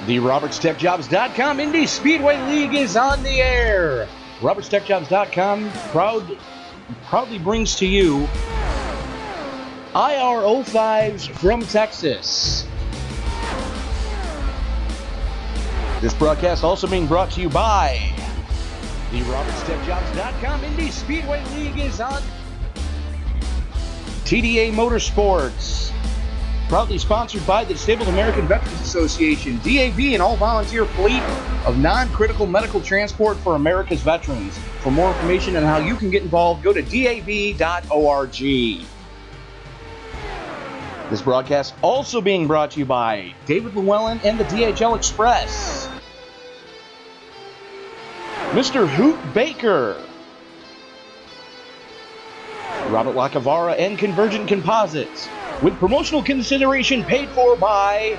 The RobertsTechJobs.com Indy Speedway League is on the air. RobertsTechJobs.com proudly brings to you IR05s from Texas. This broadcast also being brought to you by the RobertsTechJobs.com Indy Speedway League is on TDA Motorsports. Proudly sponsored by the Disabled American Veterans Association, DAV, an all-volunteer fleet of non-critical medical transport for America's veterans. For more information on how you can get involved, go to dav.org. This broadcast also being brought to you by David Llewellyn and the DHL Express. Mr. Hoot Baker. Robert Lacavara and Convergent Composites, with promotional consideration paid for by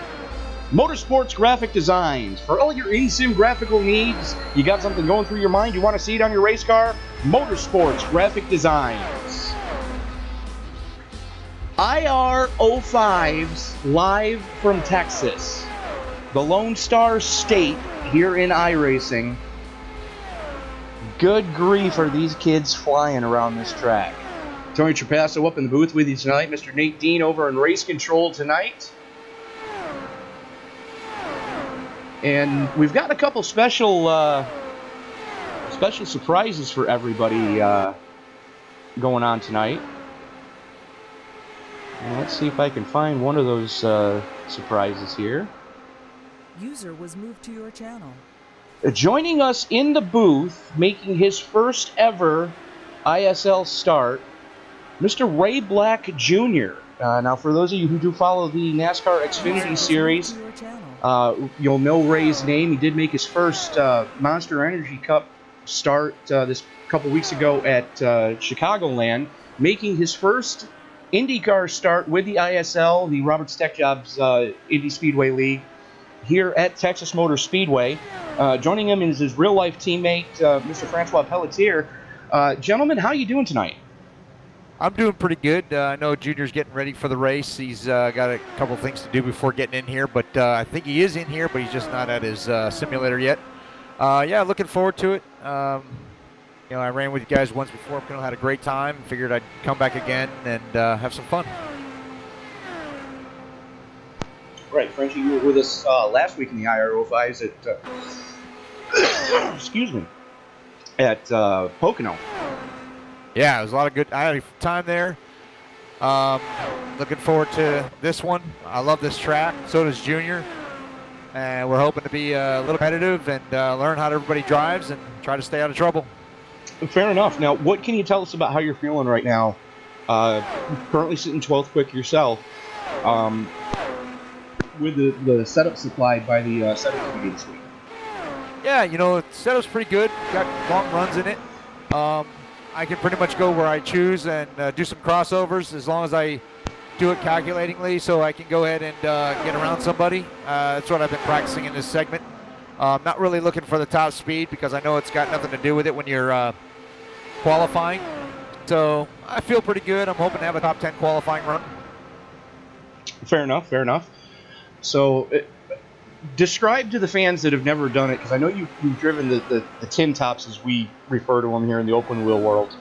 Motorsports Graphic Designs. For all your in-sim graphical needs, you got something going through your mind, you want to see it on your race car? Motorsports Graphic Designs. IR05s live from Texas, the Lone Star State here in Iracing. Good grief, are these kids flying around this track. Tony Trapasso up in the booth with you tonight. Mr. Nate Dean over in race control tonight. And we've got a couple special surprises for everybody going on tonight. And let's see if I can find one of those surprises here. User was moved to your channel. Joining us in the booth, making his first ever ISL start, Mr. Ray Black Jr. Now, for those of you who do follow the NASCAR Xfinity Series, you'll know Ray's name. He did make his first Monster Energy Cup start this couple weeks ago at Chicagoland, making his first IndyCar start with the ISL, the Roberts Tech Jobs Indy Speedway League, here at Texas Motor Speedway. Joining him is his real-life teammate, Mr. Francois Pelletier. Gentlemen, how are you doing tonight? I'm doing pretty good. I know Junior's getting ready for the race. He's got a couple things to do before getting in here, but I think he is in here, but he's just not at his simulator yet. Yeah, looking forward to it. I ran with you guys once before, had a great time. Figured I'd come back again and have some fun. Right, Frenchie, you were with us last week in the IR05s at Pocono. Yeah, it was a lot of good. I had a time there. Looking forward to this one. I love this track. So does Junior. And we're hoping to be a little competitive and learn how everybody drives and try to stay out of trouble. Fair enough. Now, what can you tell us about how you're feeling right now? Currently sitting 12th quick yourself. With the setup supplied by the setup committee this week. Yeah, the setup's pretty good. Got long runs in it. I can pretty much go where I choose and do some crossovers as long as I do it calculatingly, so I can go ahead and get around somebody. That's what I've been practicing in this segment. Not really looking for the top speed because I know it's got nothing to do with it when you're qualifying. So I feel pretty good. I'm hoping to have a top 10 qualifying run. Fair enough, fair enough. So describe to the fans that have never done it, because I know you've driven the tin tops, as we refer to them here in the open wheel world.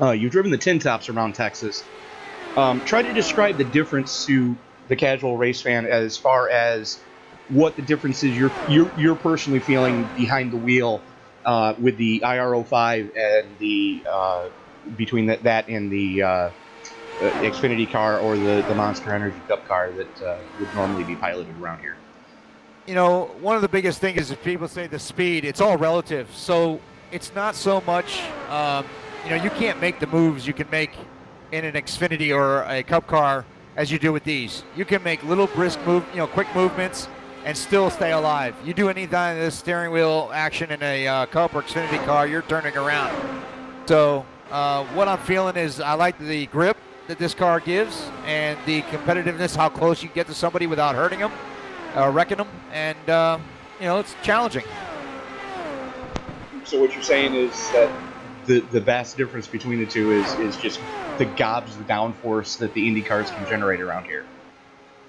You've driven the tin tops around Texas. Try to describe the difference to the casual race fan as far as what the difference is you're personally feeling behind the wheel with the IR05 and the between that and the Xfinity car or the Monster Energy Cup car that would normally be piloted around here. One of the biggest things is if people say the speed, it's all relative. So it's not so much, you can't make the moves you can make in an Xfinity or a Cup car as you do with these. You can make little brisk quick movements and still stay alive. You do any kind of this steering wheel action in a Cup or Xfinity car, you're turning around. So what I'm feeling is I like the grip that this car gives and the competitiveness, how close you can get to somebody without hurting them. Wrecking them, and it's challenging. So what you're saying is that the vast difference between the two is just the gobs of downforce that the Indy cars can generate around here.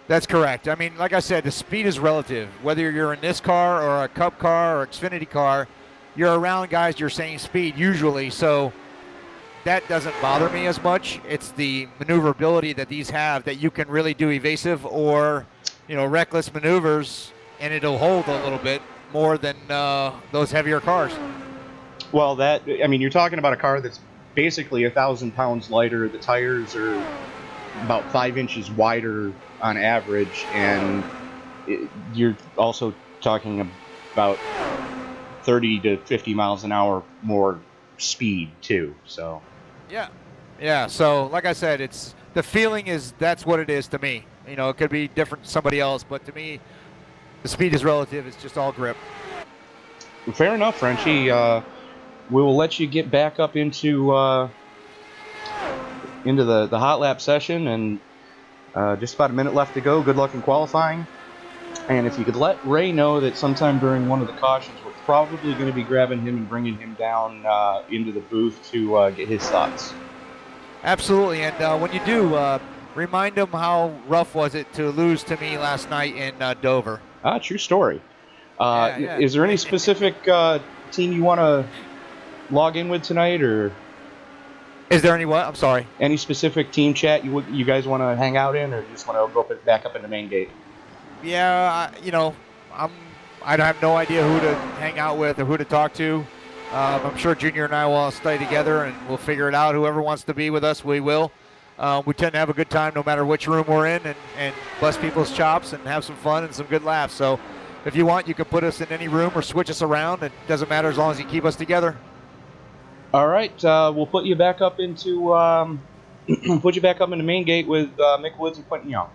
That's correct. I mean, like I said, the speed is relative. Whether you're in this car or a Cup car or Xfinity car, you're around guys your same speed usually, so that doesn't bother me as much. It's the maneuverability that these have that you can really do evasive or, reckless maneuvers, and it'll hold a little bit more than those heavier cars. Well, you're talking about a car that's basically 1,000 pounds lighter. The tires are about 5 inches wider on average, and you're also talking about 30 to 50 miles an hour more speed too. So yeah. So like I said, it's the feeling is that's what it is to me. It could be different to somebody else, but to me, the speed is relative. It's just all grip. Fair enough, Frenchie. We will let you get back up into the hot lap session, and just about a minute left to go. Good luck in qualifying. And if you could let Ray know that sometime during one of the cautions, we're probably going to be grabbing him and bringing him down into the booth to get his thoughts. Absolutely, and when you do, remind him how rough was it to lose to me last night in Dover. True story. Yeah. Is there any specific team you want to log in with tonight, or is there any what? I'm sorry. Any specific team chat you guys want to hang out in, or just want to go back up in the main gate? Yeah, I have no idea who to hang out with or who to talk to. I'm sure Junior and I will all stay together and we'll figure it out. Whoever wants to be with us, we will. We tend to have a good time no matter which room we're in, and bust people's chops and have some fun and some good laughs. So if you want, you can put us in any room or switch us around. It doesn't matter as long as you keep us together. All right, we'll put you back up into the main gate with Mick Woods and Quentin Young.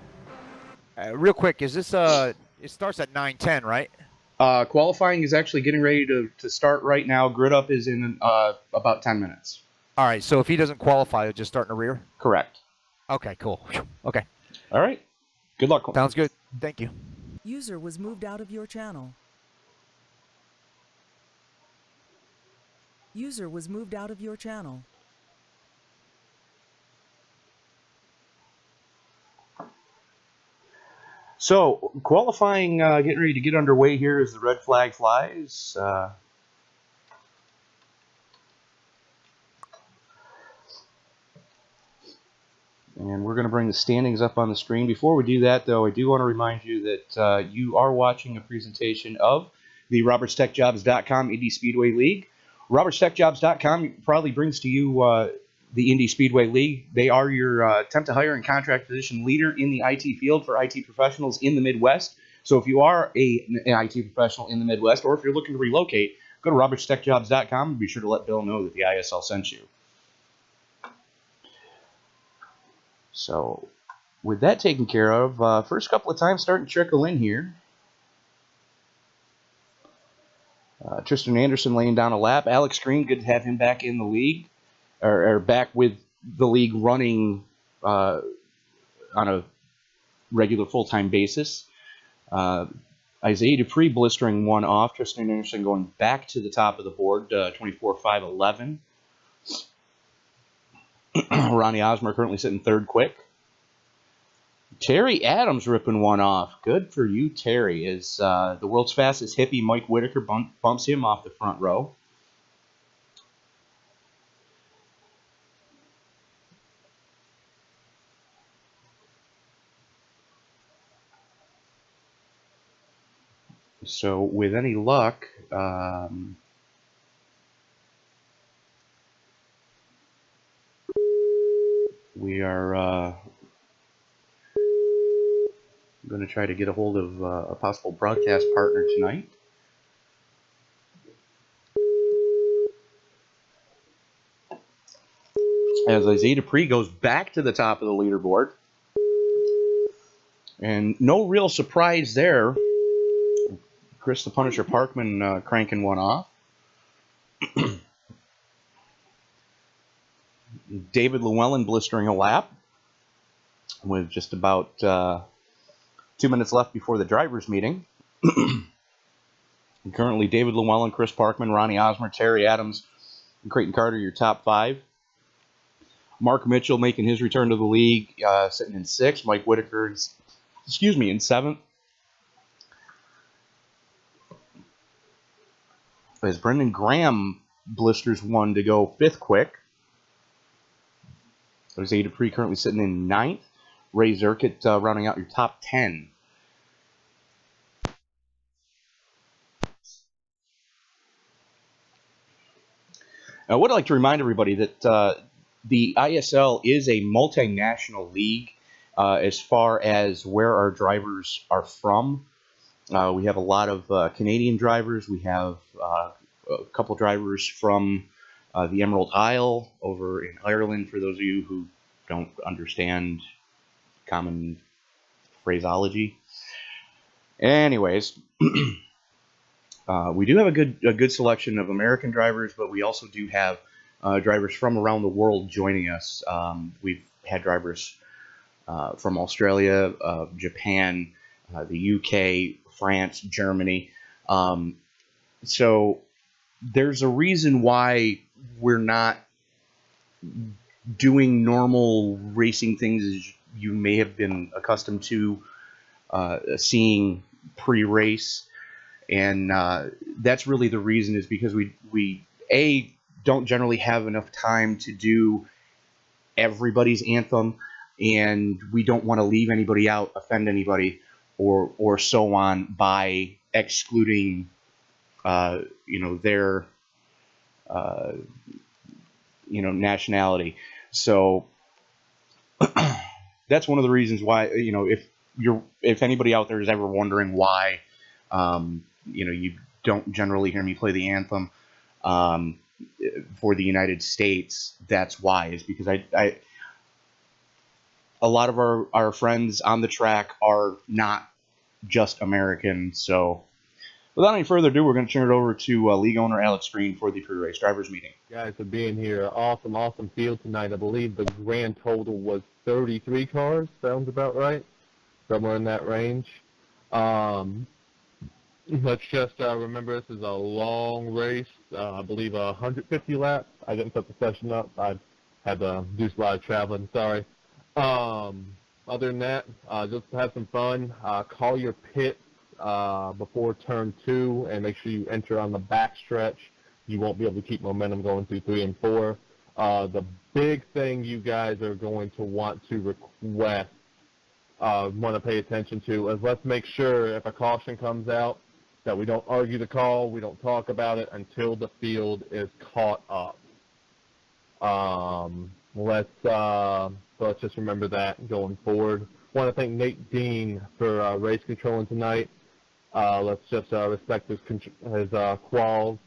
Real quick, is this it starts at 9:10, right? Qualifying is actually getting ready to start right now. Grid up is in about 10 minutes. All right, so if he doesn't qualify, he'll just start in the rear? Correct. Okay, cool. Okay. All right. Good luck. Sounds good. Thank you. User was moved out of your channel. User was moved out of your channel. So, qualifying getting ready to get underway here as the red flag flies. And we're going to bring the standings up on the screen. Before we do that, though, I do want to remind you that you are watching a presentation of the RobertsTechJobs.com Indy Speedway League. RobertsTechJobs.com proudly brings to you the Indy Speedway League. They are your temp to hire and contract position leader in the IT field for IT professionals in the Midwest. So if you are an IT professional in the Midwest, or if you're looking to relocate, go to RobertsTechJobs.com and be sure to let Bill know that the ISL sent you. So with that taken care of, first couple of times starting to trickle in here. Tristan Anderson laying down a lap. Alex Green, good to have him back in the league, or back with the league running on a regular full-time basis. Isaiah Dupree blistering one off. Tristan Anderson going back to the top of the board, 24.511. Ronnie Osmer currently sitting third quick. Terry Adams ripping one off. Good for you, Terry. As the world's fastest hippie, Mike Whitaker, bumps him off the front row. So with any luck, we are going to try to get a hold of a possible broadcast partner tonight. As Isaiah Dupree goes back to the top of the leaderboard. And no real surprise there. Chris the Punisher Parkman cranking one off. David Llewellyn blistering a lap with just about 2 minutes left before the drivers' meeting. Currently, David Llewellyn, Chris Parkman, Ronnie Osmer, Terry Adams, and Creighton Carter, your top five. Mark Mitchell making his return to the league, sitting in sixth. Mike Whitaker is excuse me, in 7th. As Brendan Graham blisters 1 to go 5th quick. Jose Dupree currently sitting in 9th. Ray Zirkett rounding out your top 10. I would like to remind everybody that the ISL is a multinational league as far as where our drivers are from. We have a lot of Canadian drivers. We have a couple drivers from the Emerald Isle over in Ireland, for those of you who don't understand common phraseology. Anyways, we do have a good selection of American drivers, but we also do have drivers from around the world joining us. We've had drivers from Australia, Japan, the UK, France, Germany. So there's a reason why we're not doing normal racing things as you may have been accustomed to seeing pre-race. And that's really the reason, is because we don't generally have enough time to do everybody's anthem, and we don't want to leave anybody out, offend anybody, or so on by excluding their nationality. So that's one of the reasons why, if anybody out there is ever wondering why you don't generally hear me play the anthem for the United States, that's why, is because a lot of our friends on the track are not just American. So without any further ado, we're going to turn it over to league owner Alex Green for the pre-race drivers meeting. Guys, for being here. Awesome field tonight. I believe the grand total was 33 cars. Sounds about right. Somewhere in that range. Let's just remember this is a long race. I believe 150 laps. I didn't set the session up. I had to do a lot of traveling. Sorry. Other than that, just have some fun. Call your pits before turn 2, and make sure you enter on the back stretch. You won't be able to keep momentum going through 3 and 4. The big thing you guys are going to want to request, want to pay attention to, is let's make sure if a caution comes out that we don't argue the call, we don't talk about it until the field is caught up. Let's just remember that going forward. I want to thank Nate Dean for race controlling tonight. Let's just respect his calls,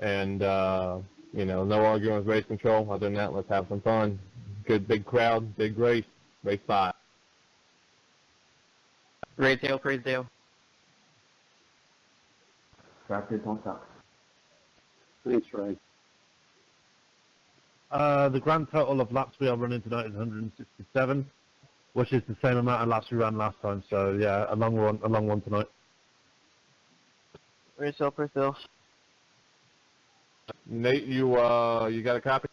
and no arguing with race control. Other than that, let's have some fun. Good big crowd, big race, race 5. Praise-Dale. Tractors don't suck. Thanks, Ray. The grand total of laps we are running tonight is 167, which is the same amount of laps we ran last time. So yeah, a long one tonight. Praise-Dale. Nate, you got a copy?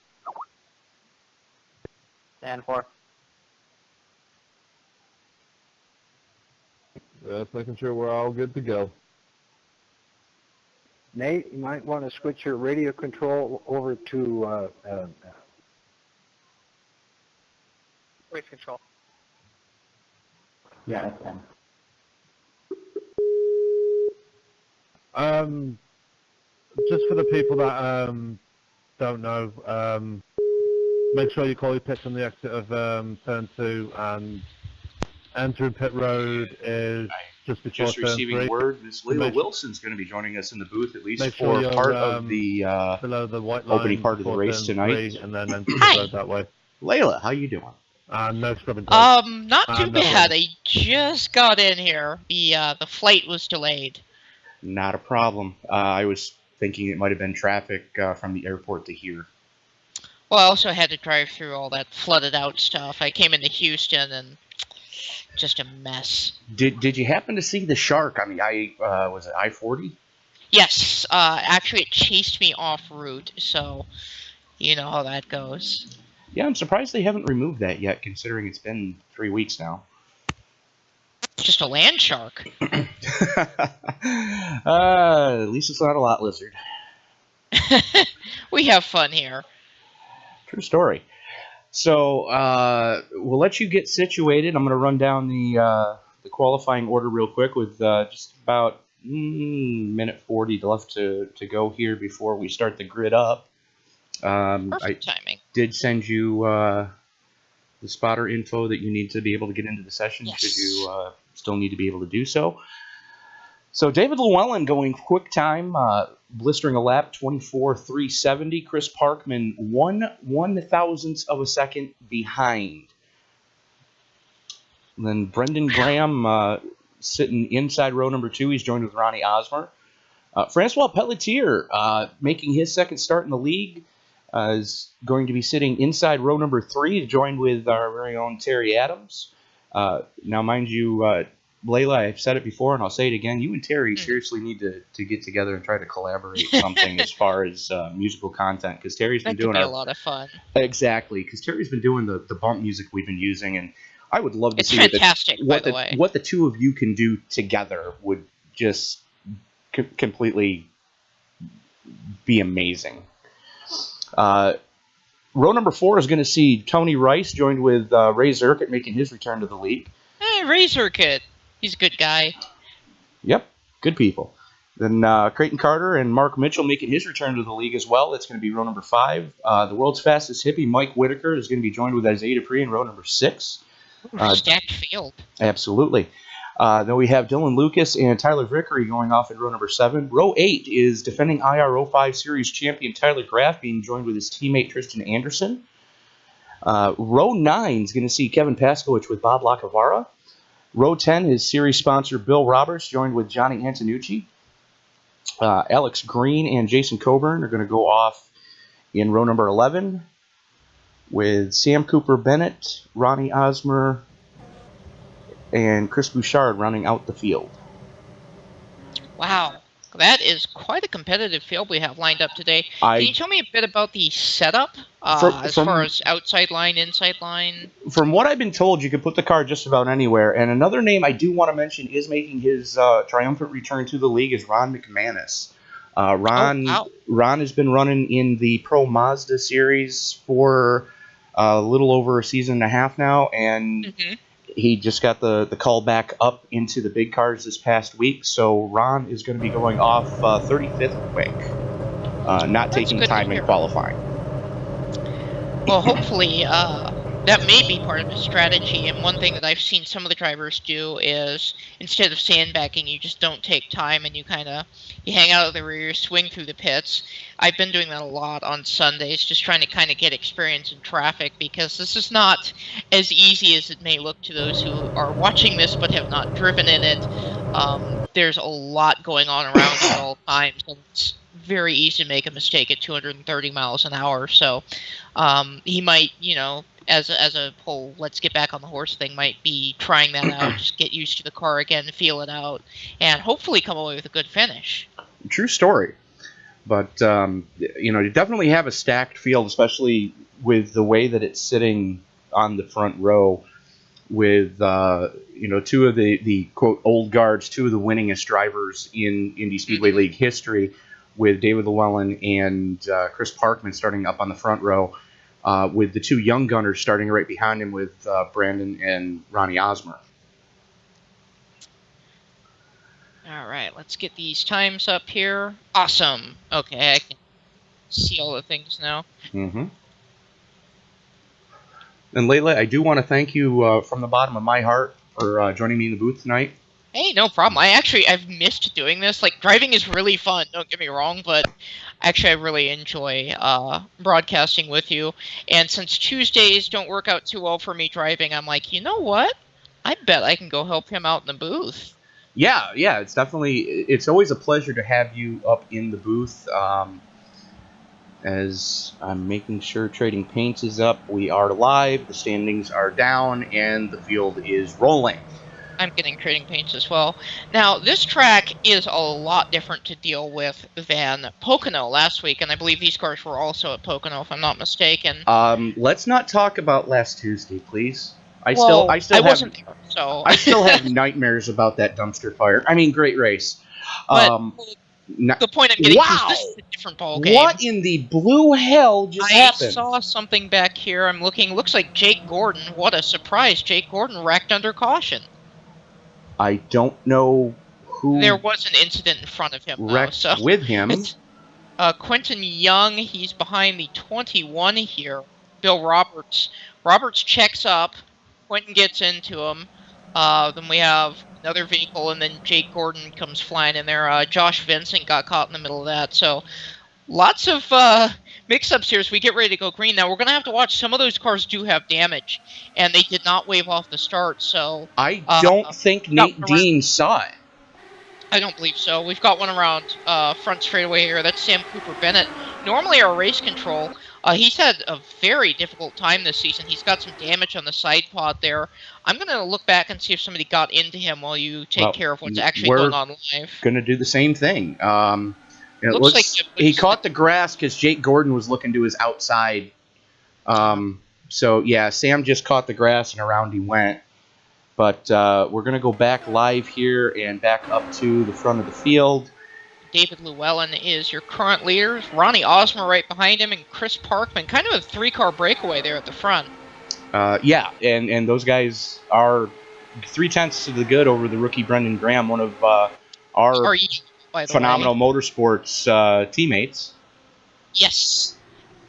Stand for. Just making sure we're all good to go. Nate, you might want to switch your radio control over to Race control. yeah, FM. Just for the people that don't know, make sure you call your pits on the exit of turn 2, and entering pit road is just before Just turn receiving 3. word, Miss Layla Wilson's going to be joining us in the booth, at least Make for sure you're, part of the below the white line opening part of the before race turn tonight. 3, and then enter the road that way. Layla, how you doing? No scrubbing. Time. Not too no bad. problem. I just got in here. The flight was delayed. Not a problem. I was thinking it might have been traffic from the airport to here. Well, I also had to drive through all that flooded out stuff. I came into Houston and just a mess. Did you happen to see the shark on the I-40? Yes, actually it chased me off route, so you know how that goes. Yeah, I'm surprised they haven't removed that yet, considering it's been 3 weeks now. It's just a land shark. At least it's not a lot lizard. We have fun here. True story. So we'll let you get situated. I'm going to run down the qualifying order real quick with just about minute 40 left to go here before we start the grid up. Perfect timing. Did send you the spotter info that you need to be able to get into the session should you still need to be able to do so. So David Llewellyn going quick time, blistering a lap, 24.370. Chris Parkman 1/1000th of a second behind. And then Brendan Graham sitting inside row number 2. He's joined with Ronnie Osmer. Francois Pelletier making his second start in the league. Is going to be sitting inside row number 3, joined with our very own Terry Adams. Now, mind you, Layla, I've said it before and I'll say it again. You and Terry seriously need to get together and try to collaborate something as far as musical content, because Terry's been doing a lot of fun. Exactly, because Terry's been doing the bump music we've been using, and I would love to see what the two of you can do together would just completely be amazing. Row number 4 is going to see Tony Rice joined with Ray Zirkett making his return to the league. Hey, Ray Zirkett. He's a good guy. Yep, good people. Then Creighton Carter and Mark Mitchell making his return to the league as well. That's going to be row number 5. The world's fastest hippie, Mike Whitaker, is going to be joined with Isaiah Dupree in row number 6. Stacked field. Absolutely. Then we have Dylan Lucas and Tyler Vickery going off in row number 7. Row 8 is defending IR05 Series champion Tyler Graff being joined with his teammate Tristan Anderson. Row 9 is going to see Kevin Paskowicz with Bob Lacavara. Row 10 is series sponsor Bill Roberts joined with Johnny Antonucci. Alex Green and Jason Coburn are going to go off in row number 11 with Sam Cooper Bennett, Ronnie Osmer, and Chris Bouchard rounding out the field. Wow, that is quite a competitive field we have lined up today. Can you tell me a bit about the setup as far as outside line, inside line? From what I've been told, you can put the car just about anywhere. And another name I do want to mention is making his triumphant return to the league is Ron McManus. Ron has been running in the Pro Mazda series for a little over a season and a half now, and he just got the call back up into the big cars this past week. So Ron is going to be going off 35th quick, not taking time in qualifying. Well, hopefully that may be part of the strategy. And one thing that I've seen some of the drivers do is instead of sandbagging, you just don't take time and you hang out at the rear, swing through the pits. I've been doing that a lot on Sundays, just trying to kind of get experience in traffic, because this is not as easy as it may look to those who are watching this but have not driven in it. There's a lot going on around at all times, and it's very easy to make a mistake at 230 miles an hour. So he might, as a whole let's get back on the horse thing, might be trying that out, just get used to the car again, feel it out, and hopefully come away with a good finish. True story. But, you definitely have a stacked field, especially with the way that it's sitting on the front row with, two of the quote, old guards, two of the winningest drivers in Indy Speedway League history, with David Llewellyn and Chris Parkman starting up on the front row, with the two young gunners starting right behind him with Brandon and Ronnie Osmer. All right, let's get these times up here. Awesome. Okay, I can see all the things now. Mm-hmm. And Layla, I do want to thank you from the bottom of my heart for joining me in the booth tonight. Hey, no problem. I've missed doing this. Like, driving is really fun, don't get me wrong, but actually I really enjoy broadcasting with you. And since Tuesdays don't work out too well for me driving, I'm like, you know what? I bet I can go help him out in the booth. Yeah, it's always a pleasure to have you up in the booth. As I'm making sure Trading Paints is up, we are live, the standings are down, and the field is rolling. I'm getting trading paints as well. Now, this track is a lot different to deal with than Pocono last week, and I believe these cars were also at Pocono, if I'm not mistaken. Let's not talk about last Tuesday, please. I Well, still I have wasn't there, so I still have nightmares about that dumpster fire. I mean, great race. But Um, the point I'm getting to is wow! this is a different ball game. What in the blue hell just I happened? saw something back here. I'm looking. Looks like Jake Gordon. What a surprise! Jake Gordon wrecked under caution. I don't know who There was an incident in front of him, though. wrecked So with him. it's Quentin Young. He's behind the 21 here. Bill Roberts. Roberts checks up. Quentin gets into him. Then we have another vehicle, and then Jake Gordon comes flying in there. Josh Vincent got caught in the middle of that. So lots of mix-ups here as we get ready to go green. Now, we're going to have to watch. Some of those cars do have damage, and they did not wave off the start. So I don't think Nate Dean saw it. I don't believe so. We've got one around front straightaway here. That's Sam Cooper Bennett. Normally our race control, he's had a very difficult time this season. He's got some damage on the side pod there. I'm going to look back and see if somebody got into him while you take care of what's actually going on live. Going to do the same thing. It Looks like he caught the grass because Jake Gordon was looking to his outside. So, yeah, Sam just caught the grass and around he went. But we're going to go back live here and back up to the front of the field. David Llewellyn is your current leader. Ronnie Osmer right behind him, and Chris Parkman. Kind of a three-car breakaway there at the front. Yeah, and those guys are 3/10 to the good over the rookie Brendan Graham, one of our phenomenal motorsports teammates. Yes.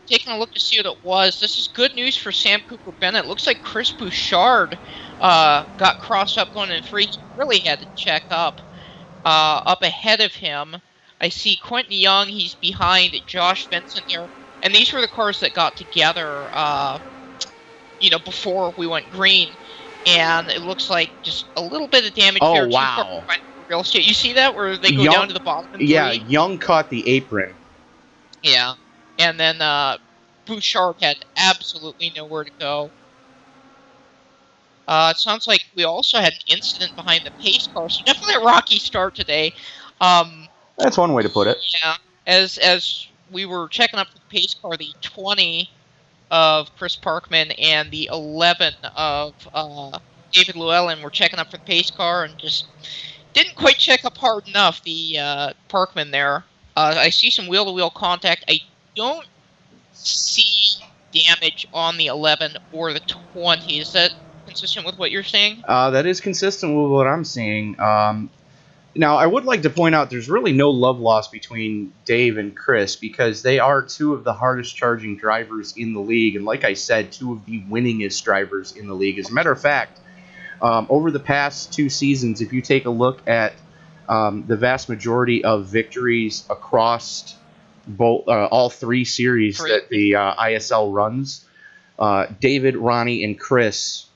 Taking a look to see what it was. This is good news for Sam Cooper Bennett. Looks like Chris Bouchard got crossed up going in free. He really had to check up ahead of him. I see Quentin Young. He's behind Josh Vincent there. And these were the cars that got together, before we went green. And it looks like just a little bit of damage there. Oh, wow. Real estate. You see that where they go down to the bottom? Yeah, Young caught the apron. Yeah. And then Bouchard had absolutely nowhere to go. It sounds like we also had an incident behind the pace car, so definitely a rocky start today. That's one way to put it. Yeah, as we were checking up the pace car, the 20 of Chris Parkman and the 11 of David Llewellyn were checking up for the pace car and just didn't quite check up hard enough, the Parkman there. I see some wheel-to-wheel contact. I don't see damage on the 11 or the 20. Is that consistent with what you're saying? That is consistent with what I'm seeing. Now, I would like to point out there's really no love lost between Dave and Chris because they are two of the hardest charging drivers in the league. And like I said, two of the winningest drivers in the league. As a matter of fact, over the past 2 seasons, if you take a look at the vast majority of victories across both all 3 series that the ISL runs, David, Ronnie, and Chris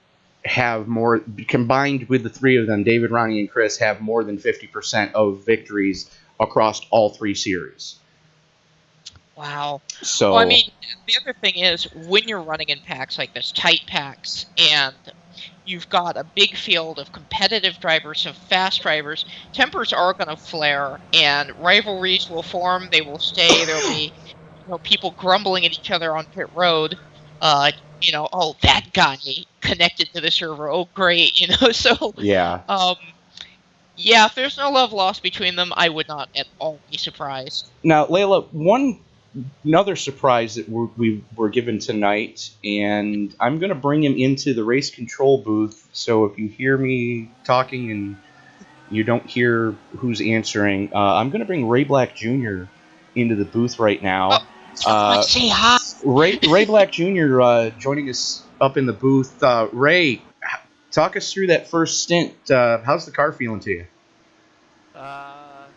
have more, combined with the 3 of them, David, Ronnie, and Chris have more than 50% of victories across all 3 series. Wow. So, well, I mean, the other thing is when you're running in packs like this, tight packs, and you've got a big field of competitive drivers, of fast drivers, tempers are going to flare, and rivalries will form. They will stay. There will be people grumbling at each other on pit road. Oh, that guy connected to the server. Oh, great. So yeah. Yeah, if there's no love lost between them, I would not at all be surprised. Now, Layla, another surprise that we were given tonight, and I'm going to bring him into the race control booth, so if you hear me talking and you don't hear who's answering, I'm going to bring Ray Black Jr. into the booth right now. Say hi. Ray Black Jr. Joining us up in the booth. Ray, talk us through that first stint. How's the car feeling to you?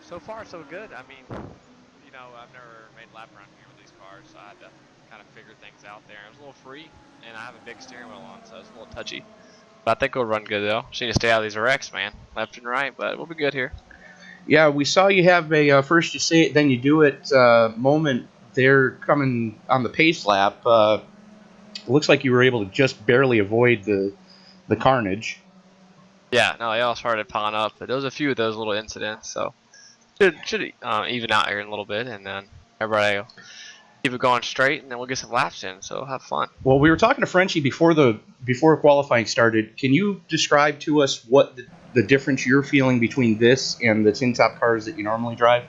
So far, so good. I mean, I've never made a lap around here with these cars, so I had to kind of figure things out there. It was a little free, and I have a big steering wheel on, so it's a little touchy. But I think we'll run good, though. Just need to stay out of these wrecks, man, left and right, but we'll be good here. Yeah, we saw you have a first you say it, then you do it moment there coming on the pace lap. Looks like you were able to just barely avoid the carnage. Yeah, no, they all started piling up, but there was a few of those little incidents, so should even out here in a little bit, and then everybody will keep it going straight, and then we'll get some laps in, so have fun. Well, we were talking to Frenchie before qualifying started. Can you describe to us what the difference you're feeling between this and the tin top cars that you normally drive?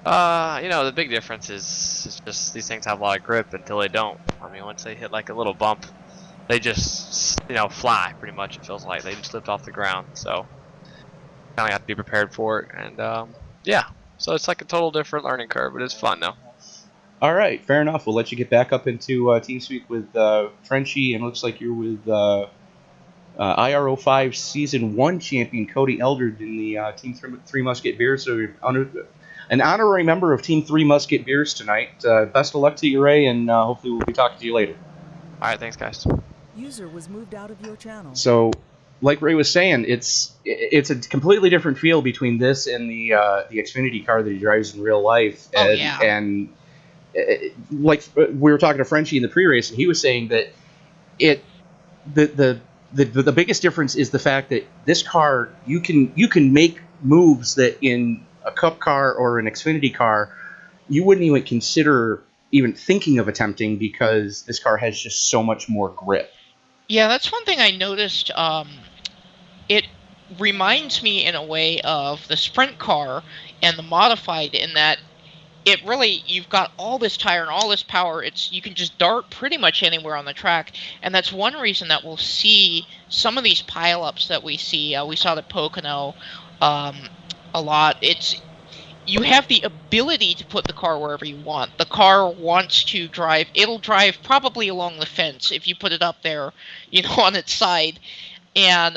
The big difference is just these things have a lot of grip until they don't. I mean, once they hit like a little bump, they just, fly pretty much. It feels like they just lift off the ground. So, kind of have to be prepared for it. And, yeah, so it's like a total different learning curve, but it's fun though. All right, fair enough. We'll let you get back up into TeamSpeak with Frenchie, and looks like you're with IR05 Season 1 champion Cody Eldred in the Team 3 Musket Beers. So you're an honorary member of Team 3 Musket Beers tonight. Best of luck to you, Ray, and hopefully we'll be talking to you later. All right, thanks, guys. User was moved out of your channel. So, like Ray was saying, it's a completely different feel between this and the Xfinity car that he drives in real life. Oh, And, yeah. And like we were talking to Frenchie in the pre-race, and he was saying that the biggest difference is the fact that this car you can make moves that in a Cup car or an Xfinity car you wouldn't even consider even thinking of attempting, because this car has just so much more grip. Yeah, that's one thing I noticed. It reminds me in a way of the sprint car and the modified, in that it really, you've got all this tire and all this power. You can just dart pretty much anywhere on the track, and that's one reason that we'll see some of these pileups that we see. We saw the Pocono a lot. You have the ability to put the car wherever you want. The car wants to drive. It'll drive probably along the fence if you put it up there, on its side. And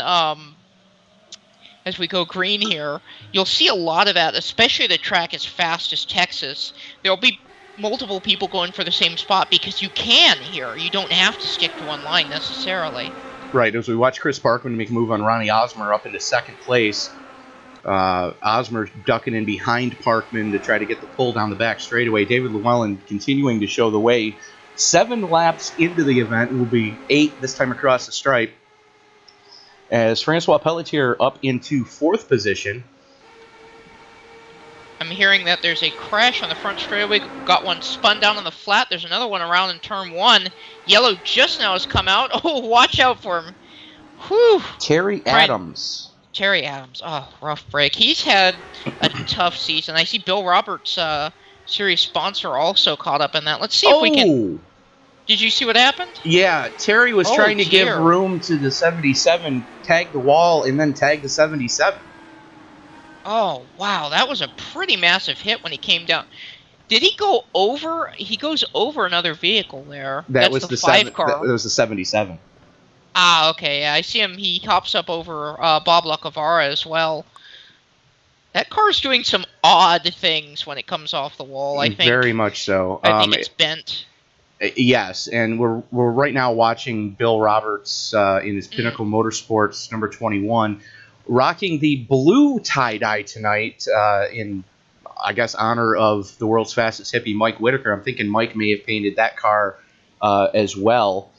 as we go green here, you'll see a lot of that, especially the track as fast as Texas. There'll be multiple people going for the same spot because you can here. You don't have to stick to one line necessarily. Right, as we watch Chris Parkman make a move on Ronnie Osmer up into second place. Osmer ducking in behind Parkman to try to get the pull down the back straightaway. David Llewellyn continuing to show the way. 7 laps into the event, will be 8 this time across the stripe, as Francois Pelletier up into 4th position. I'm hearing that there's a crash on the front straightaway. Got one spun down on the flat. There's another one around in turn 1. Yellow just now has come out. Oh, watch out for him. Whew. Terry Adams. Terry Adams. Oh, rough break. He's had a tough season. I see Bill Roberts, series sponsor, also caught up in that. Let's see if we can... Did you see what happened? Yeah, Terry was trying to give room to the 77, tag the wall, and then tag the 77. Oh, wow. That was a pretty massive hit when he came down. Did he go over? He goes over another vehicle there. That's was the 5 car. That was the 77. Ah, okay. Yeah, I see him. He hops up over Bob Lacavara as well. That car's doing some odd things when it comes off the wall, I think. Very much so. I think it's bent. Yes, and we're right now watching Bill Roberts in his Pinnacle Motorsports number 21, rocking the blue tie-dye tonight in, I guess, honor of the world's fastest hippie, Mike Whitaker. I'm thinking Mike may have painted that car as well.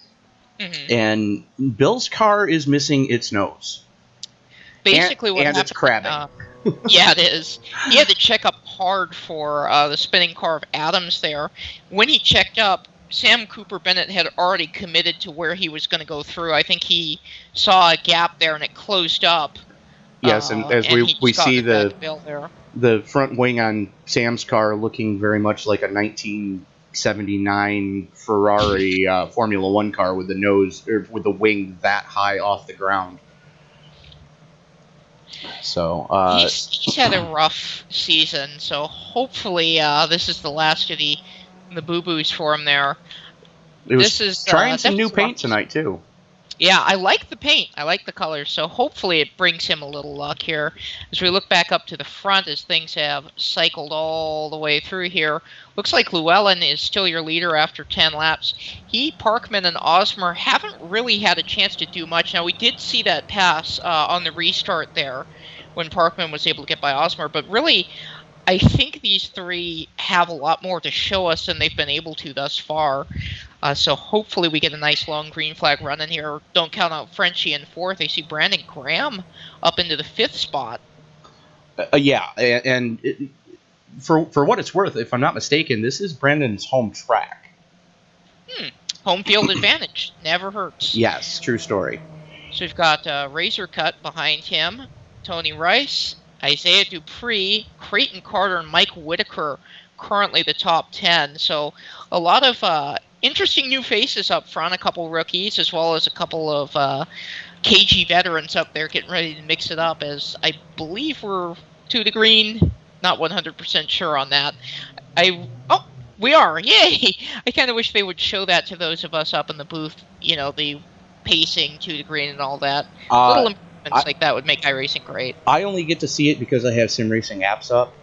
Mm-hmm. And Bill's car is missing its nose. Basically, what happened, it's crabbing. Yeah, it is. He had to check up hard for the spinning car of Adams there. When he checked up, Sam Cooper Bennett had already committed to where he was going to go through. I think he saw a gap there and it closed up. Yes, and as we see the front wing on Sam's car looking very much like a 1979 Ferrari Formula One car with the nose, or with the wing that high off the ground. So he's had a rough season. So hopefully this is the last of the boo-boos for him there. This is trying some new paint tonight too. Yeah, I like the paint. I like the colors. So hopefully it brings him a little luck here. As we look back up to the front, as things have cycled all the way through here, looks like Llewellyn is still your leader after 10 laps. Parkman, and Osmer haven't really had a chance to do much. Now, we did see that pass on the restart there when Parkman was able to get by Osmer, but really, I think these three have a lot more to show us than they've been able to thus far. So hopefully we get a nice long green flag run in here. Don't count out Frenchie in 4th. I see Brandon Graham up into the 5th spot. Yeah, and for what it's worth, if I'm not mistaken, this is Brandon's home track. Home field advantage. Never hurts. Yes, true story. So we've got Razor Cut behind him, Tony Rice, Isaiah Dupree, Creighton Carter, and Mike Whitaker currently the top 10. So a lot of interesting new faces up front, a couple rookies, as well as a couple of KG veterans up there getting ready to mix it up, as I believe we're to the green. Not 100% sure on that. We are. Yay! I kind of wish they would show that to those of us up in the booth, you know, the pacing to the green and all that. Little improvements like that would make iRacing great. I only get to see it because I have Sim Racing apps up.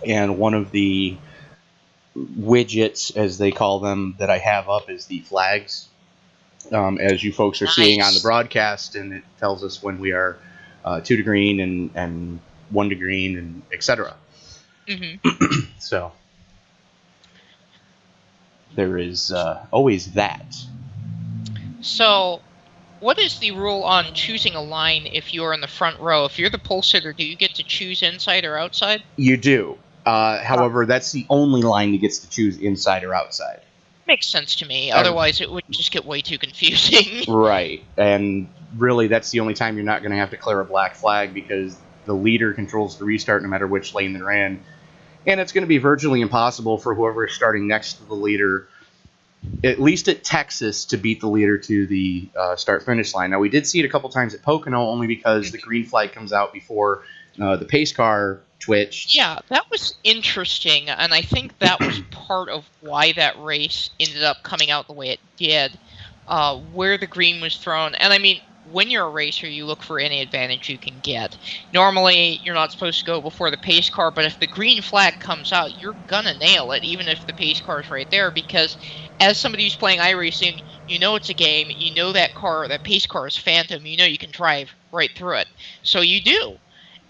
And one of the widgets, as they call them, that I have up is the flags. As you folks are seeing on the broadcast, and it tells us when we are 2 to green and 1 to green, and etc. So there is always that. So what is the rule on choosing a line if you're in the front row? If you're the pole sitter, do you get to choose inside or outside? You do. However, that's the only line that gets to choose inside or outside. Makes sense to me. Otherwise, it would just get way too confusing. Right. And really, that's the only time you're not going to have to clear a black flag, because the leader controls the restart no matter which lane they're in. And it's going to be virtually impossible for whoever is starting next to the leader, at least at Texas, to beat the leader to the start-finish line. Now, we did see it a couple times at Pocono, only because the green flag comes out before the pace car twitched. Yeah, that was interesting, and I think that was part of why that race ended up coming out the way it did, where the green was thrown. And I mean, when you're a racer, you look for any advantage you can get. Normally, you're not supposed to go before the pace car, but if the green flag comes out, you're gonna nail it, even if the pace car is right there, because as somebody who's playing iRacing, you know it's a game, you know that pace car is phantom, you know you can drive right through it. So you do.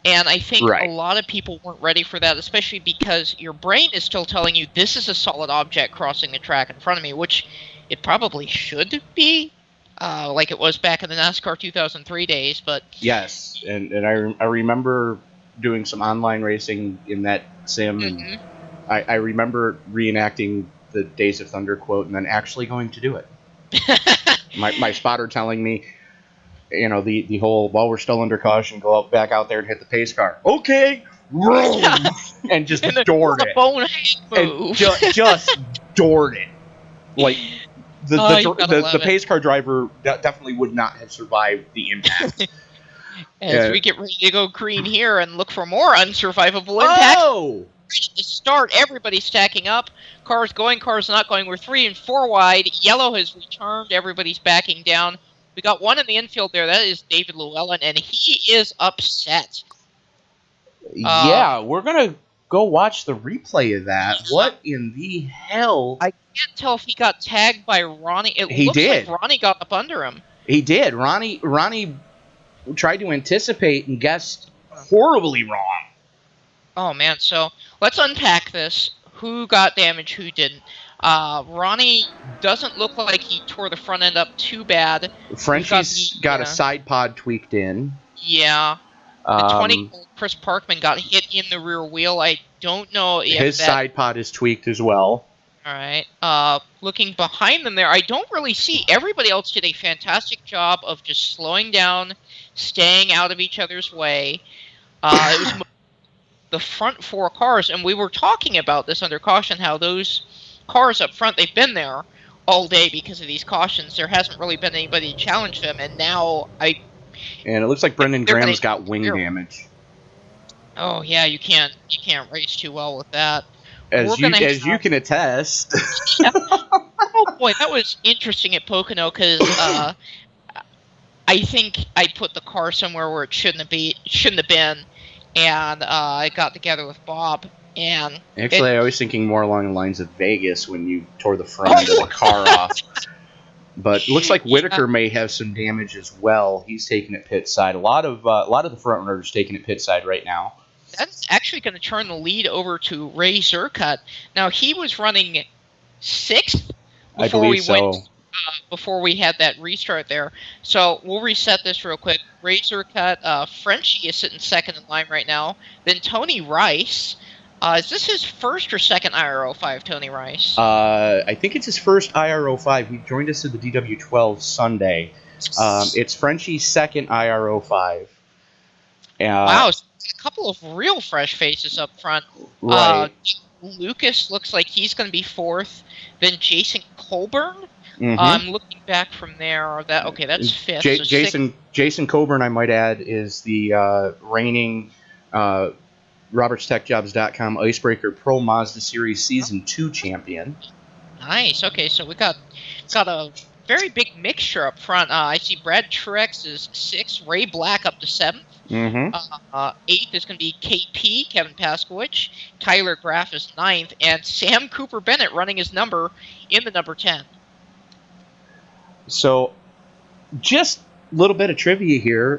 And I think a lot of people weren't ready for that, especially because your brain is still telling you this is a solid object crossing the track in front of me, which it probably should be, like it was back in the NASCAR 2003 days. But yes, and I remember doing some online racing in that sim, and I remember reenacting the Days of Thunder quote and then actually going to do it. my spotter telling me, you know, the whole, while we're still under caution, go back out there and hit the pace car. Okay, and just doored it. And just doored it. Like the pace car driver definitely would not have survived the impact. As we get ready to go green here and look for more unsurvivable impact. Oh! At the start, everybody's stacking up. Cars going, cars not going. We're 3 and 4 wide. Yellow has returned. Everybody's backing down. We got one in the infield there. That is David Llewellyn, and he is upset. Yeah, we're going to go watch the replay of that. What in the hell? I can't tell if he got tagged by Ronnie. It looks like Ronnie got up under him. He did. Ronnie tried to anticipate and guessed horribly wrong. Oh, man. So let's unpack this. Who got damaged, who didn't. Ronnie doesn't look like he tore the front end up too bad. Frenchie's got a side pod tweaked in. Yeah. The 20 Chris Parkman got hit in the rear wheel. I don't know if his side pod is tweaked as well. All right. Looking behind them there, I don't really see. Everybody else did a fantastic job of just slowing down, staying out of each other's way. It was the front 4 cars, and we were talking about this under caution, how those cars up front, they've been there all day because of these cautions. There hasn't really been anybody to challenge them, and now and it looks like Brendan Graham's got wing damage. Oh yeah, you can't race too well with that. As you can attest. Oh boy, that was interesting at Pocono, because I think I put the car somewhere where it shouldn't have been, and I got together with Bob. And actually, I was thinking more along the lines of Vegas when you tore the front end of the car off. But it looks like Whitaker may have some damage as well. He's taking it pit side. A lot of the front runners taking it pit side right now. That's actually going to turn the lead over to Ray Zerkut. Now, he was running 6th I before believe we so. went before we had that restart there. So we'll reset this real quick. Ray Zerkut, Frenchie is sitting 2nd in line right now. Then Tony Rice. Is this his first or second IR05, Tony Rice? I think it's his first IR05. He joined us at the DW12 Sunday. It's Frenchie's second IR05. Wow, a couple of real fresh faces up front. Right. Lucas looks like he's going to be 4th. Then Jason Colburn. Mhm. I'm looking back from there. That's 5th. So Jason Coburn, I might add, is the reigning RobertsTechJobs.com Icebreaker Pro Mazda Series Season 2 champion. Nice. Okay, so we got a very big mixture up front. I see Brad Truex is 6th, Ray Black up to 7th. Mm-hmm. 8th is going to be KP, Kevin Paskowicz. Tyler Graff is 9th, and Sam Cooper Bennett running his number in the number 10. So, just a little bit of trivia here.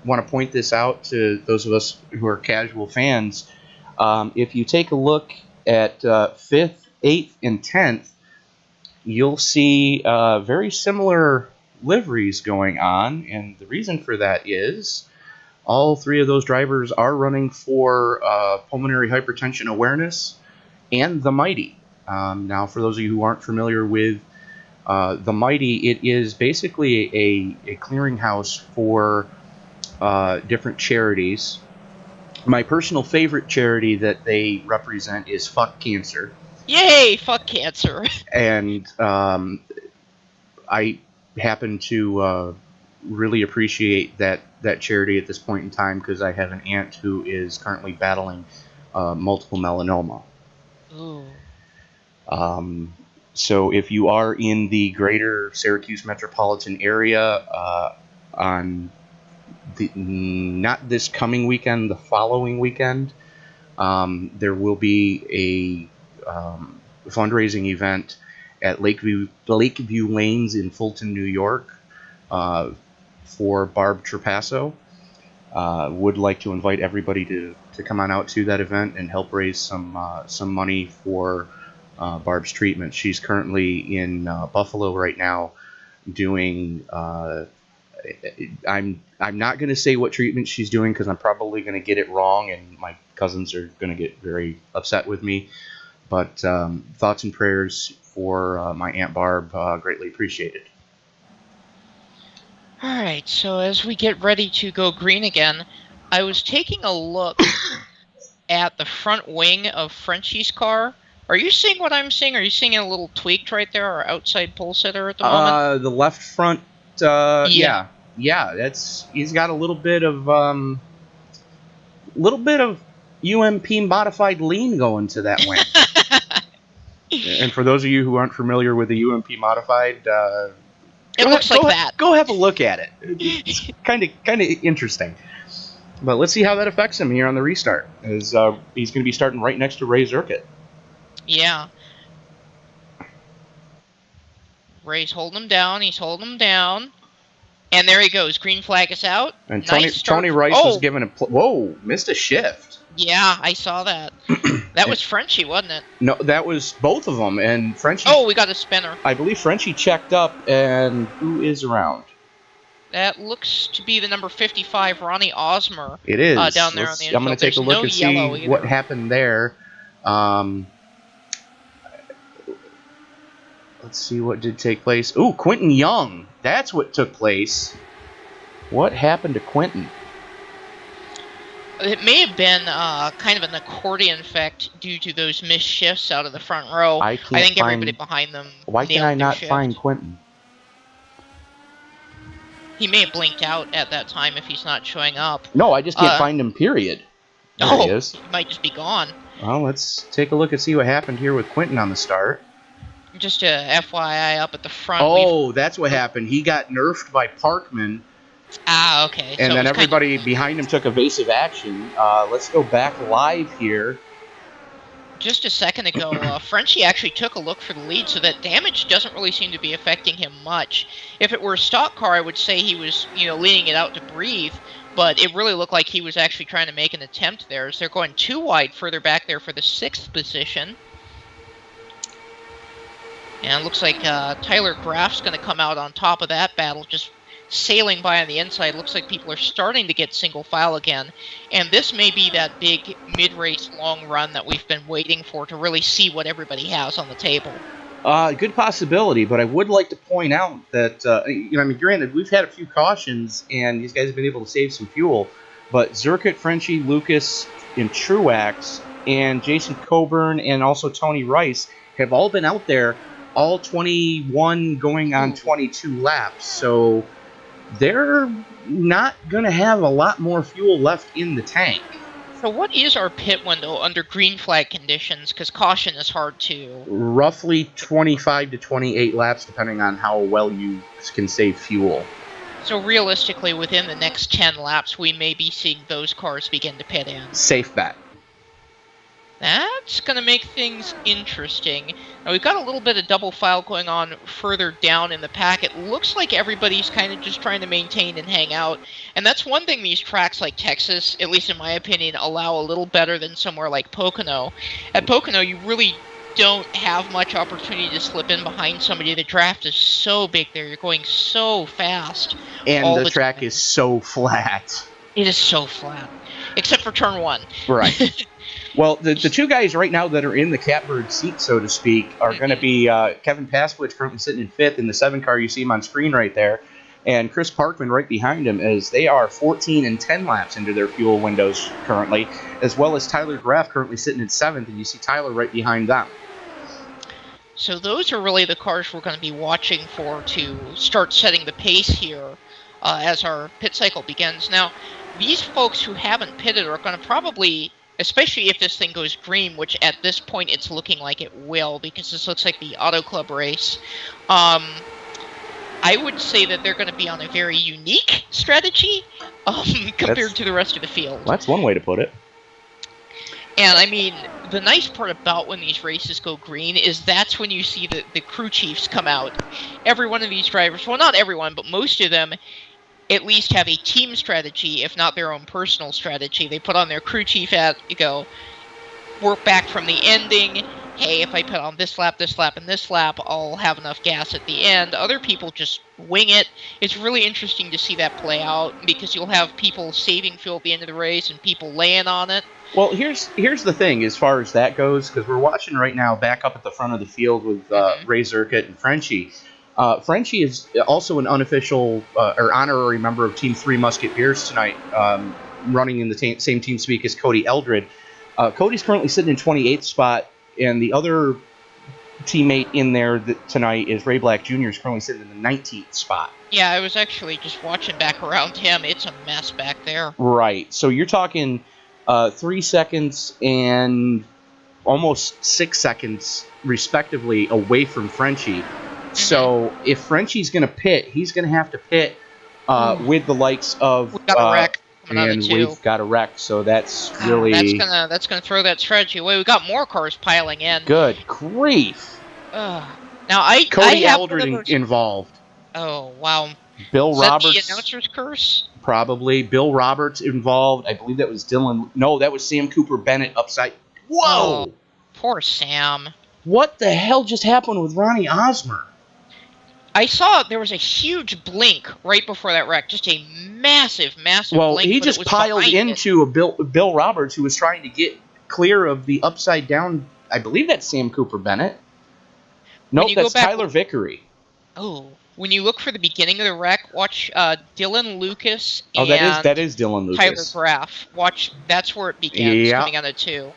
Want to point this out to those of us who are casual fans. If you take a look at 5th, 8th, and 10th, you'll see very similar liveries going on, and the reason for that is all 3 of those drivers are running for pulmonary hypertension awareness and the Mighty. Now, for those of you who aren't familiar with the Mighty, it is basically a clearinghouse for different charities. My personal favorite charity that they represent is Fuck Cancer. Yay, fuck cancer. And I happen to really appreciate that charity at this point in time because I have an aunt who is currently battling multiple melanoma. Ooh. So if you are in the greater Syracuse metropolitan area on not this coming weekend, the following weekend, there will be a fundraising event at Lakeview Lanes in Fulton, New York, for Barb Trapasso. Would like to invite everybody to come on out to that event and help raise some money for Barb's treatment. She's currently in Buffalo right now doing I'm not going to say what treatment she's doing because I'm probably going to get it wrong and my cousins are going to get very upset with me, but thoughts and prayers for my Aunt Barb, greatly appreciated. Alright, so as we get ready to go green again, I was taking a look at the front wing of Frenchie's car. Are you seeing what I'm seeing? Are you seeing a little tweaked right there, our outside pole sitter at the moment? The left front, yeah, that's he's got a little bit of UMP modified lean going to that wing. And for those of you who aren't familiar with the UMP modified, it looks like that. Go have a look at it. It's kind of interesting. But let's see how that affects him here on the restart. As he's going to be starting right next to Ray Zerkut. Yeah. Ray's holding him down. He's holding him down. And there he goes. Green flag is out. And nice Tony Rice was given a... Whoa, missed a shift. Yeah, I saw that. That was Frenchie, wasn't it? No, that was both of them. And Frenchie... Oh, we got a spinner. I believe Frenchie checked up, and who is around? That looks to be the number 55, Ronnie Osmer. It is. Down there on the infield. I'm going to take a look and see what happened there. Let's see what did take place. Ooh, Quentin Young. That's what took place. What happened to Quentin? It may have been kind of an accordion effect due to those missed shifts out of the front row. I think everybody behind them. Why can I not find Quentin? He may have blinked out at that time if he's not showing up. No, I just can't find him, period. There he is. He might just be gone. Well, let's take a look and see what happened here with Quentin on the start. Just a FYI up at the front. Oh, that's what happened. He got nerfed by Parkman. Ah, okay. And then everybody behind him took evasive action. Let's go back live here. just a second ago, Frenchie actually took a look for the lead, so that damage doesn't really seem to be affecting him much. If it were a stock car, I would say he was, leaning it out to breathe, but it really looked like he was actually trying to make an attempt there. So they're going too wide further back there for the 6th position. And it looks like Tyler Graff's going to come out on top of that battle, just sailing by on the inside. Looks like people are starting to get single file again. And this may be that big mid-race long run that we've been waiting for to really see what everybody has on the table. Good possibility, but I would like to point out that, granted, we've had a few cautions, and these guys have been able to save some fuel, but Zerkit, Frenchie, Lucas, and Truax, and Jason Coburn, and also Tony Rice have all been out there, all 21 going on 22 laps, so they're not going to have a lot more fuel left in the tank. So what is our pit window under green flag conditions? Because caution is hard to... Roughly 25 to 28 laps, depending on how well you can save fuel. So realistically, within the next 10 laps, we may be seeing those cars begin to pit in. Safe bet. That's going to make things interesting. Now, we've got a little bit of double file going on further down in the pack. It looks like everybody's kind of just trying to maintain and hang out. And that's one thing these tracks like Texas, at least in my opinion, allow a little better than somewhere like Pocono. At Pocono, you really don't have much opportunity to slip in behind somebody. The draft is so big there. You're going so fast. And the track is so flat. It is so flat. Except for turn 1. Right. Well, the two guys right now that are in the catbird seat, so to speak, are going to be Kevin Pasquich, currently sitting in 5th in the 7 car. You see him on screen right there. And Chris Parkman right behind him, as they are 14 and 10 laps into their fuel windows currently, as well as Tyler Graff currently sitting in 7th, and you see Tyler right behind them. So those are really the cars we're going to be watching for to start setting the pace here as our pit cycle begins. Now, these folks who haven't pitted are going to probably... especially if this thing goes green, which at this point it's looking like it will, because this looks like the Auto Club race. I would say that they're going to be on a very unique strategy compared to the rest of the field. That's one way to put it. And, I mean, the nice part about when these races go green is that's when you see the crew chiefs come out. Every one of these drivers, well, not everyone, but most of them, at least have a team strategy, if not their own personal strategy. They put on their crew chief hat, work back from the ending. Hey, if I put on this lap, and this lap, I'll have enough gas at the end. Other people just wing it. It's really interesting to see that play out, because you'll have people saving fuel at the end of the race and people laying on it. Well, here's the thing as far as that goes, because we're watching right now back up at the front of the field with Ray Zerkit and Frenchie. Frenchie is also an unofficial or honorary member of Team 3 Musketeers tonight, running in the same team speak as Cody Eldred. Cody's currently sitting in 28th spot, and the other teammate in there tonight is Ray Black Jr. is currently sitting in the 19th spot. Yeah, I was actually just watching back around him. It's a mess back there. Right. So you're talking 3 seconds and almost 6 seconds, respectively, away from Frenchie. So if Frenchie's going to pit, he's going to have to pit with the likes of... We've got a wreck coming out of the 2. We've got a wreck, so that's really... That's gonna throw that strategy away. We've got more cars piling in. Good grief. Now, Cody Eldred involved. Oh, wow. Bill Roberts. Is that the announcer's curse? Probably. Bill Roberts involved. I believe that was Dylan... No, that was Sam Cooper Bennett upside... Whoa! Oh, poor Sam. What the hell just happened with Ronnie Osmer? I saw there was a huge blink right before that wreck. Just a massive blink. Well, he just piled into a Bill Roberts who was trying to get clear of the upside down... I believe that's Sam Cooper Bennett. Nope, that's Tyler Vickery. Oh, when you look for the beginning of the wreck, watch Dylan Lucas and that is Dylan Lucas. Tyler Graff. Watch, that's where it begins, coming out of 2.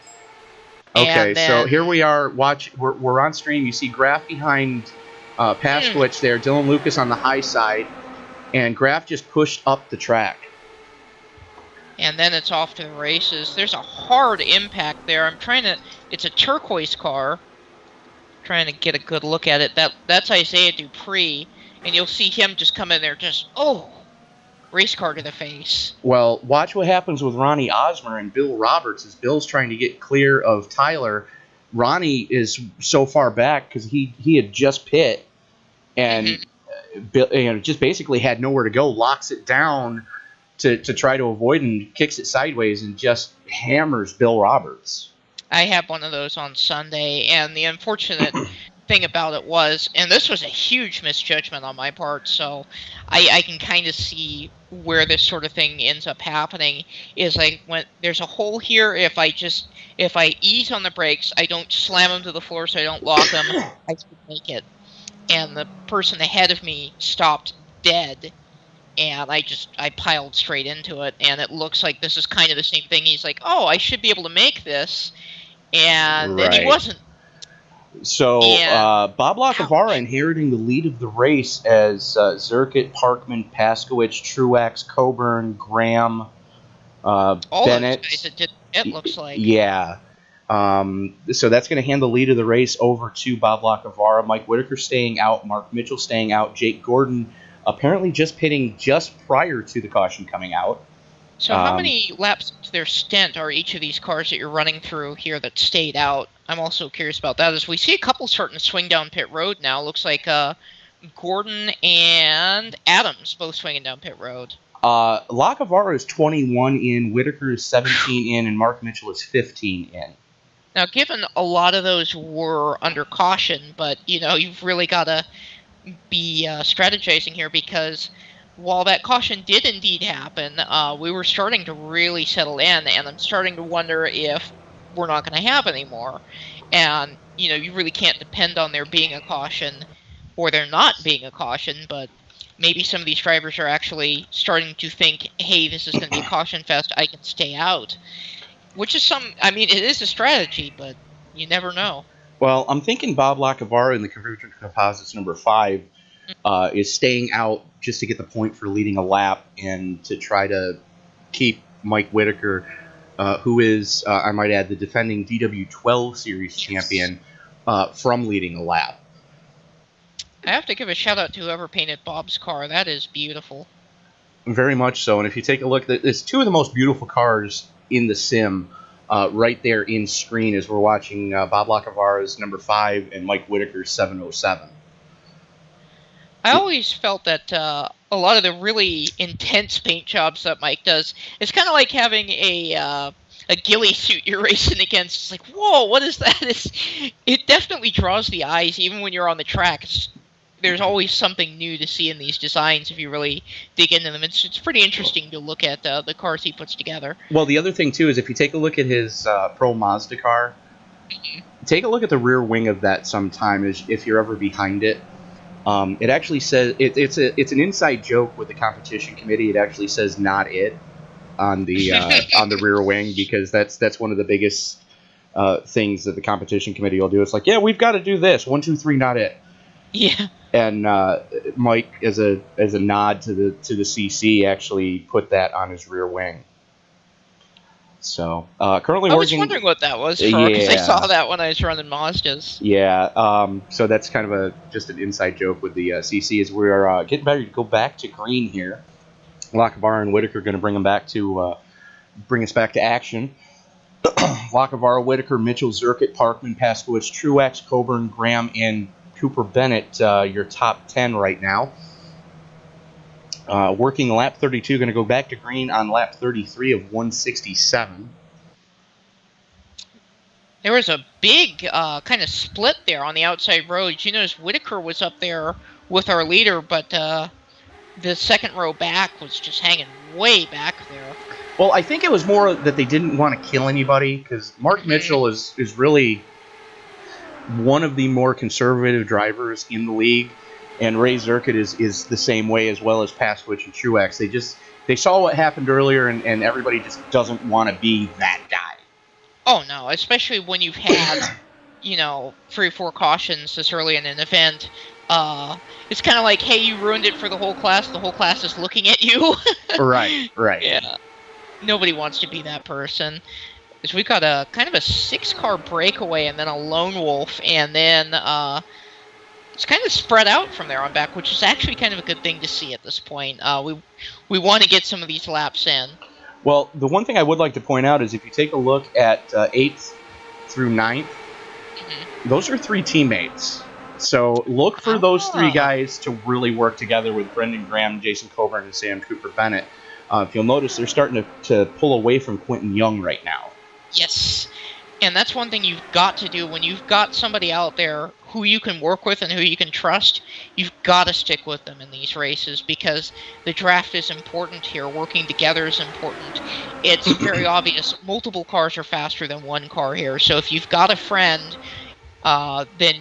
Okay, so here we are. Watch, we're on stream. You see Graff behind Pasquich there, Dylan Lucas on the high side, and Graff just pushed up the track. And then it's off to the races. There's a hard impact there. It's a turquoise car. Trying to get a good look at it. That's Isaiah Dupree, and you'll see him just come in there, race car to the face. Well, watch what happens with Ronnie Osmer and Bill Roberts as Bill's trying to get clear of Tyler. Ronnie is so far back because he had just pit and just basically had nowhere to go, locks it down to try to avoid and kicks it sideways and just hammers Bill Roberts. I had one of those on Sunday, and the unfortunate thing about it was, and this was a huge misjudgment on my part, so I can kind of see where this sort of thing ends up happening, is like when there's a hole here, if I ease on the brakes, I don't slam them to the floor so I don't lock them, I should make it. And the person ahead of me stopped dead, and I piled straight into it, and it looks like this is kind of the same thing. He's like, oh, I should be able to make this, and then he wasn't. So Bob Lacavara inheriting the lead of the race as Zerkit, Parkman, Paskowitz, Truex, Coburn, Graham, all Bennett. Those guys it looks like. Yeah. So that's going to hand the lead of the race over to Bob Lacavara. Mike Whitaker staying out, Mark Mitchell staying out, Jake Gordon apparently just pitting just prior to the caution coming out. So how many laps to their stint are each of these cars that you're running through here that stayed out? I'm also curious about that, as we see a couple starting to swing down pit road now. Looks like Gordon and Adams both swinging down pit road. Lacavara is 21 in, Whitaker is 17 in, and Mark Mitchell is 15 in. Now, given a lot of those were under caution, but, you've really got to be strategizing here, because while that caution did indeed happen, we were starting to really settle in, and I'm starting to wonder if we're not going to have any more. And, you really can't depend on there being a caution or there not being a caution, but maybe some of these drivers are actually starting to think, hey, this is going to be a caution fest, I can stay out. Which is it is a strategy, but you never know. Well, I'm thinking Bob Lacavara in the Convergent Composites number 5 is staying out just to get the point for leading a lap and to try to keep Mike Whitaker, who is, I might add, the defending DW12 Series champion, from leading a lap. I have to give a shout-out to whoever painted Bob's car. That is beautiful. Very much so. And if you take a look, there's two of the most beautiful cars in the sim right there in screen as we're watching Bob Lacavara's number 5 and Mike Whitaker's 707. I always felt that a lot of the really intense paint jobs that Mike does, it's kind of like having a ghillie suit you're racing against. It's like, whoa, what is that? It definitely draws the eyes, even when you're on the track. There's always something new to see in these designs if you really dig into them. It's pretty interesting to look at the cars he puts together. Well, the other thing, too, is if you take a look at his Pro Mazda car, take a look at the rear wing of that sometime if you're ever behind it. It actually says, it's an inside joke with the competition committee. It actually says "not it" on the on the rear wing, because that's one of the biggest things that the competition committee will do. It's like, yeah, we've got to do this. 1, 2, 3, not it. Yeah. And Mike, as a nod to the CC, actually put that on his rear wing. So currently working. I was wondering what that was for, because I saw that when I was running Mazdas. Yeah. So that's kind of just an inside joke with the CC, as we are getting ready to go back to green here. Lacavara and Whitaker are going to bring us back to action. Lacavara, Whitaker, Mitchell, Zerkit, Parkman, Paskowitz, Truex, Coburn, Graham, and Cooper Bennett, your top 10 right now. Working lap 32, going to go back to green on lap 33 of 167. There was a big kind of split there on the outside roads. You notice Whitaker was up there with our leader, but the second row back was just hanging way back there. Well, I think it was more that they didn't want to kill anybody, because Mark Mitchell is really one of the more conservative drivers in the league, and Ray Zerkit is the same way, as well as Paskowitz and Truex. They saw what happened earlier, and everybody just doesn't want to be that guy. Oh no, especially when you've had 3 or 4 cautions this early in an event. It's kind of like, hey, you ruined it for the whole class. The whole class is looking at you. Right. Yeah. Nobody wants to be that person. Because we've got a kind of a 6-car breakaway and then a lone wolf, and then it's kind of spread out from there on back, which is actually kind of a good thing to see at this point. We want to get some of these laps in. Well, the one thing I would like to point out is if you take a look at 8th through 9th, Those are 3 teammates. So look for those 3 guys to really work together with Brendan Graham, Jason Coburn, and Sam Cooper Bennett. If you'll notice, they're starting to pull away from Quentin Young right now. Yes. And that's one thing you've got to do when you've got somebody out there who you can work with and who you can trust. You've got to stick with them in these races because the draft is important here. Working together is important. It's very obvious. Multiple cars are faster than one car here. So if you've got a friend, then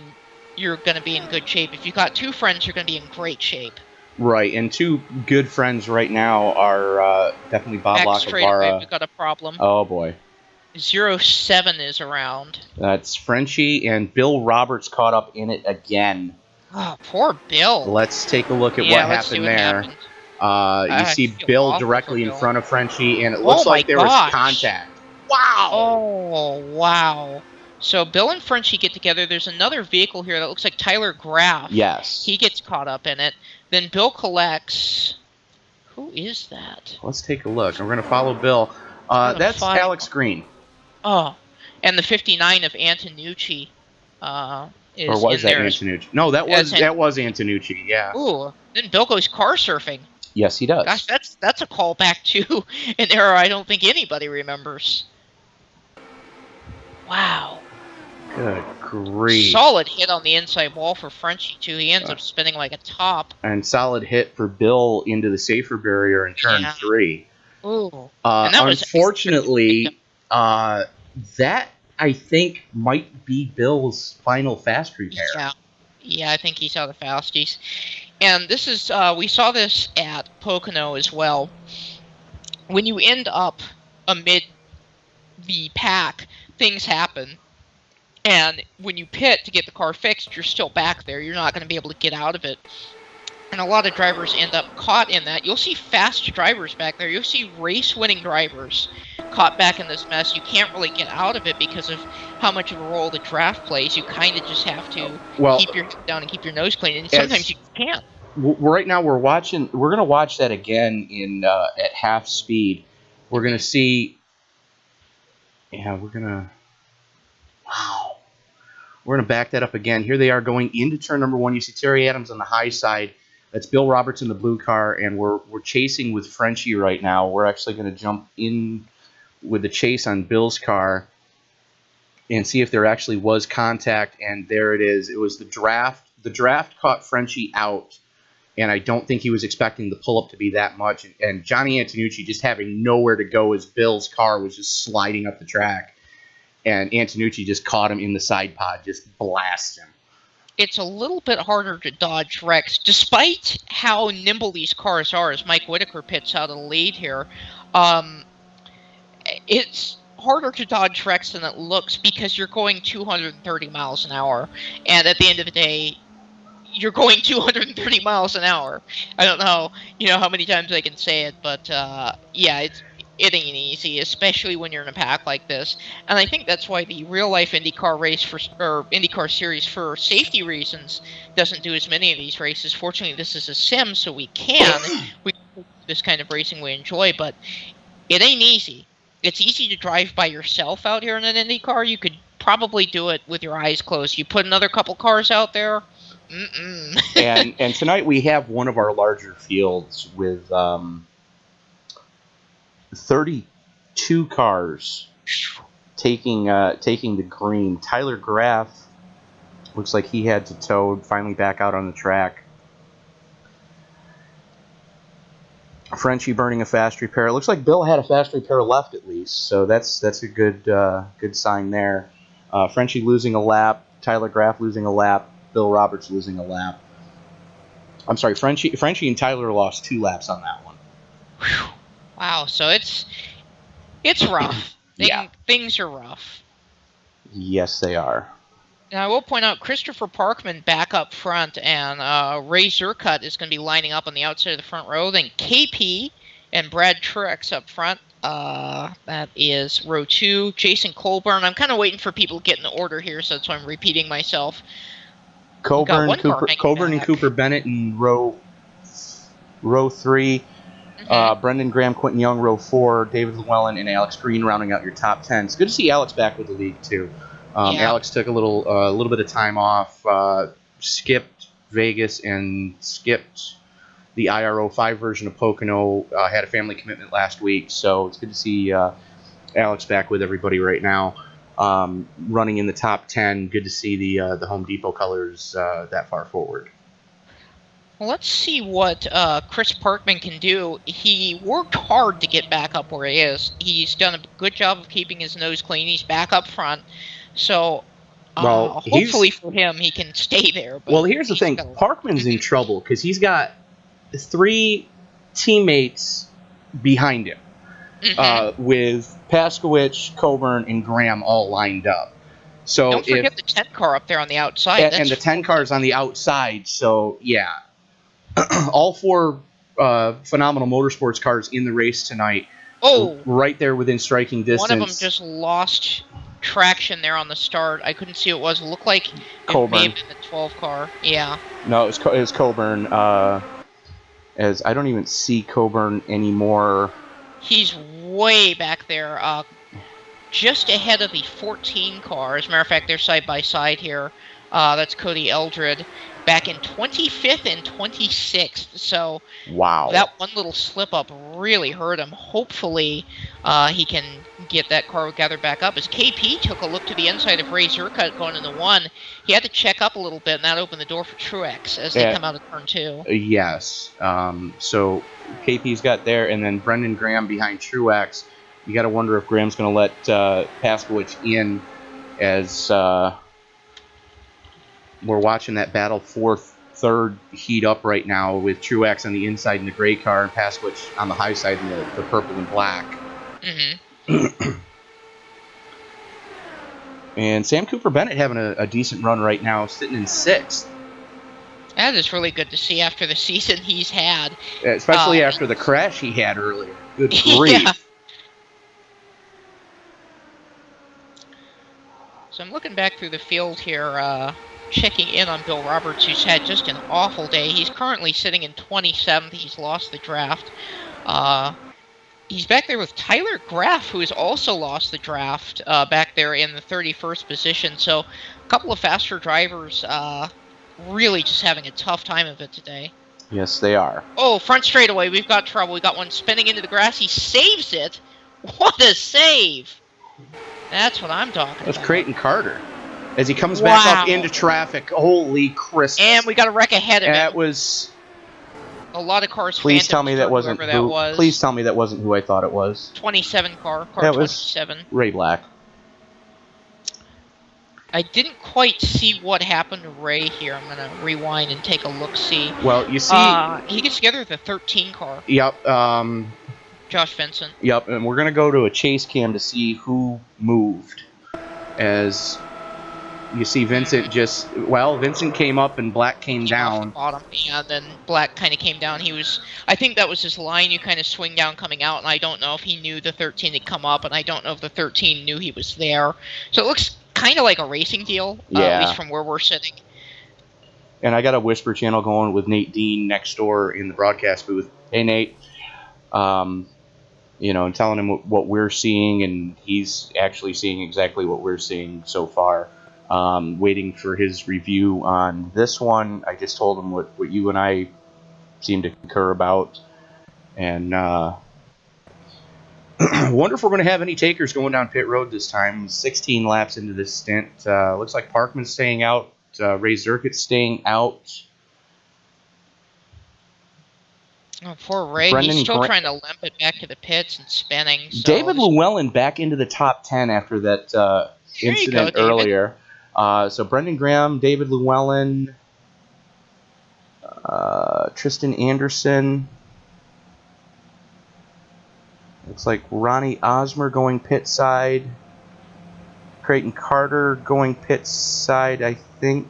you're going to be in good shape. If you've got 2 friends, you're going to be in great shape. Right, and 2 good friends right now are definitely Bob Lacavara. We've got a problem. Oh, boy. 07 is around. That's Frenchie, and Bill Roberts caught up in it again. Oh, poor Bill. Let's take a look at what happened there. You see Bill directly in front of Frenchie, and it looks like there was contact. Wow! Oh, wow. So Bill and Frenchie get together. There's another vehicle here that looks like Tyler Graff. Yes. He gets caught up in it. Then Bill collects... Who is that? Let's take a look. We're going to follow Bill. That's Alex Green. Oh, and the 59 of Antonucci is or was in that there. Antonucci? No, that was Antonucci. Yeah. Ooh, then Bill goes car surfing. Yes, he does. Gosh, that's a callback to an era I don't think anybody remembers. Wow. Good grief. Solid hit on the inside wall for Frenchie too. He ends up spinning like a top. And solid hit for Bill into the safer barrier in turn 3. Ooh. Unfortunately, that I think might be Bill's final fast repair. Yeah, I think he's out of fasties. And this is, we saw this at Pocono as well. When you end up amid the pack, things happen. And when you pit to get the car fixed, you're still back there. You're not going to be able to get out of it. And a lot of drivers end up caught in that. You'll see fast drivers back there. You'll see race-winning drivers caught back in this mess. You can't really get out of it because of how much of a role the draft plays. You kind of just have to keep your head down and keep your nose clean. And sometimes you can't. Right now we're going to watch that again in at half speed. We're going to see. Yeah, we're going to. Wow. We're going to back that up again. Here they are going into turn number 1. You see Terry Adams on the high side. That's Bill Roberts in the blue car, and we're chasing with Frenchie right now. We're actually going to jump in with the chase on Bill's car and see if there actually was contact, and there it is. It was the draft. The draft caught Frenchie out, and I don't think he was expecting the pull-up to be that much. And Johnny Antonucci just having nowhere to go as Bill's car was just sliding up the track. And Antonucci just caught him in the side pod, just blast him. It's a little bit harder to dodge wrecks, despite how nimble these cars are, as Mike Whitaker pits out of the lead here. It's harder to dodge wrecks than it looks because you're going 230 miles an hour. And at the end of the day, you're going 230 miles an hour. I don't know, how many times I can say it, but yeah, it ain't easy, especially when you're in a pack like this. And I think that's why the real-life IndyCar race or IndyCar series, for safety reasons, doesn't do as many of these races. Fortunately, this is a sim, so we can do this kind of racing we enjoy, but it ain't easy. It's easy to drive by yourself out here in an IndyCar. You could probably do it with your eyes closed. You put another couple cars out there, and tonight we have one of our larger fields with 32 cars taking the green. Tyler Graff looks like he had to tow, finally back out on the track. Frenchie burning a fast repair. It looks like Bill had a fast repair left at least, so that's a good sign there. Frenchie losing a lap, Tyler Graff losing a lap, Bill Roberts losing a lap. I'm sorry, Frenchie and Tyler lost 2 laps on that one. Whew. Wow, so it's rough. Things are rough. Yes, they are. Now, I will point out Christopher Parkman back up front, and Ray Zerkut is going to be lining up on the outside of the front row. Then KP and Brad Truex up front. That is row 2. Jason Colburn. I'm kind of waiting for people to get in the order here, so that's why I'm repeating myself. Coburn and Cooper Bennett in row 3. Brendan Graham, Quentin Young, row 4. David Llewellyn and Alex Green rounding out your top 10. It's good to see Alex back with the league, too. Yeah. Alex took a little bit of time off, skipped Vegas and skipped the IR05 version of Pocono. Had a family commitment last week, so it's good to see Alex back with everybody right now. Running in the top 10. Good to see the Home Depot colors that far forward. Well, let's see what Chris Parkman can do. He worked hard to get back up where he is. He's done a good job of keeping his nose clean. He's back up front. So hopefully for him, he can stay there. But well, here's the thing. Parkman's in trouble because he's got 3 teammates behind him with Paskowicz, Coburn, and Graham all lined up. So don't forget the 10 car up there on the outside. And the 10 car's on the outside. So, yeah. All 4 phenomenal motorsports cars in the race tonight. Oh, right there within striking distance. One of them just lost traction there on the start. I couldn't see what it was. It looked like Coburn. It may have been the 12 car. Yeah. No, it was Coburn. As I don't even see Coburn anymore. He's way back there, just ahead of the 14 car. As a matter of fact, they're side by side here. That's Cody Eldred. Back in 25th and 26th. So wow, that one little slip up really hurt him. Hopefully he can get that car gathered back up. As KP took a look to the inside of Ray Zerkut going into 1, he had to check up a little bit, and that opened the door for Truex as they come out of turn 2. Yes. So KP's got there, and then Brendan Graham behind Truex. You got to wonder if Graham's going to let Paskowicz in as we're watching that battle 4th, 3rd heat up right now with Truex on the inside in the gray car and Paskowicz on the high side in the purple and black. Mm-hmm. And Sam Cooper Bennett having a decent run right now, sitting in 6th. That is really good to see after the season he's had. Especially after the crash he had earlier. Good grief. Yeah. So I'm looking back through the field here, checking in on Bill Roberts, who's had just an awful day. He's currently sitting in 27th. He's lost the draft. He's back there with Tyler Graff, who has also lost the draft, back there in the 31st position. So a couple of faster drivers really just having a tough time of it today. Yes, they are. Oh, front straightaway. We've got trouble. We got one spinning into the grass. He saves it. What a save. That's what I'm talking about. That's Creighton Carter. As he comes back up into traffic. Holy Christmas. And we got a wreck ahead of him. That was... A lot of cars. Please tell me that wasn't who. Please tell me that wasn't who I thought it was. 27 car. That 27. Was Ray Black. I didn't quite see what happened to Ray here. I'm gonna rewind and take a look. See. Well, you see, he gets together with the 13 car. Yep. Josh Vincent. Yep, and we're gonna go to a chase cam to see who moved. As you see, Vincent Vincent came up and Black came down. Off the bottom, yeah, then Black kind of came down. I think that was his line. You kind of swing down coming out, and I don't know if he knew the 13 had come up, and I don't know if the 13 knew he was there. So it looks kind of like a racing deal, at least from where we're sitting. And I got a whisper channel going with Nate Dean next door in the broadcast booth. Hey, Nate. And telling him what we're seeing, and he's actually seeing exactly what we're seeing so far. Waiting for his review on this one. I just told him what you and I seem to concur about. And wonder if we're going to have any takers going down pit road this time. 16 laps into this stint. Looks like Parkman's staying out. Ray Zerkut's staying out. Oh, poor Ray. He's still trying to limp it back to the pits and spinning. So David Llewellyn back into the top 10 after that incident earlier. So Brendan Graham, David Llewellyn, Tristan Anderson. Looks like Ronnie Osmer going pit side. Creighton Carter going pit side, I think.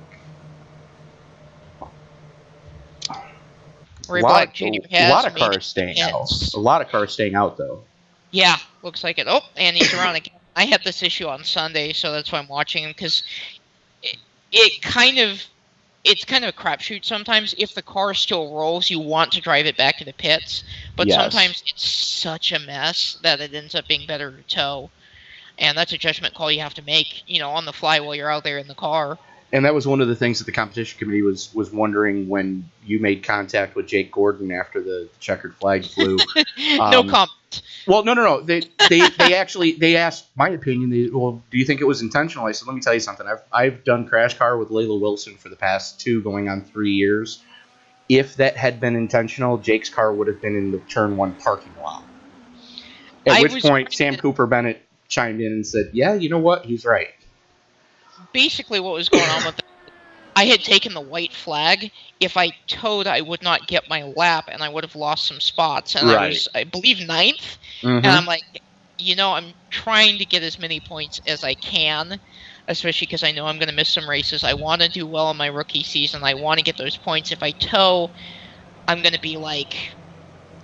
Ray Black Jr. has a lot of cars staying out. A lot of cars staying out, though. Yeah, looks like it. Oh, and he's around again. I had this issue on Sunday, so that's why I'm watching him, because it's kind of a crapshoot sometimes. If the car still rolls, you want to drive it back to the pits, but sometimes it's such a mess that it ends up being better to tow. and that's a judgment call you have to make, on the fly while you're out there in the car. And that was one of the things that the competition committee was wondering when you made contact with Jake Gordon after the checkered flag flew. No comment. Well, no. They actually asked my opinion. Do you think it was intentional? I said, let me tell you something. I've done crash car with Layla Wilson for the past 2 going on 3 years. If that had been intentional, Jake's car would have been in the turn 1 parking lot. At which point, Sam Cooper Bennett chimed in and said, yeah, you know what? He's right. Basically what was going on with it, I had taken the white flag. If I towed, I would not get my lap, and I would have lost some spots. And I was, I believe, 9th. And I'm like, I'm trying to get as many points as I can, especially because I know I'm going to miss some races. I want to do well in my rookie season. I want to get those points. If I tow, I'm going to be like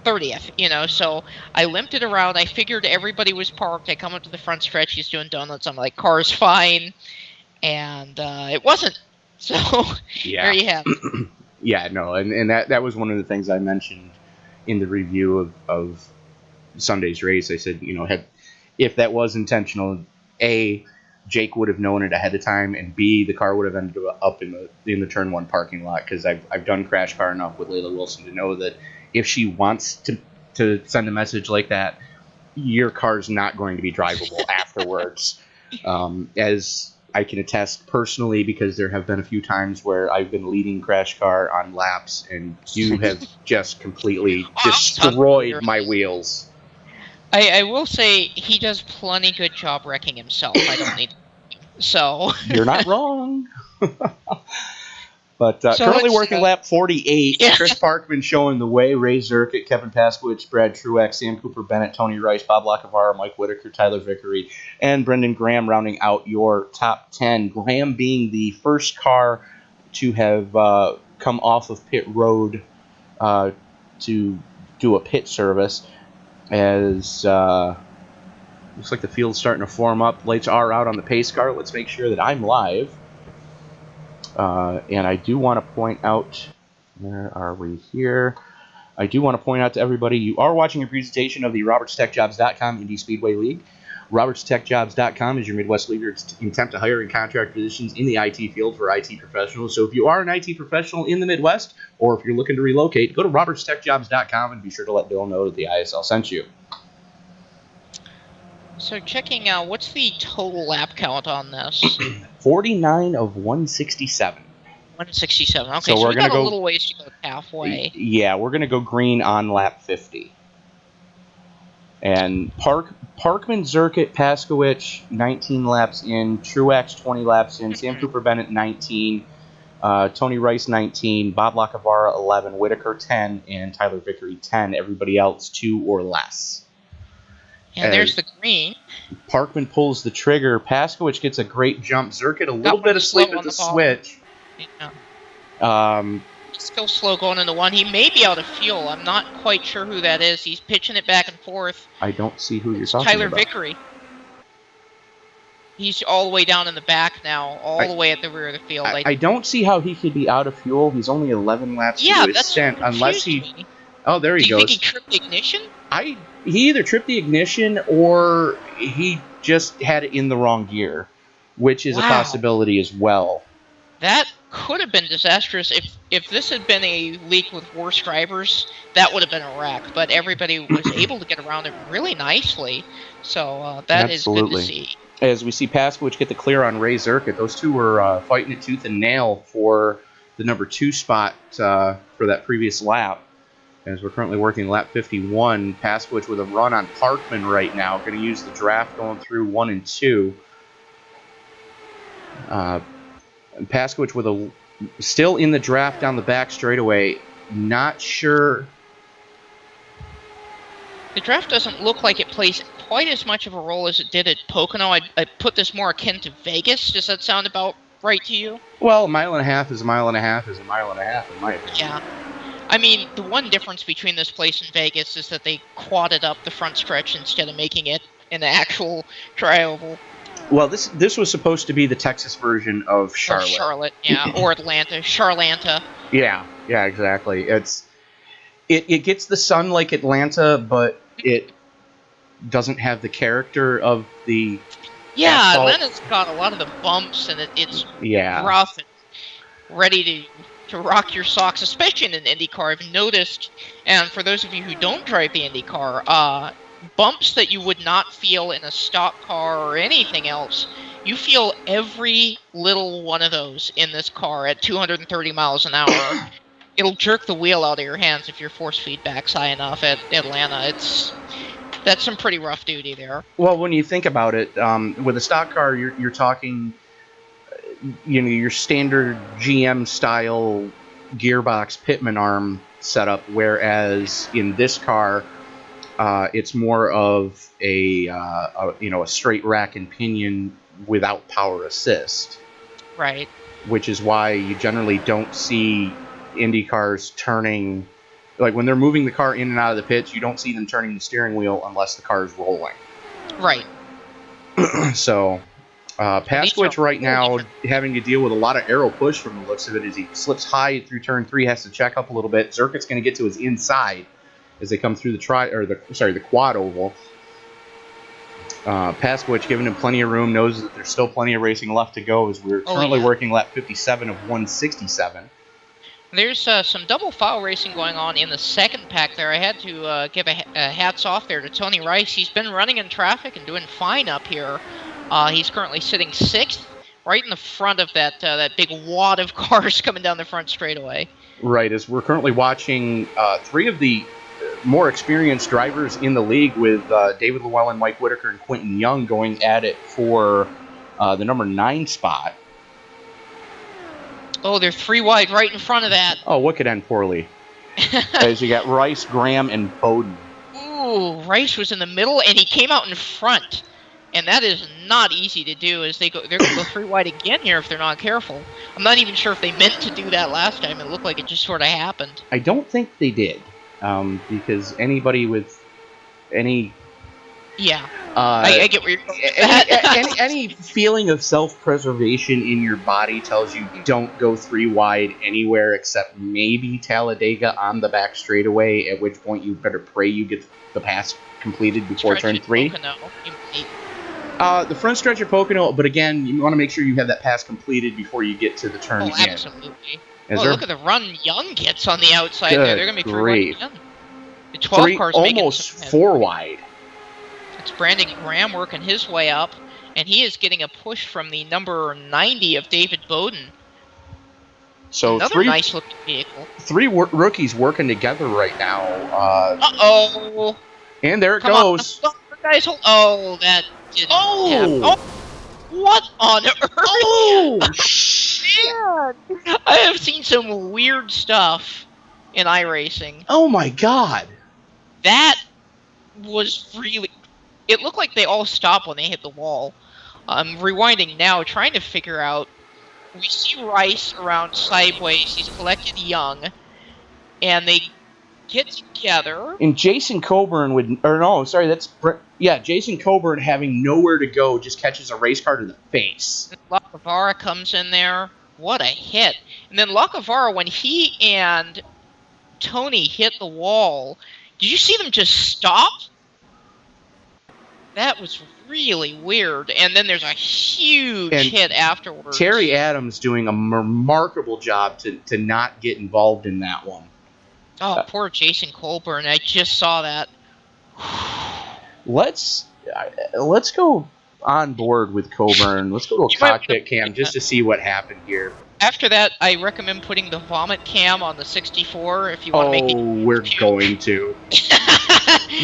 30th, so I limped it around. I figured everybody was parked. I come up to the front stretch. He's doing donuts. I'm like, car's fine. And it wasn't. So there you have it. Yeah, no, and that was one of the things I mentioned in the review of Sunday's race. I said, if that was intentional, A, Jake would have known it ahead of time, and B, the car would have ended up in the turn 1 parking lot, because I've done crash car enough with Layla Wilson to know that if she wants to send a message like that, your car's not going to be drivable afterwards. As I can attest personally, because there have been a few times where I've been leading crash car on laps, and you have just completely destroyed my wheels. I will say he does plenty good job wrecking himself. I don't need so. You're not wrong. But currently working lap 48, yeah. Chris Parkman showing the way, Ray Zirkett, Kevin Paskowitz, Brad Truex, Sam Cooper Bennett, Tony Rice, Bob Lacavara, Mike Whitaker, Tyler Vickery, and Brendan Graham rounding out your top 10. Graham being the first car to have come off of pit road to do a pit service, as looks like the field's starting to form up. Lights are out on the pace car. Let's make sure that I'm live. And I do want to point out, where are we here? I do want to point out to everybody, you are watching a presentation of the RobertsTechJobs.com Indy Speedway League. RobertsTechJobs.com is your Midwest leader's attempt to hire and contract positions in the IT field for IT professionals. So if you are an IT professional in the Midwest, or if you're looking to relocate, go to RobertsTechJobs.com and be sure to let Bill know that the ISL sent you. So checking out, what's the total lap count on this? 49 of 167. 167. Okay, so we got a little ways to go halfway. Yeah, we're going to go green on lap 50. And Parkman, Zirkett, Paskowitz, 19 laps in. Truex, 20 laps in. Sam Cooper Bennett, 19. Tony Rice, 19. Bob Lacavara, 11. Whitaker, 10. And Tyler Vickery, 10. Everybody else, 2 or less. And there's the green. Parkman pulls the trigger. Paskowitz gets a great jump. Zirkett a little bit of sleep at the switch. Yeah. Still slow going into 1. He may be out of fuel. I'm not quite sure who that is. He's pitching it back and forth. I don't see who you're talking Tyler about. Vickery. He's all the way down in the back now, all the way at the rear of the field. I don't see how he could be out of fuel. He's only 11 laps to his stint, unless he. Me. Oh, there he goes. Do you think he tripped the ignition? He either tripped the ignition or he just had it in the wrong gear, which is a possibility as well. That could have been disastrous. If this had been a league with worse drivers, that would have been a wreck. But everybody was able to get around it really nicely, so that is good to see. As we see Paskowitz get the clear on Ray Zirkett, those two were fighting it tooth and nail for the number 2 spot for that previous lap. As we're currently working lap 51, Paskowitz with a run on Parkman right now. Going to use the draft going through 1 and 2. Paskowitz with still in the draft down the back straightaway. Not sure. The draft doesn't look like it plays quite as much of a role as it did at Pocono. I put this more akin to Vegas. Does that sound about right to you? Well, a mile and a half is a mile and a half is a mile and a half, in my opinion. Yeah. I mean, the one difference between this place and Vegas is that they quadded up the front stretch instead of making it an actual tri-oval. Well, this was supposed to be the Texas version of Charlotte. Charlotte, yeah, or Atlanta. Charlanta. Yeah, exactly. It gets the sun like Atlanta, but it doesn't have the character of the Yeah, asphalt. Atlanta's got a lot of the bumps, and it's Yeah. rough and ready to rock your socks, especially in an IndyCar. I've noticed, and for those of you who don't drive the IndyCar, bumps that you would not feel in a stock car or anything else, you feel every little one of those in this car at 230 miles an hour. It'll jerk the wheel out of your hands if your force feedback's high enough at Atlanta. That's some pretty rough duty there. Well, when you think about it, with a stock car, you're talking, your standard GM style gearbox pitman arm setup, whereas in this car, it's more of a straight rack and pinion without power assist. Right. Which is why you generally don't see Indy cars turning. Like, when they're moving the car in and out of the pits, you don't see them turning the steering wheel unless the car is rolling. Right. So, Pasquich right now having to deal with a lot of aero push from the looks of it as he slips high through turn 3, has to check up a little bit. Zerkut's going to get to his inside as they come through the quad oval. Pasquich giving him plenty of room, knows that there's still plenty of racing left to go as we're currently working lap 57 of 167. There's some double foul racing going on in the second pack there. I had to give a hats off there to Tony Rice. He's been running in traffic and doing fine up here. He's currently sitting 6th, right in the front of that big wad of cars coming down the front straightaway. Right, as we're currently watching 3 of the more experienced drivers in the league with David Llewellyn, Mike Whitaker, and Quentin Young going at it for the number 9 spot. Oh, they're 3 wide right in front of that. Oh, what could end poorly? As you got Rice, Graham, and Bowden. Ooh, Rice was in the middle, and he came out in front. And that is not easy to do, as they're going to go 3 wide again here if they're not careful. I'm not even sure if they meant to do that last time. It looked like it just sort of happened. I don't think they did, because anybody with any... Yeah, I get where you're going with that. any feeling of self-preservation in your body tells you don't go 3 wide anywhere except maybe Talladega on the back straightaway, at which point you better pray you get the pass completed before turn 3. The front stretch of Pocono, but again, you want to make sure you have that pass completed before you get to the turn in. Absolutely. Look at the run Young gets on the outside there. They're going to be 3 wide again. The 12 cars almost 4 wide. It's Brandon Graham working his way up, and he is getting a push from the number 90 of David Bowden. So another nice looking vehicle. 3 rookies working together right now. Uh-oh. And there it goes. Guys, that didn't happen. Oh, what on earth? Oh, shit. I have seen some weird stuff in iRacing. Oh, my God. That was really... It looked like they all stopped when they hit the wall. I'm rewinding now, trying to figure out... We see Rice around sideways. He's collected Young. And they get together. And Jason Coburn would... Or no, sorry, that's... Yeah, Jason Coburn having nowhere to go just catches a race car to the face. Lacavara comes in there. What a hit. And then Lacavara, when he and Tony hit the wall, did you see them just stop? That was really weird. And then there's a huge hit afterwards. Terry Adams doing a remarkable job to not get involved in that one. Oh, poor Jason Colburn. I just saw that. Let's go on board with Coburn. Let's go to a cockpit cam just to see what happened here. After that, I recommend putting the vomit cam on the 64 if you want to make it. Oh, we're going to.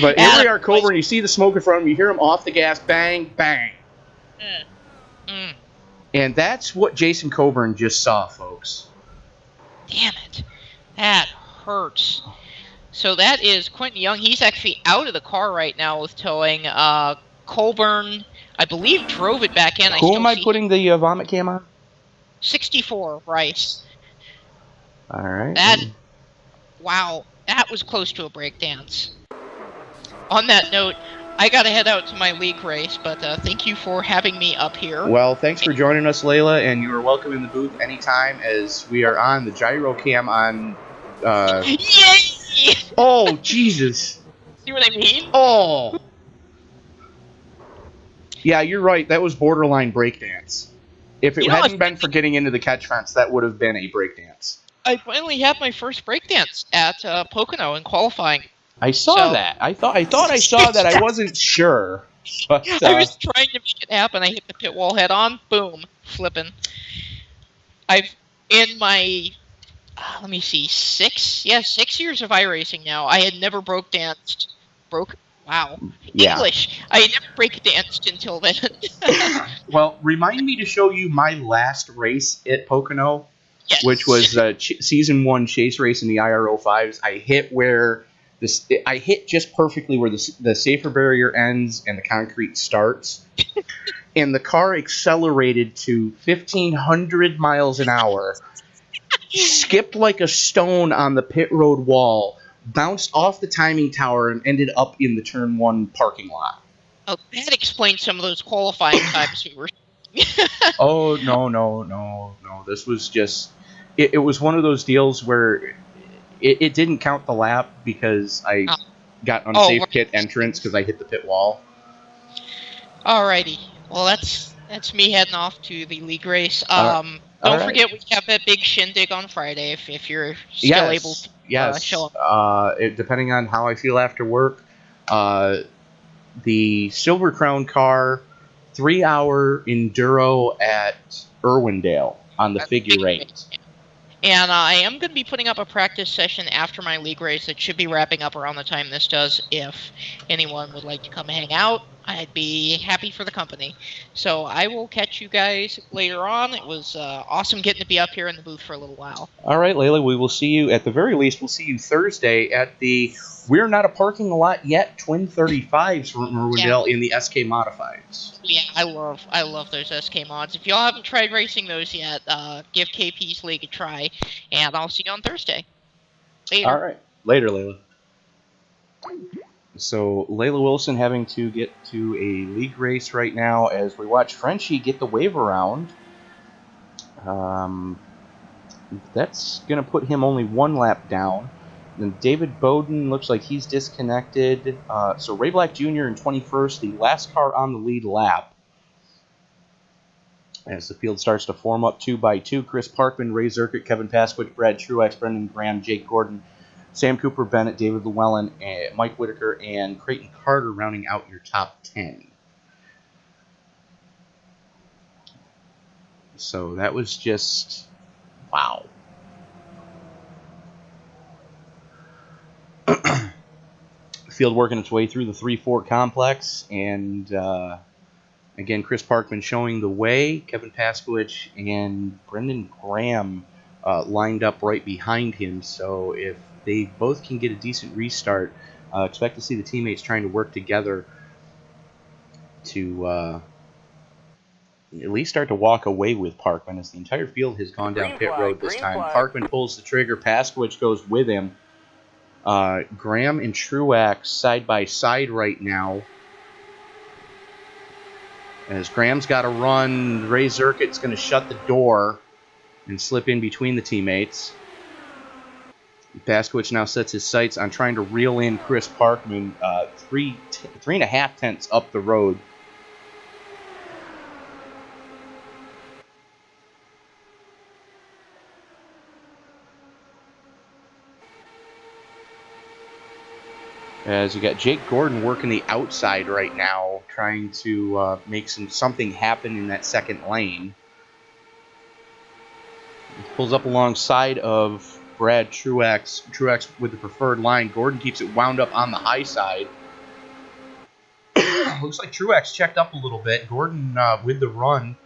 But here we are, Coburn. You see the smoke in front of him. You hear him off the gas. Bang, bang. And that's what Jason Coburn just saw, folks. Damn it. That hurts. So that is Quentin Young. He's actually out of the car right now with towing. Colburn, I believe, drove it back in. Who am I putting the vomit cam on? 64, Rice. All right. Wow, that was close to a breakdance. On that note, I got to head out to my league race, but thank you for having me up here. Well, thanks for joining us, Layla, and you are welcome in the booth anytime as we are on the gyro cam on... Yay! Oh, Jesus. See what I mean? Oh. Yeah, you're right. That was borderline breakdance. If it You know, hadn't been for getting into the catch fence, that would have been a breakdance. I finally had my first breakdance at Pocono in qualifying. I saw that. I thought I saw that. I wasn't sure, but I was trying to make it happen. I hit the pit wall head on. Boom, flipping. I've in my let me see, 6 years of iRacing now. I had never danced. Wow. Yeah. English. I had never break danced until then. Well, remind me to show you my last race at Pocono, Yes. which was season 1 chase race in the IR05s. I hit just perfectly where the safer barrier ends and the concrete starts, and the car accelerated to 1,500 miles an hour, skipped like a stone on the pit road wall, bounced off the timing tower, and ended up in the turn 1 parking lot. Oh, that explains some of those qualifying times we were. Oh, no. This was just... It was one of those deals where it didn't count the lap because I got unsafe pit entrance because I hit the pit wall. Alrighty. Well, that's me heading off to the league race. Don't forget we have that big shindig on Friday if you're still able to show up. Depending on how I feel after work, the Silver Crown car 3-hour enduro at Irwindale on the figure 8. And I am going to be putting up a practice session after my league race that should be wrapping up around the time this does. If anyone would like to come hang out, I'd be happy for the company. So I will catch you guys later on. It was awesome getting to be up here in the booth for a little while. All right, Layla, we will see you, at the very least, we'll see you Thursday at the We're Not a Parking Lot Yet Twin 35s from Irwindale in the SK Modifieds. Yeah, I love those SK mods. If y'all haven't tried racing those yet, give KP's League a try, and I'll see you on Thursday. Later. All right. Later, Layla. So, Layla Wilson having to get to a league race right now as we watch Frenchie get the wave around. That's going to put him only 1 lap down. Then David Bowden looks like he's disconnected. So Ray Black Jr. in 21st, the last car on the lead lap. As the field starts to form up 2 by 2, Chris Parkman, Ray Zerkett, Kevin Pasquich, Brad Truex, Brendan Graham, Jake Gordon, Sam Cooper, Bennett, David Llewellyn, Mike Whitaker, and Creighton Carter rounding out your top 10. So that was just... wow. Field working its way through the 3-4 complex, and again, Chris Parkman showing the way. Kevin Pasquich and Brendan Graham lined up right behind him, so if they both can get a decent restart, expect to see the teammates trying to work together to at least start to walk away with Parkman, as the entire field has gone down pit road this time. Parkman pulls the trigger, Pasquich goes with him. Graham and Truax side by side right now. As Graham's got to run, Ray Zerkett's going to shut the door and slip in between the teammates. Pasquich now sets his sights on trying to reel in Chris Parkman 3.5 tenths up the road. As you got Jake Gordon working the outside right now, trying to make something happen in that second lane. He pulls up alongside of Brad Truex. Truex with the preferred line. Gordon keeps it wound up on the high side. Looks like Truex checked up a little bit. Gordon with the run.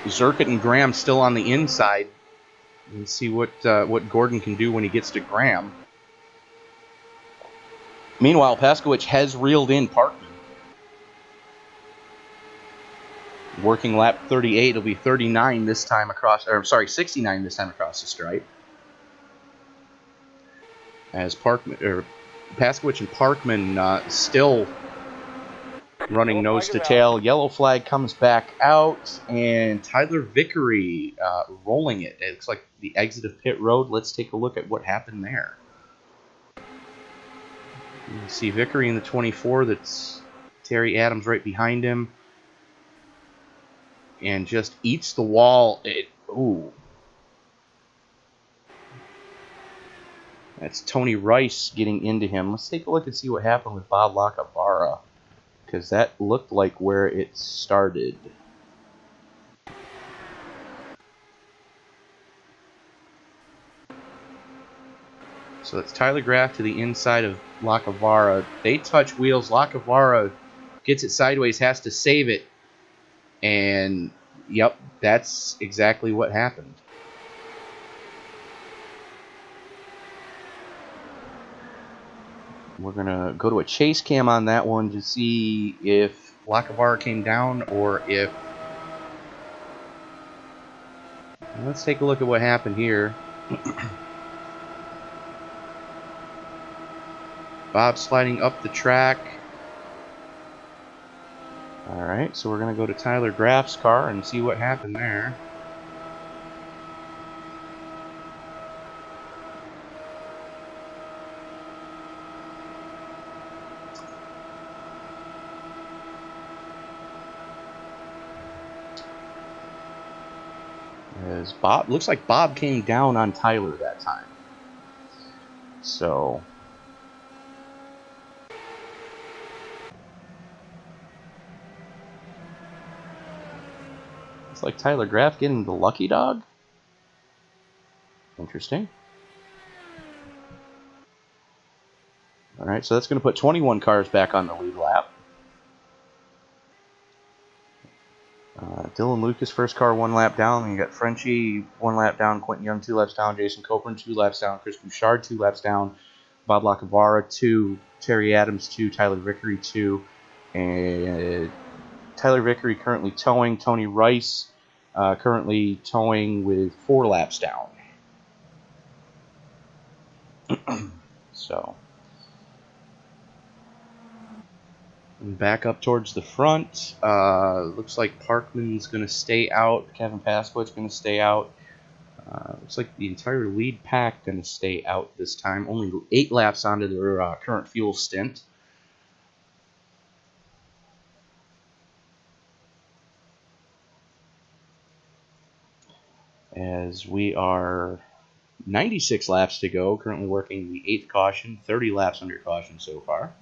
Zerkett and Graham still on the inside. Let's see what Gordon can do when he gets to Graham. Meanwhile, Pasquich has reeled in Parkman. Working lap 38, it'll be 39 this time across, or sorry, 69 this time across the stripe. As Pasquich and Parkman still running nose to tail. Yellow flag comes back out, and Tyler Vickery rolling it. It looks like the exit of pit road. Let's take a look at what happened there. You see Vickery in the 24. That's Terry Adams right behind him. And just eats the wall. Ooh. That's Tony Rice getting into him. Let's take a look and see what happened with Bob Lacavara, because that looked like where it started. So it's Tyler Graff to the inside of Lacavara. They touch wheels. Lacavara gets it sideways, has to save it. And, yep, that's exactly what happened. We're going to go to a chase cam on that one to see if Lacavara came down or if... Let's take a look at what happened here. Bob sliding up the track. Alright, so we're going to go to Tyler Graff's car and see what happened there. As Bob, looks like Bob came down on Tyler that time. So... It's like Tyler Graff getting the lucky dog. Interesting. Alright, so that's going to put 21 cars back on the lead lap. Dylan Lucas, first car, 1 lap down. Then you got Frenchie, 1 lap down. Quentin Young, 2 laps down. Jason Copeland, 2 laps down. Chris Bouchard, 2 laps down. Bob Lacavara, 2. Terry Adams, 2. Tyler Vickery, 2. And Tyler Vickery currently towing. Tony Rice currently towing with 4 laps down. So... Back up towards the front. Looks like Parkman's going to stay out. Kevin Paskowitz going to stay out. Looks like the entire lead pack going to stay out this time. Only 8 laps onto their current fuel stint. As we are 96 laps to go. Currently working the 8th caution. 30 laps under caution so far.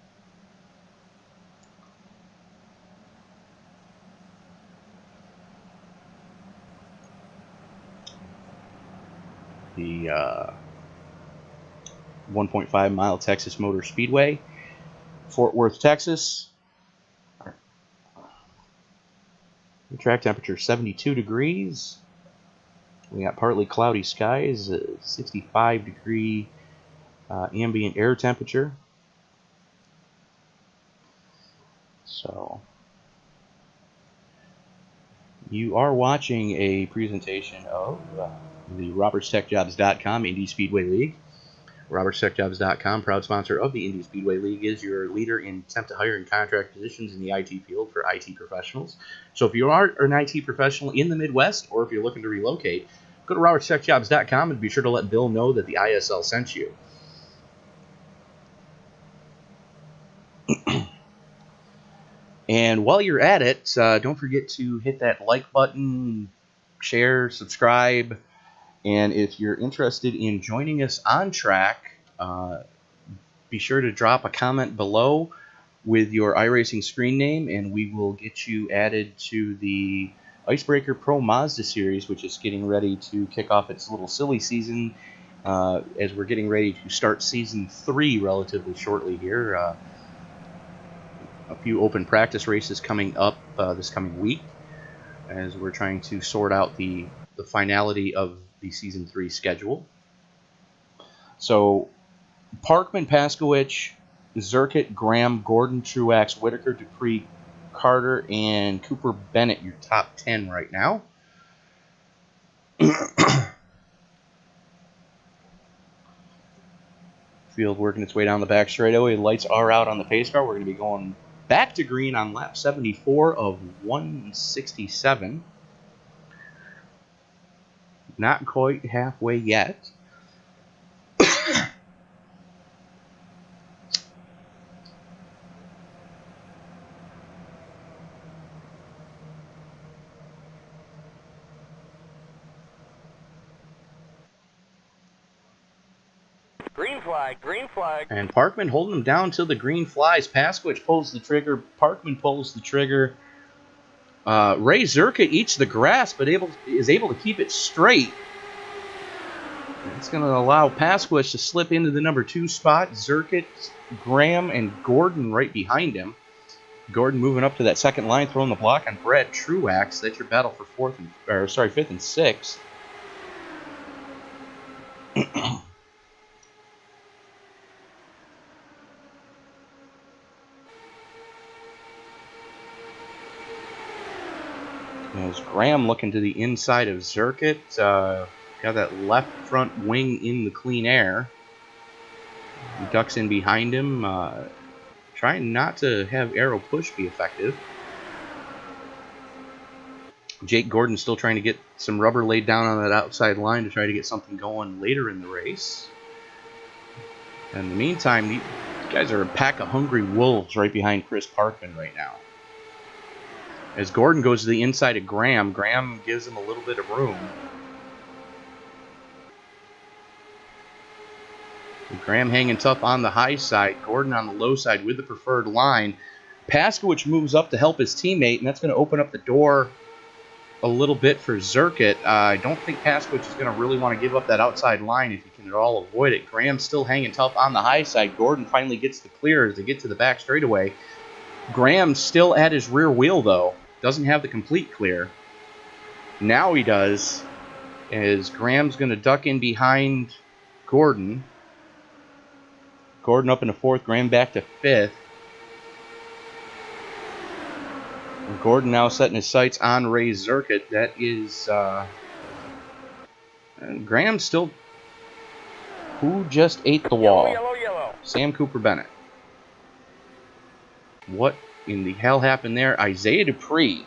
The 1.5 mile Texas Motor Speedway, Fort Worth, Texas. The track temperature 72 degrees. We got partly cloudy skies, 65 degree ambient air temperature. So you are watching a presentation of the RobertsTechJobs.com Indy Speedway League. RobertsTechJobs.com, proud sponsor of the Indy Speedway League, is your leader in temp to hire and contract positions in the IT field for IT professionals. So if you are an IT professional in the Midwest, or if you're looking to relocate, go to RobertsTechJobs.com and be sure to let Bill know that the ISL sent you. And while you're at it, don't forget to hit that like button, share, subscribe. And if you're interested in joining us on track, be sure to drop a comment below with your Iracing screen name, and we will get you added to the Icebreaker Pro Mazda series, which is getting ready to kick off its little silly season as we're getting ready to start Season 3 relatively shortly here. A few open practice races coming up this coming week as we're trying to sort out the finality of the Season 3 schedule. So, Parkman, Paskowitz, Zerkit, Graham, Gordon, Truax, Whitaker, Dupree, Carter, and Cooper Bennett, your top 10 right now. Field working its way down the back straightaway. Lights are out on the pace car. We're going to be going back to green on lap 74 of 167. Not quite halfway yet. Green flag, green flag. And Parkman holding him down till the green flies. Pasquich pulls the trigger. Parkman pulls the trigger. Ray Zerka eats the grass, but is able to keep it straight. It's going to allow Pasquich to slip into the number 2 spot. Zerkit, Graham, and Gordon right behind him. Gordon moving up to that second line, throwing the block on Brad Truax. That's your battle for 5th and 6th. As Graham looking to the inside of Zerkit. Got that left front wing in the clean air. He ducks in behind him. Trying not to have arrow push be effective. Jake Gordon still trying to get some rubber laid down on that outside line to try to get something going later in the race. In the meantime, these guys are a pack of hungry wolves right behind Chris Parkman right now. As Gordon goes to the inside of Graham, Graham gives him a little bit of room. Graham hanging tough on the high side, Gordon on the low side with the preferred line. Pasquich moves up to help his teammate, and that's going to open up the door a little bit for Zerkit. I don't think Pasquich is going to really want to give up that outside line if he can at all avoid it. Graham's still hanging tough on the high side. Gordon finally gets the clear as they get to the back straightaway. Graham's still at his rear wheel, though. Doesn't have the complete clear. Now he does, as Graham's going to duck in behind Gordon. Gordon up into 4th, Graham back to 5th. And Gordon now setting his sights on Ray Zerkit. That is, Graham still, who just ate the wall? Yellow. Sam Cooper Bennett. What in the hell happened there? Isaiah Dupree.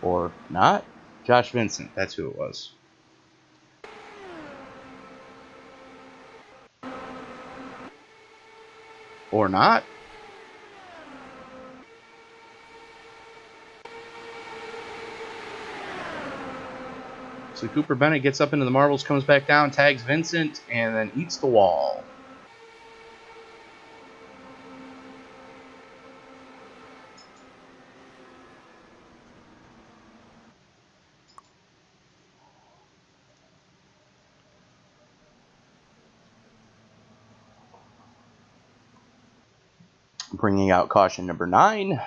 Or not? Josh Vincent, that's who it was. Or not? So Cooper Bennett gets up into the marbles, comes back down, tags Vincent, and then eats the wall. Bringing out caution number 9.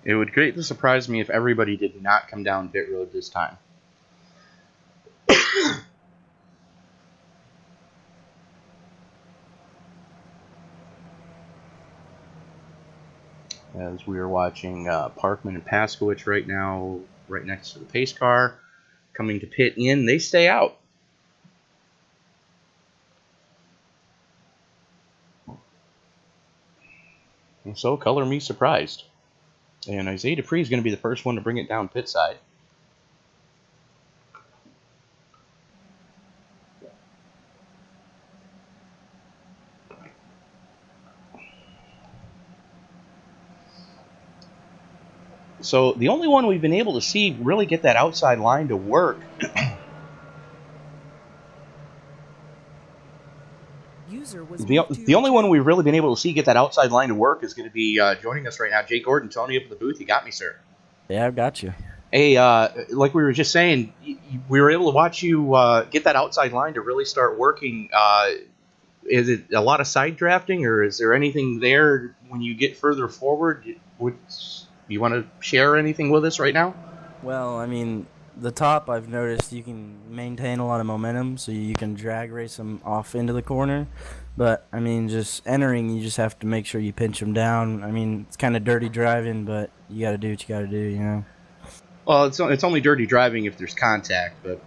It would greatly surprise me if everybody did not come down pit road this time. As we are watching Parkman and Pasquich right now, right next to the pace car, coming to pit in, they stay out. And so, color me surprised. And Isaiah Dupree is going to be the first one to bring it down pit side. So the only one we've been able to see really get that outside line to work the only one we've really been able to see get that outside line to work is going to be joining us right now. Jay Gordon, Tony up in the booth. You got me, sir. Yeah, I've got you. Hey, like we were just saying, we were able to watch you get that outside line to really start working. Is it a lot of side drafting, or is there anything there when you get further forward? Would you want to share anything with us right now? Well, I mean, the top, I've noticed you can maintain a lot of momentum, so you can drag race them off into the corner. But, I mean, just entering, you just have to make sure you pinch them down. I mean, it's kind of dirty driving, but you got to do what you got to do, you know? Well, it's only dirty driving if there's contact, but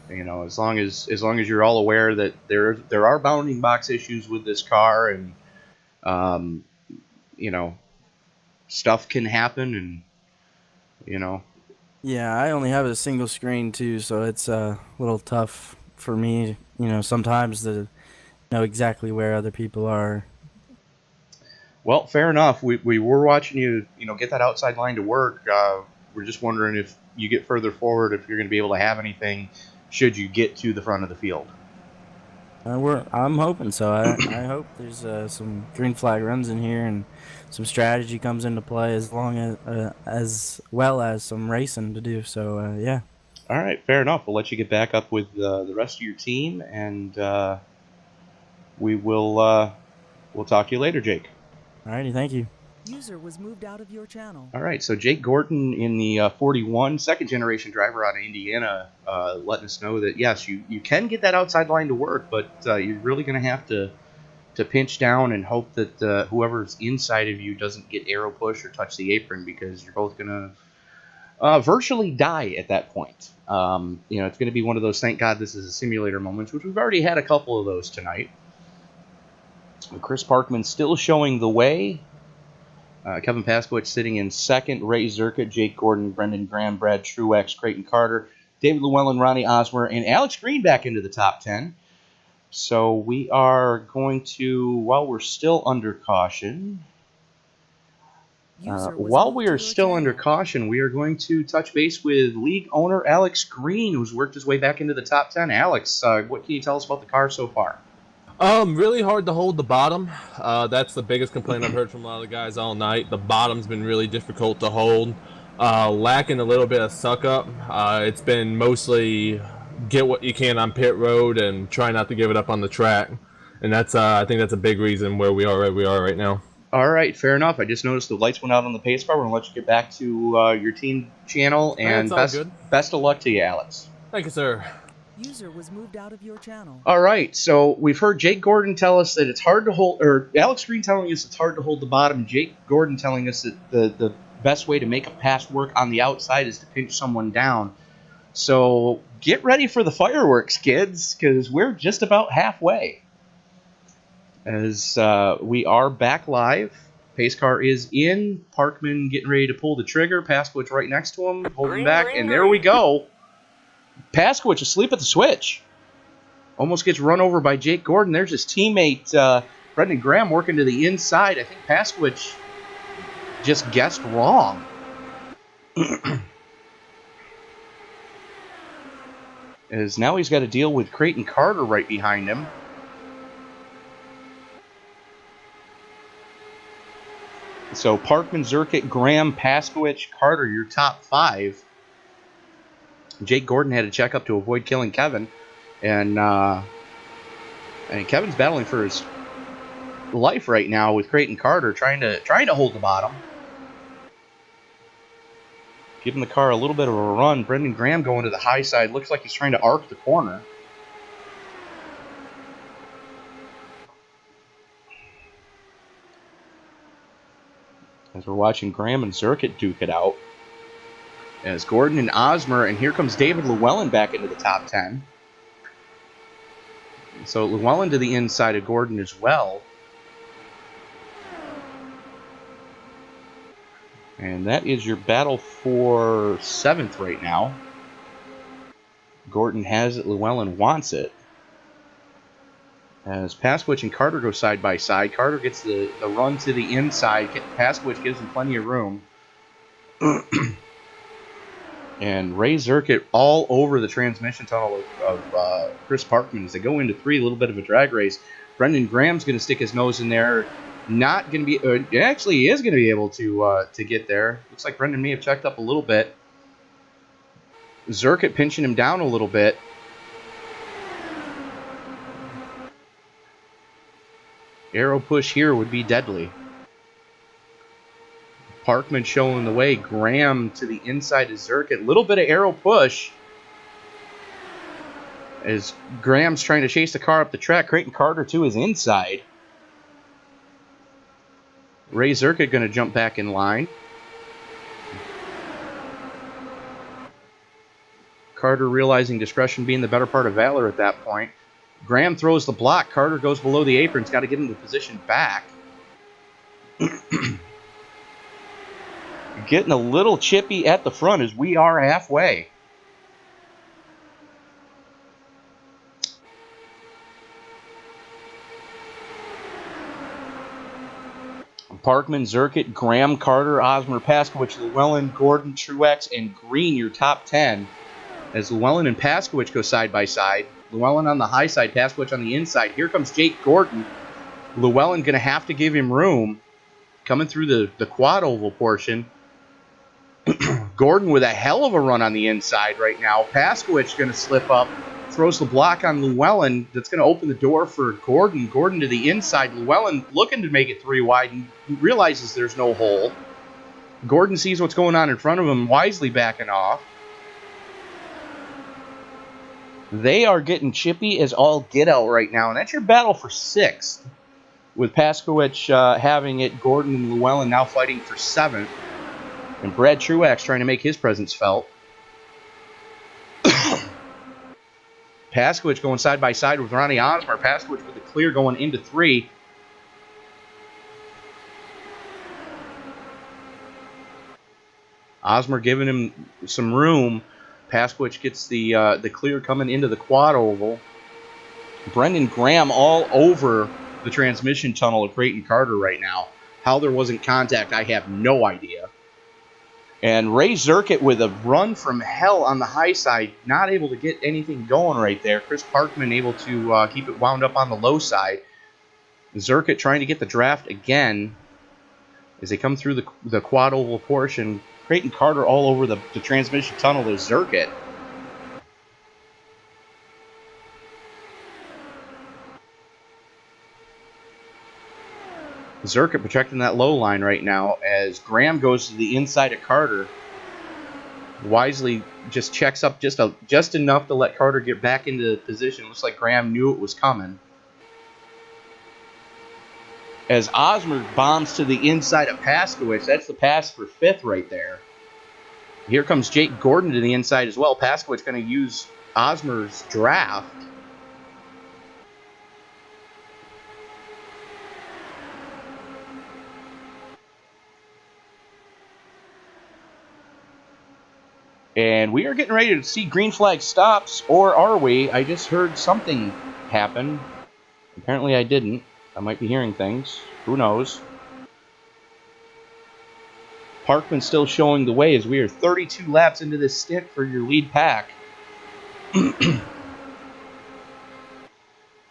you know, as long as you're all aware that there are bounding box issues with this car, and you know, stuff can happen, and you know. Yeah, I only have a single screen too, so it's a little tough for me, you know, sometimes to know exactly where other people are. Well, fair enough. We were watching you, get that outside line to work. We're just wondering if you get further forward, if you're going to be able to have anything should you get to the front of the field. I'm hoping so. I hope there's some green flag runs in here and some strategy comes into play as well as some racing to do. So yeah. All right, fair enough. We'll let you get back up with the rest of your team, and we'll talk to you later, Jake. Alrighty, thank you. User was moved out of your channel. All right, so Jake Gordon in the 41, second-generation driver out of Indiana, letting us know that, yes, you can get that outside line to work, but you're really going to have to pinch down and hope that whoever's inside of you doesn't get arrow push or touch the apron, because you're both going to virtually die at that point. It's going to be one of those thank God this is a simulator moments, which we've already had a couple of those tonight. Chris Parkman still showing the way. Kevin Paskowitz sitting in second. Ray Zerkett, Jake Gordon, Brendan Graham, Brad Truex, Creighton Carter, David Llewellyn, Ronnie Osmer, and Alex Green back into the top 10. So we are going to, while we're still under caution, we are going to touch base with league owner Alex Green, who's worked his way back into the top 10. Alex, what can you tell us about the car so far? Really hard to hold the bottom. That's the biggest complaint I've heard from a lot of the guys all night. The bottom's been really difficult to hold. Lacking a little bit of suck up. It's been mostly get what you can on pit road and try not to give it up on the track. And that's I think that's a big reason where we are right now. All right, fair enough. I just noticed the lights went out on the pace car. We're going to let you get back to your team channel, and best of luck to you, Alex. Thank you, sir. User was moved out of your channel. All right, so we've heard Jake Gordon tell us that it's hard to hold, or Alex Green telling us it's hard to hold the bottom, Jake Gordon telling us that the best way to make a pass work on the outside is to pinch someone down. So get ready for the fireworks, kids, because we're just about halfway. As we are back live. Pace car is in. Parkman getting ready to pull the trigger. Paskowitz right next to him, holding back, and there we go. Paskowitz asleep at the switch. Almost gets run over by Jake Gordon. There's his teammate, Brendan Graham, working to the inside. I think Paskowitz just guessed wrong. As now he's got to deal with Creighton Carter right behind him. So Parkman, Zerkett, Graham, Paskowitz, Carter, your top 5. Jake Gordon had to check up to avoid killing Kevin. And Kevin's battling for his life right now with Creighton Carter, trying to hold the bottom. Giving the car a little bit of a run. Brendan Graham going to the high side. Looks like he's trying to arc the corner. As we're watching Graham and Zerkett duke it out. As Gordon and Osmer, and here comes David Llewellyn back into the top 10. So Llewellyn to the inside of Gordon as well. And that is your battle for 7th right now. Gordon has it, Llewellyn wants it. As Paskowitz and Carter go side by side, Carter gets the run to the inside. Paskowitz gives him plenty of room. And Ray Zerkett all over the transmission tunnel of Chris Parkman as they go into 3, a little bit of a drag race. Brendan Graham's going to stick his nose in there. Not going to be, actually he is going to be able to get there. Looks like Brendan may have checked up a little bit. Zerkett pinching him down a little bit. Arrow push here would be deadly. Parkman showing the way. Graham to the inside of Zerkett. Little bit of arrow push. As Graham's trying to chase the car up the track. Creighton Carter to his inside. Ray Zerkett going to jump back in line. Carter realizing discretion being the better part of valor at that point. Graham throws the block. Carter goes below the apron. He's got to get into position back. Getting a little chippy at the front as we are halfway. Parkman, Zerkit, Graham, Carter, Osmer, Paskowicz, Llewellyn, Gordon, Truex, and Green, your top 10. As Llewellyn and Paskowicz go side by side. Llewellyn on the high side, Paskowicz on the inside. Here comes Jake Gordon. Llewellyn going to have to give him room. Coming through the quad oval portion. Gordon with a hell of a run on the inside right now. Paskowicz going to slip up. Throws the block on Llewellyn. That's going to open the door for Gordon. Gordon to the inside. Llewellyn looking to make it 3 wide. And realizes there's no hole. Gordon sees what's going on in front of him. Wisely backing off. They are getting chippy as all get out right now. And that's your battle for 6th. With Paskowicz having it. Gordon and Llewellyn now fighting for 7th. And Brad Truex trying to make his presence felt. Paskowicz going side by side with Ronnie Osmer. Paskowicz with the clear going into 3. Osmer giving him some room. Paskowicz gets the clear coming into the quad oval. Brendan Graham all over the transmission tunnel of Creighton Carter right now. How there wasn't contact, I have no idea. And Ray Zerkit with a run from hell on the high side, not able to get anything going right there. Chris Parkman able to keep it wound up on the low side. Zerkit trying to get the draft again as they come through the quad oval portion. Creighton Carter all over the transmission tunnel to Zerkit. Zerkit protecting that low line right now as Graham goes to the inside of Carter. Wisely just checks up just enough to let Carter get back into position. Looks like Graham knew it was coming. As Osmer bombs to the inside of Paskowicz, that's the pass for 5th right there. Here comes Jake Gordon to the inside as well. Paskowicz going to use Osmer's draft. And we are getting ready to see green flag stops, or are we? I just heard something happen. Apparently I didn't. I might be hearing things. Who knows? Parkman still showing the way as we are 32 laps into this stint for your lead pack.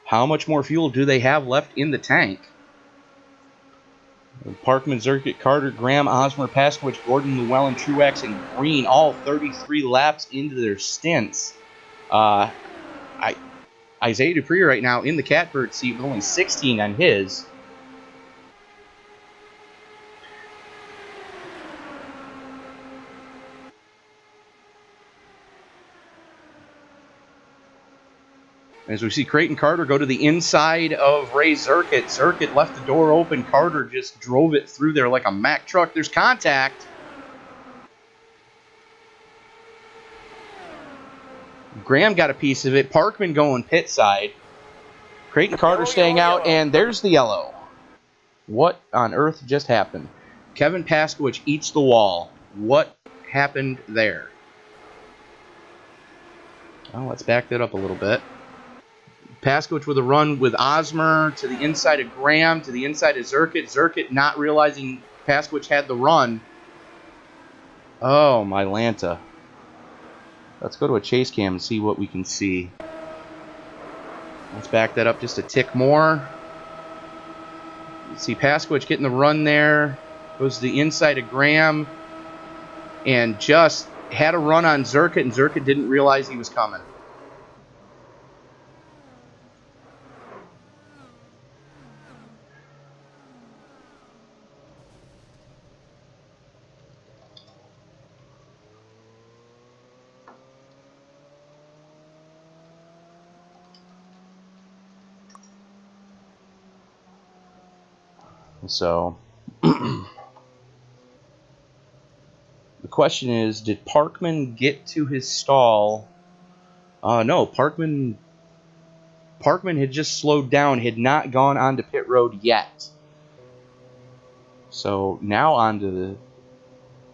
How much more fuel do they have left in the tank? Parkman, Zerkit, Carter, Graham, Osmer, Paskowicz, Gordon, Llewellyn, Truex, and Green, all 33 laps into their stints. Isaiah Dupree right now in the catbird seat with only 16 on his. As we see Creighton Carter go to the inside of Ray Zerkit. Zerkit left the door open. Carter just drove it through there like a Mack truck. There's contact. Graham got a piece of it. Parkman going pit side. Creighton Carter staying out, and there's the yellow. What on earth just happened? Kevin Paskowicz eats the wall. What happened there? Well, let's back that up a little bit. Paskowicz with a run with Osmer to the inside of Graham, to the inside of Zerkit. Zerkit not realizing Paskowicz had the run. Oh, my Lanta. Let's go to a chase cam and see what we can see. Let's back that up just a tick more. See Paskowicz getting the run there. Goes to the inside of Graham. And just had a run on Zerkit, and Zerkit didn't realize he was coming. So, the question is, did Parkman get to his stall? No, Parkman had just slowed down, had not gone onto pit road yet. So, now onto the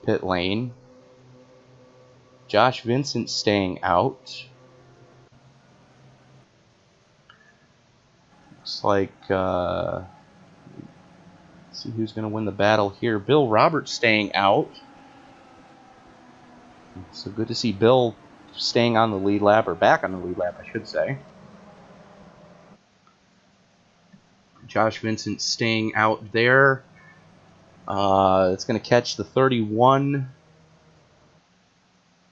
pit lane. Josh Vincent staying out. Looks like, See who's going to win the battle here. Bill Roberts staying out. So good to see Bill staying on the lead lap, or back on the lead lap, I should say. Josh Vincent staying out there. It's going to catch the 31.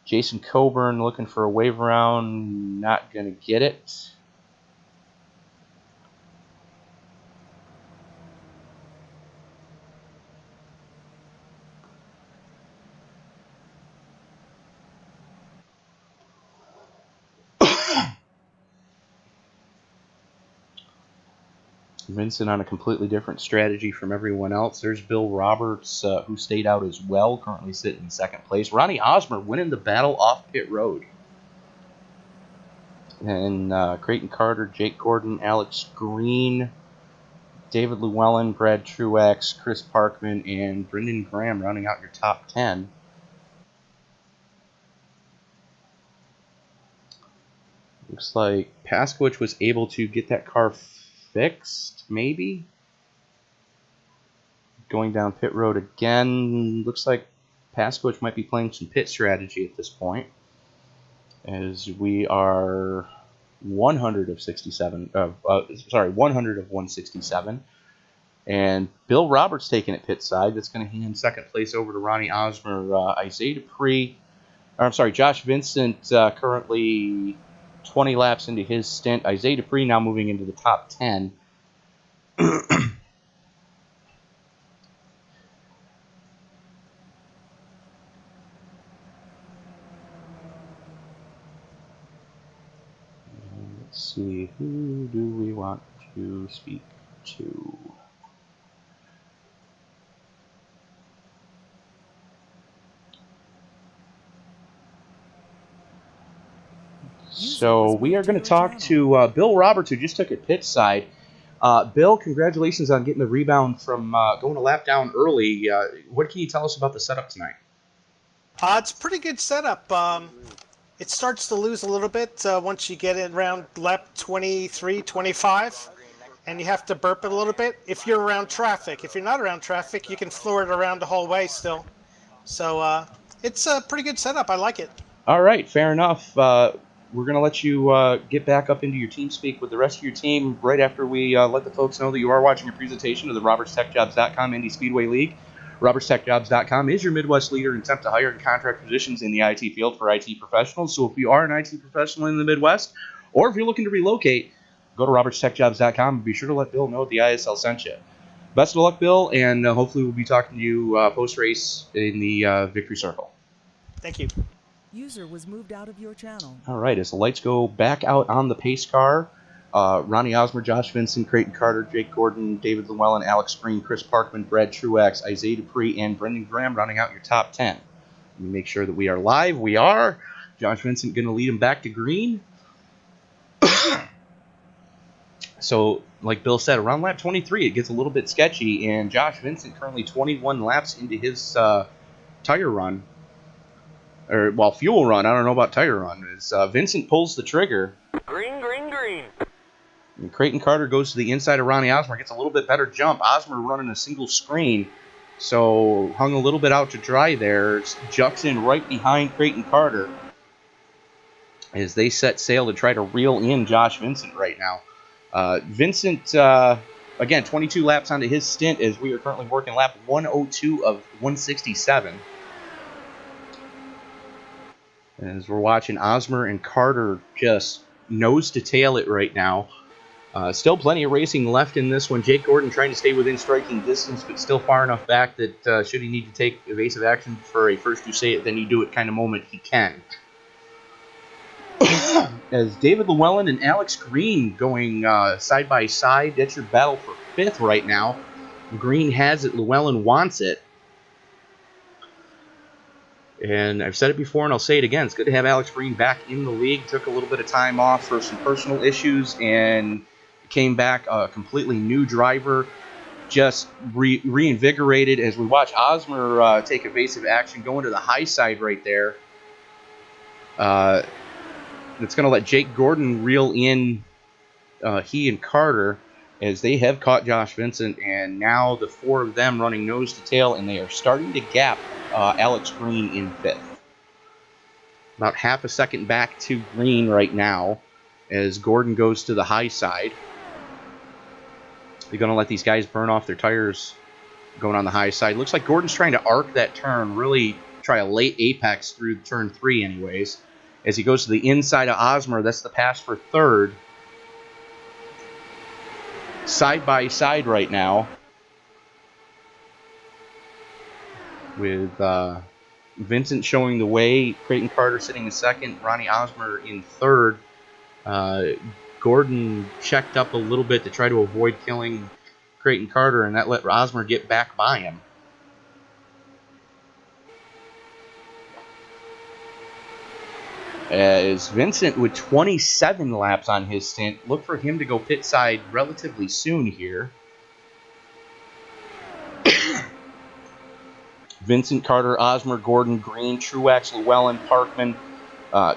Jason Coburn looking for a wave around. Not going to get it. Vincent on a completely different strategy from everyone else. There's Bill Roberts, who stayed out as well, currently sitting in second place. Ronnie Osmer winning the battle off pit road. And Creighton Carter, Jake Gordon, Alex Green, David Llewellyn, Brad Truex, Chris Parkman, and Brendan Graham rounding out your top 10. Looks like Paskowicz was able to get that car fixed, maybe? Going down pit road again. Looks like Paskowicz might be playing some pit strategy at this point, as we are 100 of 167. And Bill Roberts taking it pit side. That's going to hand second place over to Ronnie Osmer. Josh Vincent currently 20 laps into his stint. Isaiah Dupree now moving into the top 10. Let's see, who do we want to speak to? So we are going to talk to Bill Roberts, who just took it pit side. Bill, congratulations on getting the rebound from going a lap down early. What can you tell us about the setup tonight? It's a pretty good setup. It starts to lose a little bit once you get it around lap 23, 25, and you have to burp it a little bit if you're around traffic. If you're not around traffic, you can floor it around the whole way still. So it's a pretty good setup. I like it. All right, fair enough. We're going to let you get back up into your team speak with the rest of your team right after we let the folks know that you are watching a presentation of the RobertsTechJobs.com Indy Speedway League. RobertsTechJobs.com is your Midwest leader in temp to hire and contract positions in the IT field for IT professionals. So if you are an IT professional in the Midwest, or if you're looking to relocate, go to RobertsTechJobs.com and be sure to let Bill know the ISL sent you. Best of luck, Bill, and hopefully we'll be talking to you post-race in the victory circle. Thank you. User was moved out of your channel. All right, as the lights go back out on the pace car, Ronnie Osmer, Josh Vincent, Creighton Carter, Jake Gordon, David Llewellyn, Alex Green, Chris Parkman, Brad Truex, Isaiah Dupree, and Brendan Graham rounding out your top 10. Let me make sure that we are live. We are. Josh Vincent going to lead him back to green. So, like Bill said, around lap 23, it gets a little bit sketchy, and Josh Vincent currently 21 laps into his tire run. Fuel run. I don't know about tire run. As Vincent pulls the trigger. Green, green, green. And Creighton Carter goes to the inside of Ronnie Osmer, gets a little bit better jump. Osmer running a single screen, so hung a little bit out to dry there. Jucks in right behind Creighton Carter as they set sail to try to reel in Josh Vincent right now. Vincent, again, 22 laps onto his stint as we are currently working lap 102 of 167. As we're watching Osmer and Carter just nose to tail it right now. Still plenty of racing left in this one. Jake Gordon trying to stay within striking distance, but still far enough back that should he need to take evasive action for a first you say it, then you do it kind of moment, he can. As David Llewellyn and Alex Green going side by side, that's your battle for fifth right now. Green has it, Llewellyn wants it. And I've said it before and I'll say it again. It's good to have Alex Green back in the league. Took a little bit of time off for some personal issues and came back a completely new driver. Just reinvigorated as we watch Osmer take evasive action, going to the high side right there. It's going to let Jake Gordon reel in he and Carter as they have caught Josh Vincent, and now the four of them running nose to tail, and they are starting to gap Alex Green in fifth. About half a second back to Green right now as Gordon goes to the high side. They're going to let these guys burn off their tires going on the high side. Looks like Gordon's trying to arc that turn, really try a late apex through turn 3 anyways. As he goes to the inside of Osmer, that's the pass for third. Side by side right now with Vincent showing the way, Creighton Carter sitting in second, Ronnie Osmer in third. Gordon checked up a little bit to try to avoid killing Creighton Carter, and that let Osmer get back by him. As Vincent with 27 laps on his stint, look for him to go pit side relatively soon here. Vincent, Carter, Osmer, Gordon, Green, Truex, Llewellyn, Parkman,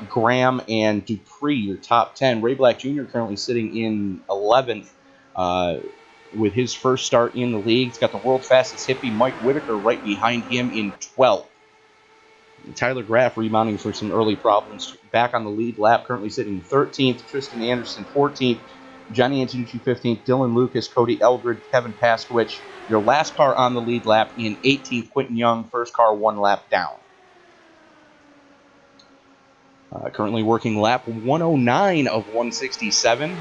Graham, and Dupree, your top 10. Ray Black Jr. currently sitting in 11th with his first start in the league. He's got the world's fastest hippie, Mike Whitaker, right behind him in 12th. Tyler Graff rebounding for some early problems. Back on the lead lap, currently sitting 13th. Tristan Anderson, 14th. Johnny Antonucci, 15th. Dylan Lucas, Cody Eldred, Kevin Paskowicz. Your last car on the lead lap in 18th. Quentin Young, first car one lap down. Currently working lap 109 of 167.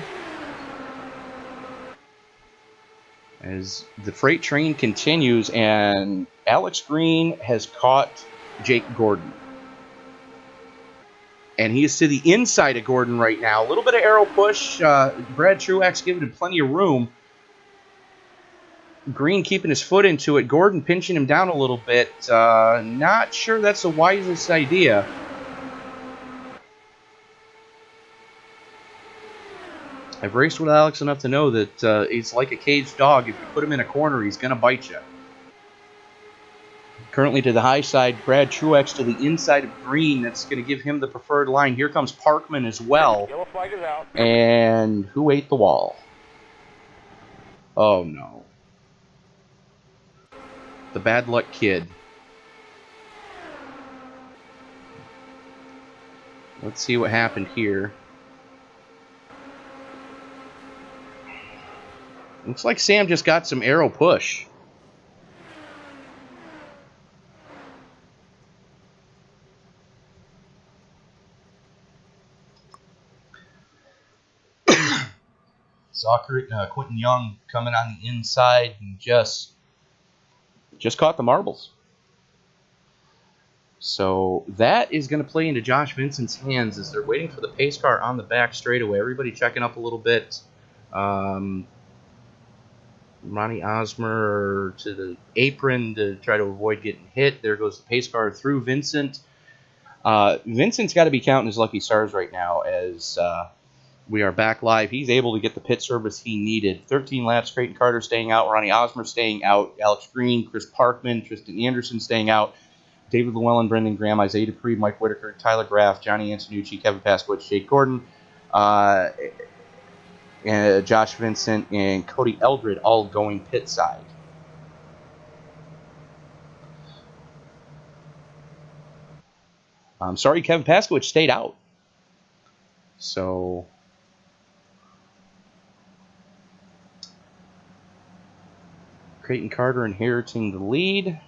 As the freight train continues, and Alex Green has caught Jake Gordon. And he is to the inside of Gordon right now. A little bit of aero push. Brad Truex giving him plenty of room. Green keeping his foot into it. Gordon pinching him down a little bit. Not sure that's the wisest idea. I've raced with Alex enough to know that he's like a caged dog. If you put him in a corner, he's going to bite you. Currently to the high side, Brad Truex to the inside of Green. That's going to give him the preferred line. Here comes Parkman as well. Yellow flag is out. And who ate the wall? Oh, no. The bad luck kid. Let's see what happened here. Looks like Sam just got some aero push. Saw Quentin Young coming on the inside and just caught the marbles. So that is going to play into Josh Vincent's hands as they're waiting for the pace car on the back straightaway. Everybody checking up a little bit. Ronnie Osmer to the apron to try to avoid getting hit. There goes the pace car through Vincent. Vincent's got to be counting his lucky stars right now as we are back live. He's able to get the pit service he needed. 13 laps, Creighton Carter staying out, Ronnie Osmer staying out, Alex Green, Chris Parkman, Tristan Anderson staying out, David Llewellyn, Brendan Graham, Isaiah Dupree, Mike Whitaker, Tyler Graff, Johnny Antonucci, Kevin Paskowicz, Jake Gordon, and Josh Vincent, and Cody Eldred all going pit side. I'm sorry, Kevin Paskowicz stayed out. So Creighton Carter inheriting the lead.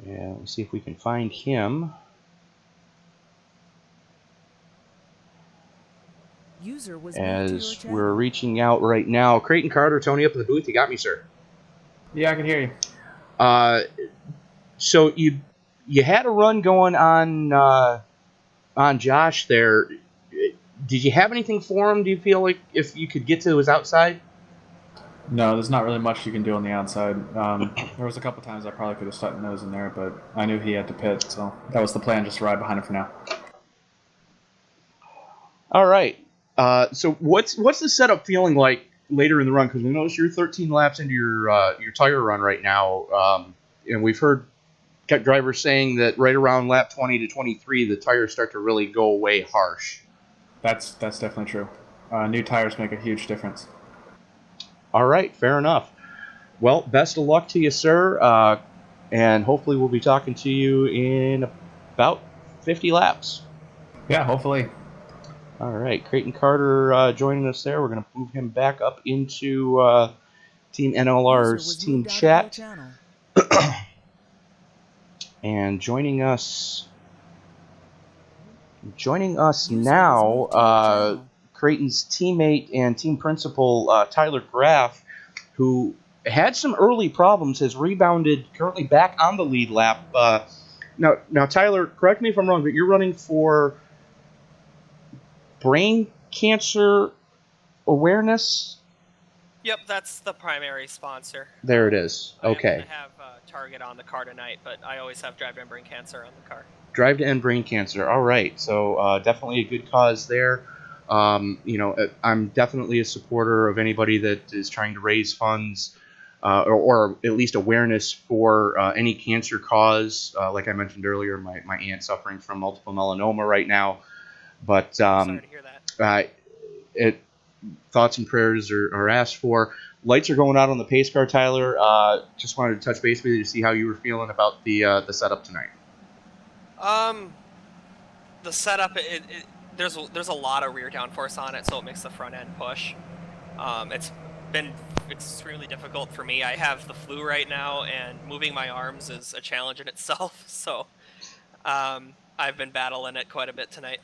And let's see if we can find him. User was As we're reaching out right now. Creighton Carter, Tony, up in the booth. You got me, sir. Yeah, I can hear you. So you had a run going on Josh there. Did you have anything for him? Do you feel like if you could get to his outside? No, there's not really much you can do on the outside. There was a couple times I probably could have stuck nose in there, but I knew he had to pit, so that was the plan, just to ride behind him for now. All right. So what's the setup feeling like later in the run? Because we noticed you're 13 laps into your tire run right now, and we've heard drivers saying that right around lap 20 to 23, the tires start to really go away harsh. That's definitely true. New tires make a huge difference. All right, fair enough. Well, best of luck to you, sir, and hopefully we'll be talking to you in about 50 laps. Yeah, hopefully. All right, Creighton Carter joining us there. We're going to move him back up into Team NLR's team chat. And joining us now, Creighton's teammate and team principal Tyler Graff, who had some early problems, has rebounded, currently back on the lead lap. Now, Tyler, correct me if I'm wrong, but you're running for brain cancer awareness? Yep, that's the primary sponsor. There it is. Okay. I have Target on the car tonight, but I always have Drive to End Brain Cancer on the car. Drive to End Brain Cancer. All right. So definitely a good cause there. I'm definitely a supporter of anybody that is trying to raise funds or at least awareness for any cancer cause. Like I mentioned earlier, my aunt's suffering from multiple melanoma right now. But sorry to hear that. Thoughts and prayers are asked for. Lights are going out on the pace car, Tyler. Just wanted to touch base with you to see how you were feeling about the setup tonight. The setup, there's a lot of rear downforce on it, so it makes the front end push. It's been extremely difficult for me. I have the flu right now, and moving my arms is a challenge in itself. So I've been battling it quite a bit tonight.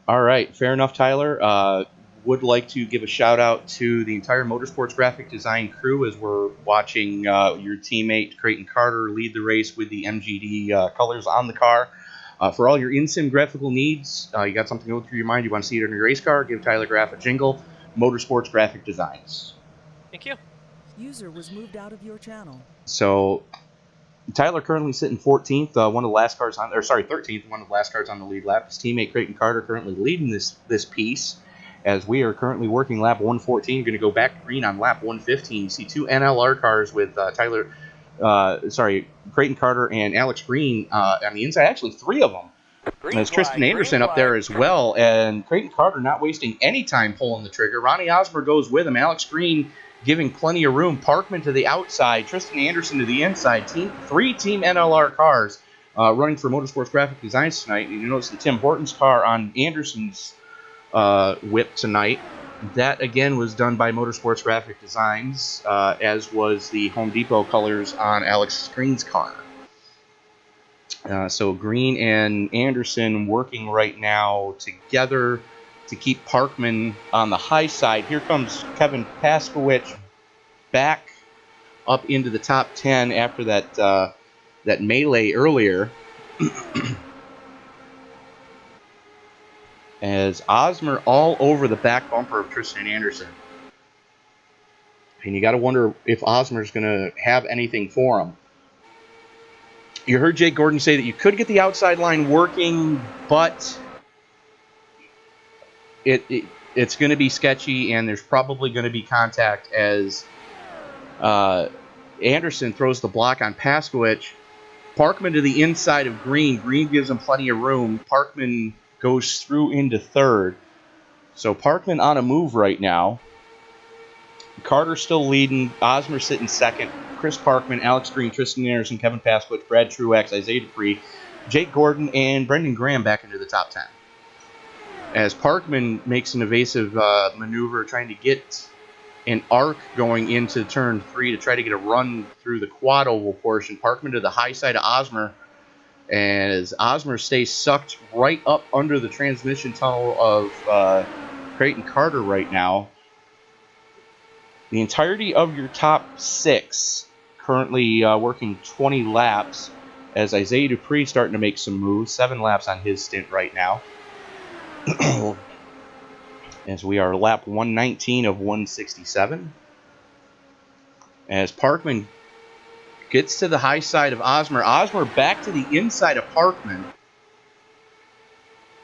All right, fair enough, Tyler. Would like to give a shout out to the entire Motorsports graphic design crew as we're watching your teammate Creighton Carter lead the race with the MGD colors on the car. For all your in-sim graphical needs, you got something going through your mind, you want to see it on your race car, give Tyler Graff a jingle. Motorsports graphic designs. Thank you. User was moved out of your channel. So Tyler currently sitting 14th, 13th, one of the last cars on the lead lap. His teammate Creighton Carter currently leading this piece. As we are currently working lap 114, going to go back green on lap 115. You see two NLR cars with Creighton Carter and Alex Green on the inside. Actually, three of them. There's Tristan Anderson up there as well, and Creighton Carter not wasting any time pulling the trigger. Ronnie Osmer goes with him. Alex Green giving plenty of room. Parkman to the outside. Tristan Anderson to the inside. Three Team NLR cars running for Motorsports Graphic Designs tonight. And you notice the Tim Hortons car on Anderson's whip tonight. That again was done by Motorsports Graphic Designs, as was the Home Depot colors on Alex Green's car. So Green and Anderson working right now together to keep Parkman on the high side. Here comes Kevin Paskowicz back up into the top 10 after that melee earlier. As Osmer all over the back bumper of Tristan Anderson. And you got to wonder if Osmer's going to have anything for him. You heard Jake Gordon say that you could get the outside line working, but it's going to be sketchy, and there's probably going to be contact as Anderson throws the block on Paskowicz. Parkman to the inside of Green. Green gives him plenty of room. Parkman goes through into third. So Parkman on a move right now. Carter still leading. Osmer sitting second. Chris Parkman, Alex Green, Tristan Anderson, Kevin Paskowicz, Brad Truex, Isaiah Dupree, Jake Gordon, and Brendan Graham back into the top 10. As Parkman makes an evasive maneuver trying to get an arc going into turn 3 to try to get a run through the quad oval portion. Parkman to the high side of Osmer. As Osmer stays sucked right up under the transmission tunnel of Creighton Carter right now. The entirety of your top 6 currently working 20 laps as Isaiah Dupree starting to make some moves. 7 laps on his stint right now. As we are lap 119 of 167. As Parkman gets to the high side of Osmer. Osmer back to the inside of Parkman.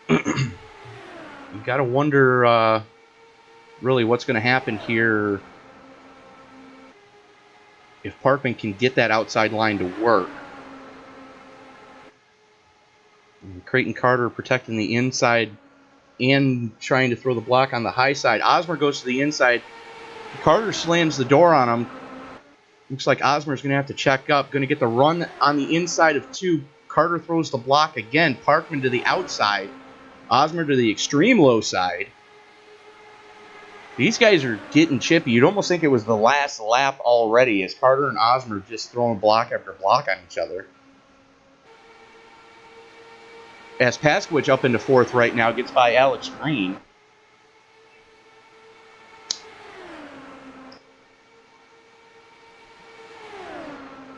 You got to wonder really what's going to happen here if Parkman can get that outside line to work. And Creighton Carter protecting the inside and trying to throw the block on the high side. Osmer goes to the inside. Carter slams the door on him. Looks like Osmer's going to have to check up. Going to get the run on the inside of 2. Carter throws the block again. Parkman to the outside. Osmer to the extreme low side. These guys are getting chippy. You'd almost think it was the last lap already as Carter and Osmer just throwing block after block on each other. As Paskowicz up into 4th right now gets by Alex Green.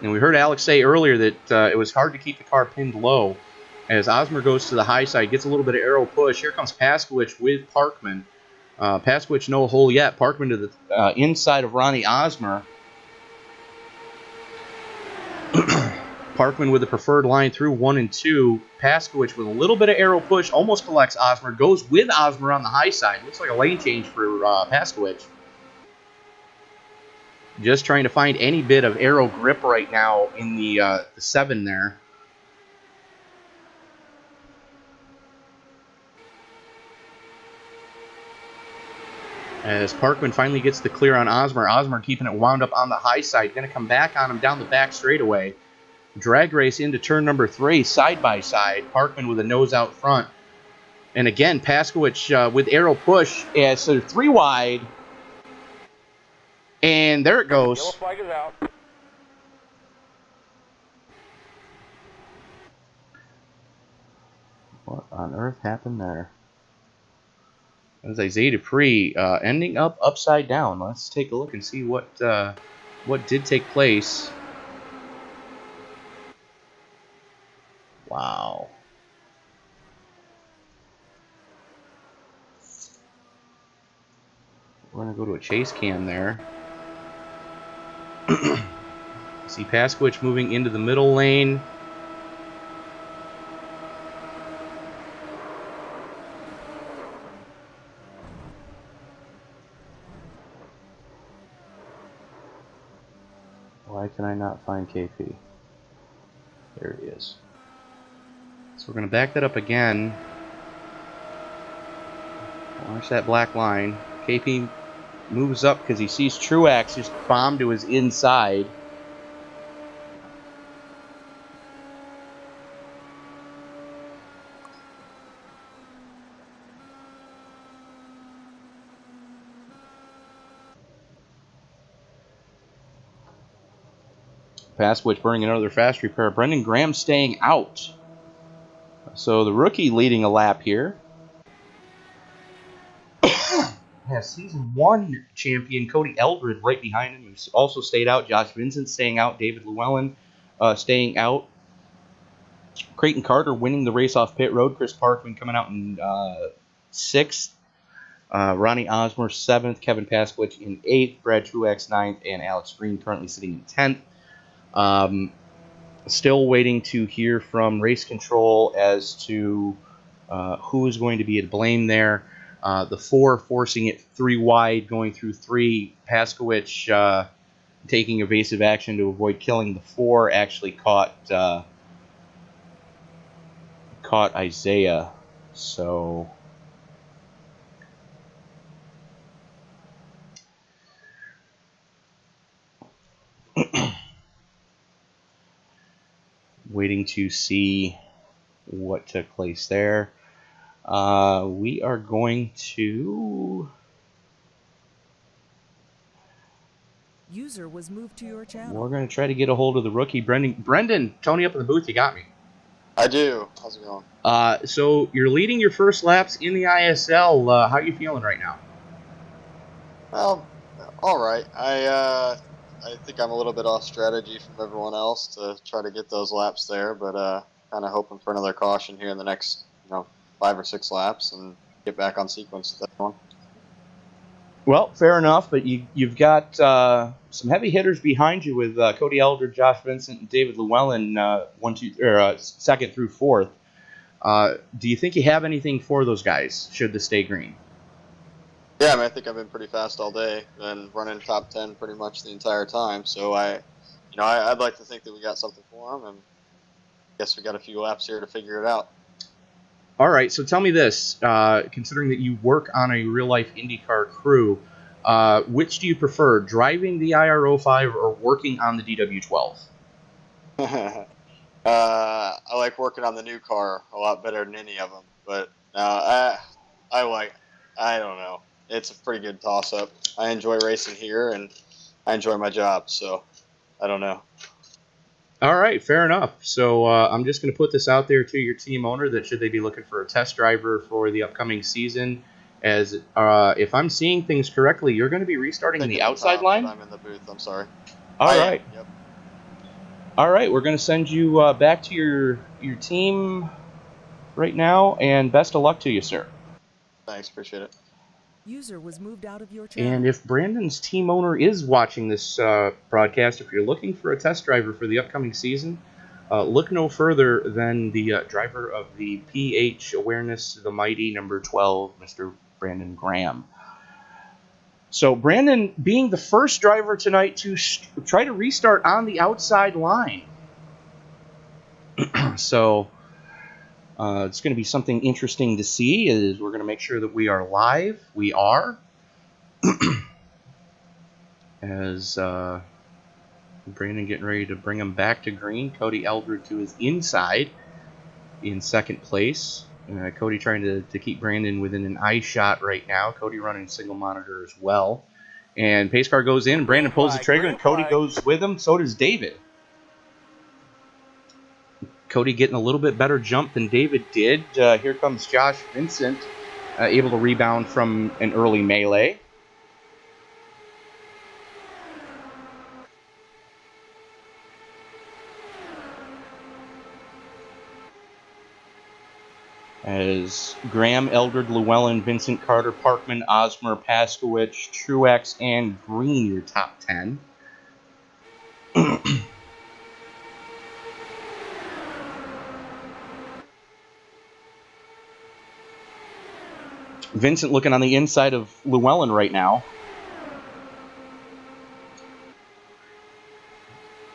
And we heard Alex say earlier that it was hard to keep the car pinned low. As Osmer goes to the high side, gets a little bit of aero push. Here comes Paskowicz with Parkman. Paskowicz no hole yet. Parkman to the inside of Ronnie Osmer. Parkman with the preferred line through 1 and 2. Paskowicz with a little bit of aero push, almost collects Osmer. Goes with Osmer on the high side. Looks like a lane change for Paskowicz. Just trying to find any bit of aero grip right now in the 7 there. As Parkman finally gets the clear on Osmer. Osmer keeping it wound up on the high side. Going to come back on him down the back straightaway. Drag race into turn number 3, side by side. Parkman with a nose out front. And again, Paskowicz with aero push. So 3 wide. And there it goes. Yellow flag is out. What on earth happened there? As Isaiah Dupree ending up upside down. Let's take a look and see what did take place. Wow. We're going to go to a chase cam there. See Paskowicz moving into the middle lane. Why can I not find KP? There he is. So we're going to back that up again. Watch that black line. KP moves up because he sees Truax just bomb to his inside. Paskowicz burning another fast repair. Brendan Graham staying out. So the rookie leading a lap here. Has season 1 champion Cody Eldred right behind him, who's also stayed out. Josh Vincent staying out. David Llewellyn staying out. Creighton Carter winning the race off pit road. Chris Parkman coming out in 6th. Ronnie Osmer 7th. Kevin Paskowicz in 8th. Brad Truax 9th. And Alex Green currently sitting in 10th. Still waiting to hear from race control as to who is going to be to blame there. The 4 forcing it 3 wide, going through 3. Paskowicz taking evasive action to avoid killing the 4 actually caught Isaiah. So waiting to see what took place there. We are going to... User was moved to your channel. We're going to try to get a hold of the rookie, Brendan, Tony up in the booth, you got me. I do. How's it going? So you're leading your first laps in the ISL. How are you feeling right now? Well, all right. I think I'm a little bit off strategy from everyone else to try to get those laps there, but kind of hoping for another caution here in the next, 5 or 6 laps and get back on sequence with everyone. Well, fair enough, but you've got some heavy hitters behind you with Cody Elder, Josh Vincent, and David Llewellyn, 2nd through 4th. Do you think you have anything for those guys, should this stay green? Yeah, I think I've been pretty fast all day and running top 10 pretty much the entire time. So I'd like to think that we got something for them, and I guess we got a few laps here to figure it out. All right, so tell me this. Considering that you work on a real-life IndyCar crew, Which do you prefer, driving the IR05 or working on the DW12? I like working on the new car a lot better than any of them. But I don't know. It's a pretty good toss-up. I enjoy racing here, and I enjoy my job, so I don't know. All right, fair enough. So I'm just going to put this out there to your team owner that should they be looking for a test driver for the upcoming season, as if I'm seeing things correctly, you're going to be restarting the outside line? I'm in the booth, I'm sorry. All I right. am, yep. All right, we're going to send you back to your team right now, and best of luck to you, sir. Thanks, appreciate it. User was moved out of your channel. And if Brandon's team owner is watching this broadcast, if you're looking for a test driver for the upcoming season, look no further than the driver of the PH Awareness, the mighty number 12, Mr. Brandon Graham. So Brandon being the first driver tonight to try to restart on the outside line. So it's going to be something interesting to see. Is we're going to make sure that we are live. We are. As Brandon getting ready to bring him back to green. Cody Eldred to his inside in second place. Cody trying to keep Brandon within an eye shot right now. Cody running single monitor as well. And pace car goes in. Brandon pulls the trigger, and Cody goes with him. So does David. Cody getting a little bit better jump than David did. Here comes Josh Vincent, able to rebound from an early melee. As Graham, Eldred, Llewellyn, Vincent, Carter, Parkman, Osmer, Paskowich, Truex, and Green, your top 10. Vincent looking on the inside of Llewellyn right now.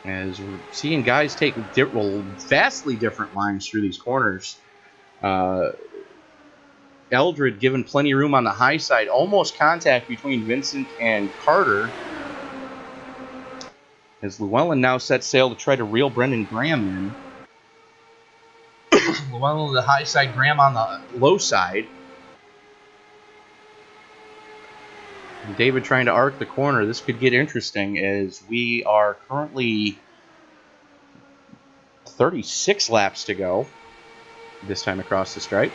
As we're seeing guys take vastly different lines through these corners. Eldred given plenty of room on the high side. Almost contact between Vincent and Carter. As Llewellyn now sets sail to try to reel Brendan Graham in. Llewellyn on the high side, Graham on the low side. And David trying to arc the corner. This could get interesting as we are currently 36 laps to go. This time across the stripe.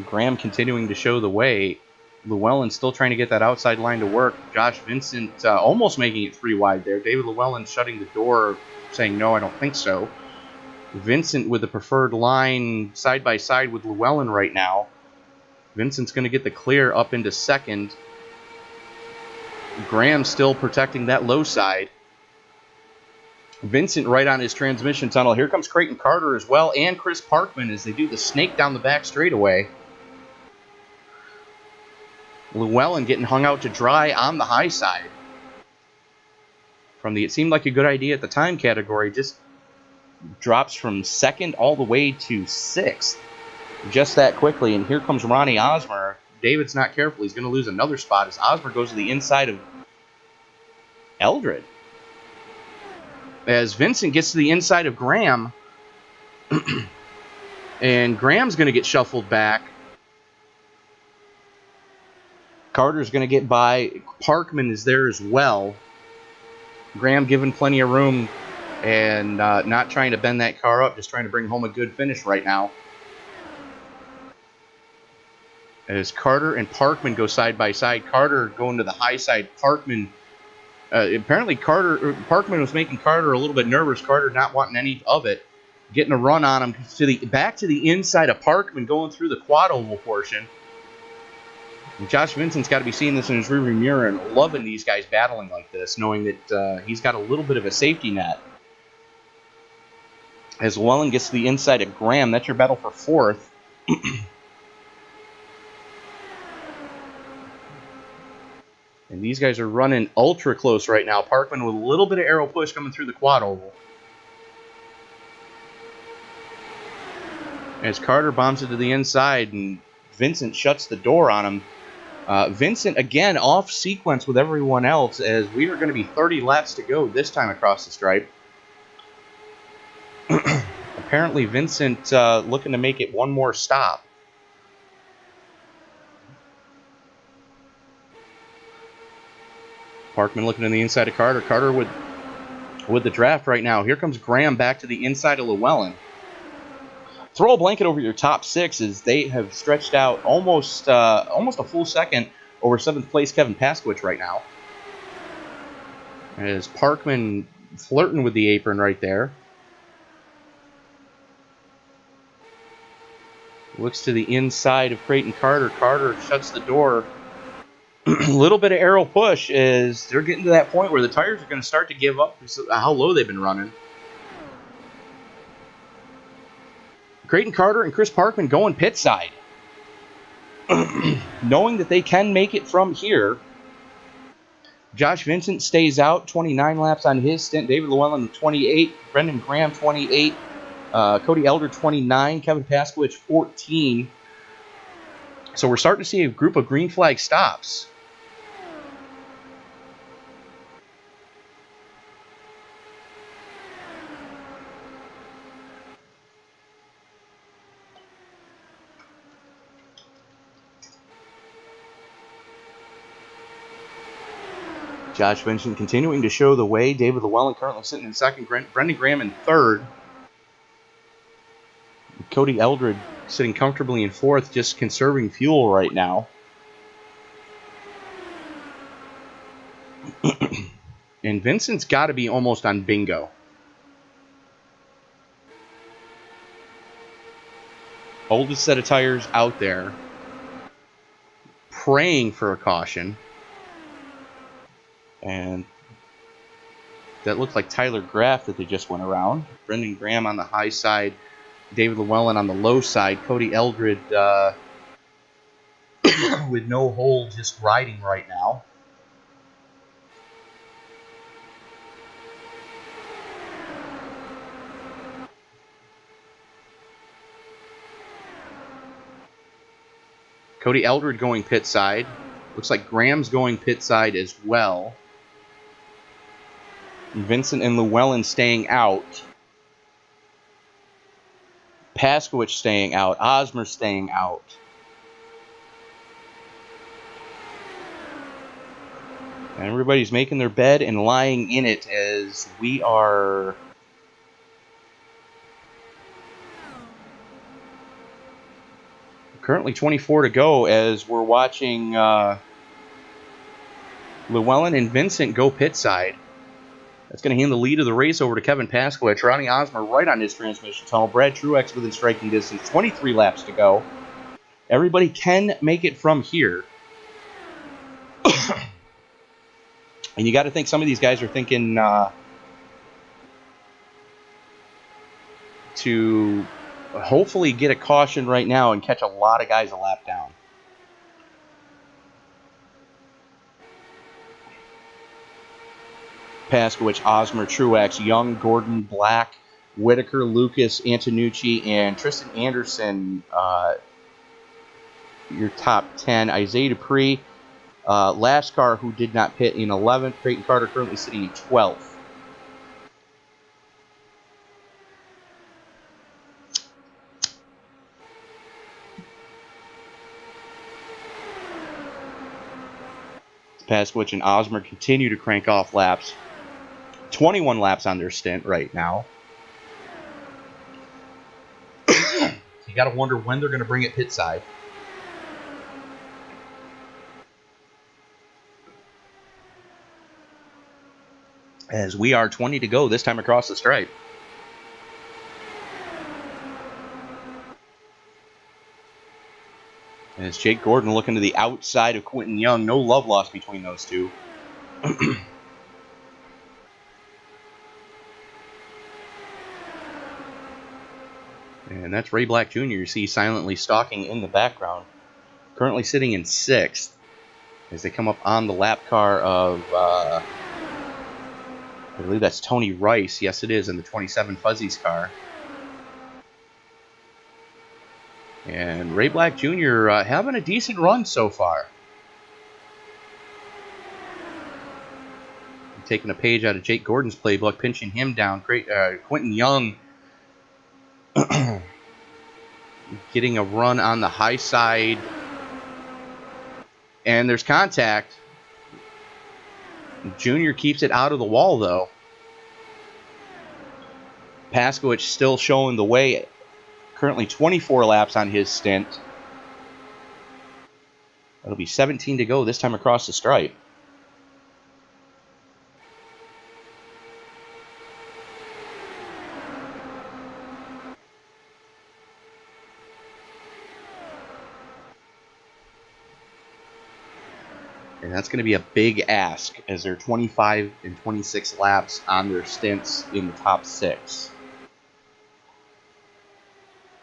Graham continuing to show the way. Llewellyn still trying to get that outside line to work. Josh Vincent almost making it 3 wide there. David Llewellyn shutting the door, saying, no, I don't think so. Vincent with the preferred line side by side with Llewellyn right now. Vincent's going to get the clear up into second. Graham still protecting that low side. Vincent right on his transmission tunnel. Here comes Creighton Carter as well, and Chris Parkman as they do the snake down the back straightaway. Llewellyn getting hung out to dry on the high side. From the it seemed like a good idea at the time category, just drops from second all the way to sixth. Just that quickly, and here comes Ronnie Osmer. David's not careful. He's going to lose another spot as Osmer goes to the inside of Eldred. As Vincent gets to the inside of Graham, and Graham's going to get shuffled back. Carter's going to get by. Parkman is there as well. Graham given plenty of room and not trying to bend that car up, just trying to bring home a good finish right now. As Carter and Parkman go side by side. Carter going to the high side. Parkman, apparently Parkman was making Carter a little bit nervous. Carter not wanting any of it. Getting a run on him back to the inside of Parkman, going through the quad oval portion. And Josh Vincent's got to be seeing this in his rearview mirror and loving these guys battling like this, knowing that he's got a little bit of a safety net. As Llewellyn gets to the inside of Graham, that's your battle for fourth. And these guys are running ultra close right now. Parkman with a little bit of aero push coming through the quad oval. As Carter bombs it to the inside, and Vincent shuts the door on him. Vincent, again, off sequence with everyone else, as we are going to be 30 laps to go this time across the stripe. Apparently, Vincent looking to make it one more stop. Parkman looking on the inside of Carter. Carter with the draft right now. Here comes Graham back to the inside of Llewellyn. Throw a blanket over your top six as they have stretched out almost a full second over 7th place Kevin Paskowicz right now. As Parkman flirting with the apron right there. Looks to the inside of Creighton Carter. Carter shuts the door. A little bit of arrow push as they're getting to that point where the tires are going to start to give up how low they've been running. Creighton Carter and Chris Parkman going pit side. Knowing that they can make it from here. Josh Vincent stays out, 29 laps on his stint. David Llewellyn, 28. Brendan Graham, 28. Cody Elder, 29. Kevin Paskowicz, 14. So we're starting to see a group of green flag stops. Josh Vincent continuing to show the way. David Llewellyn currently sitting in second. Brendan Graham in third. Cody Eldred sitting comfortably in fourth, just conserving fuel right now. And Vincent's got to be almost on bingo. Oldest set of tires out there. Praying for a caution. And that looked like Tyler Graff that they just went around. Brendan Graham on the high side. David Llewellyn on the low side. Cody Eldred with no hold, just riding right now. Cody Eldred going pit side. Looks like Graham's going pit side as well. Vincent and Llewellyn staying out. Paskowicz staying out. Osmer staying out. And everybody's making their bed and lying in it as we are currently 24 to go as we're watching Llewellyn and Vincent go pit side. That's going to hand the lead of the race over to Kevin Paskowicz. Ronnie Osmer right on his transmission tunnel. Brad Truex within striking distance. 23 laps to go. Everybody can make it from here. And you got to think some of these guys are thinking to hopefully get a caution right now and catch a lot of guys a lap down. Paskowicz, Osmer, Truex, Young, Gordon, Black, Whitaker, Lucas, Antonucci, and Tristan Anderson, your top 10. Isaiah Dupree, Lascar, who did not pit in 11th. Creighton Carter currently sitting in 12th. Paskowicz and Osmer continue to crank off laps. 21 laps on their stint right now. You got to wonder when they're going to bring it pit side. As we are 20 to go this time across the stripe. As Jake Gordon looking to the outside of Quentin Young. No love lost between those two. And that's Ray Black Jr. You see silently stalking in the background. Currently sitting in 6th. As they come up on the lap car of, I believe that's Tony Rice. Yes, it is, in the 27 Fuzzies car. And Ray Black Jr. Having a decent run so far. Taking a page out of Jake Gordon's playbook, pinching him down. Great, Quentin Young getting a run on the high side. And there's contact. Junior keeps it out of the wall, though. Paskowicz still showing the way. Currently 24 laps on his stint. That'll be 17 to go this time across the stripe. And that's going to be a big ask as they're 25 and 26 laps on their stints in the top 6.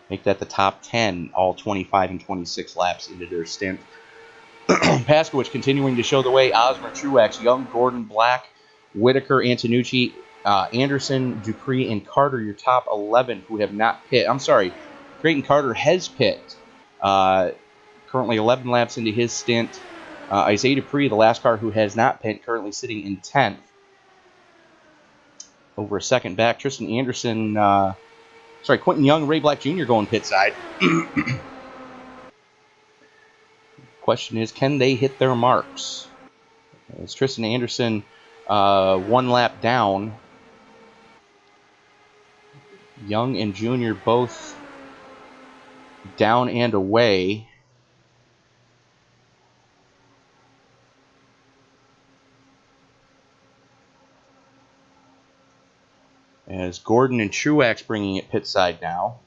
Make that the top 10, all 25 and 26 laps into their stint. Paskowicz continuing to show the way. Osmer, Truex, Young, Gordon, Black, Whitaker, Antonucci, Anderson, Dupree, and Carter, your top 11 who have not pit. I'm sorry, Creighton Carter has pit. Currently 11 laps into his stint. Isaiah Dupree, the last car who has not pit, currently sitting in 10th. Over a second back, Tristan Anderson, Quentin Young, Ray Black Jr. going pit side. Question is, can they hit their marks? As Tristan Anderson 1 lap down. Young and Jr. both down and away. As Gordon and Truex bringing it pit side now.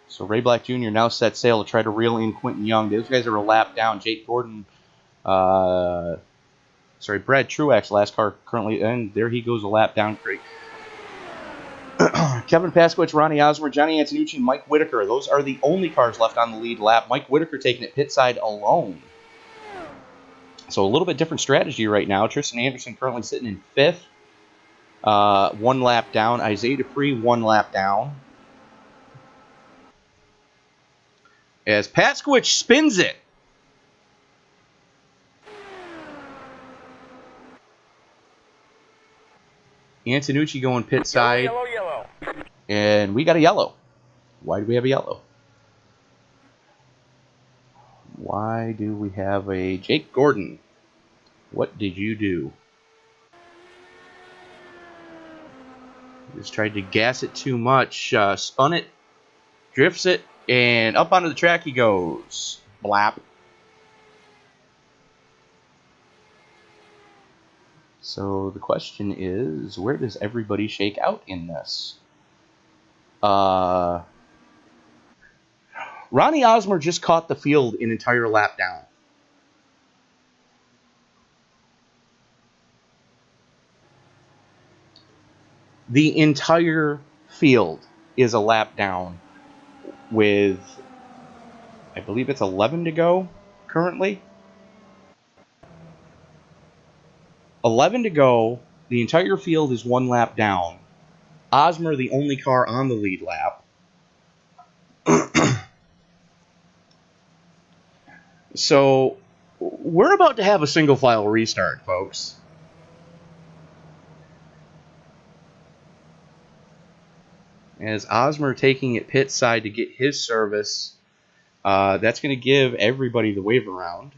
So Ray Black Jr. now sets sail to try to reel in Quentin Young. Those guys are a lap down. Jake Gordon, Brad Truex, last car currently, and there he goes a lap down. Great. Kevin Paskowicz, Ronnie Osmer, Johnny Antonucci, Mike Whitaker. Those are the only cars left on the lead lap. Mike Whitaker taking it pit side alone. So a little bit different strategy right now. Tristan Anderson currently sitting in 5th. 1 lap down. Isaiah Dupree, 1 lap down. As Paskowicz spins it. Antonucci going pit side. Yellow. And we got a yellow. Why do we have a yellow? Why do we have a Jake Gordon? What did you do? Just tried to gas it too much. Spun it. Drifts it. And up onto the track he goes. Blap. So the question is, where does everybody shake out in this? Ronnie Osmer just caught the field an entire lap down. The entire field is a lap down with, I believe it's 11 to go currently. 11 to go. The entire field is 1 lap down. Osmer, the only car on the lead lap. So, we're about to have a single file restart, folks. As Osmer taking it pit side to get his service, that's going to give everybody the wave around.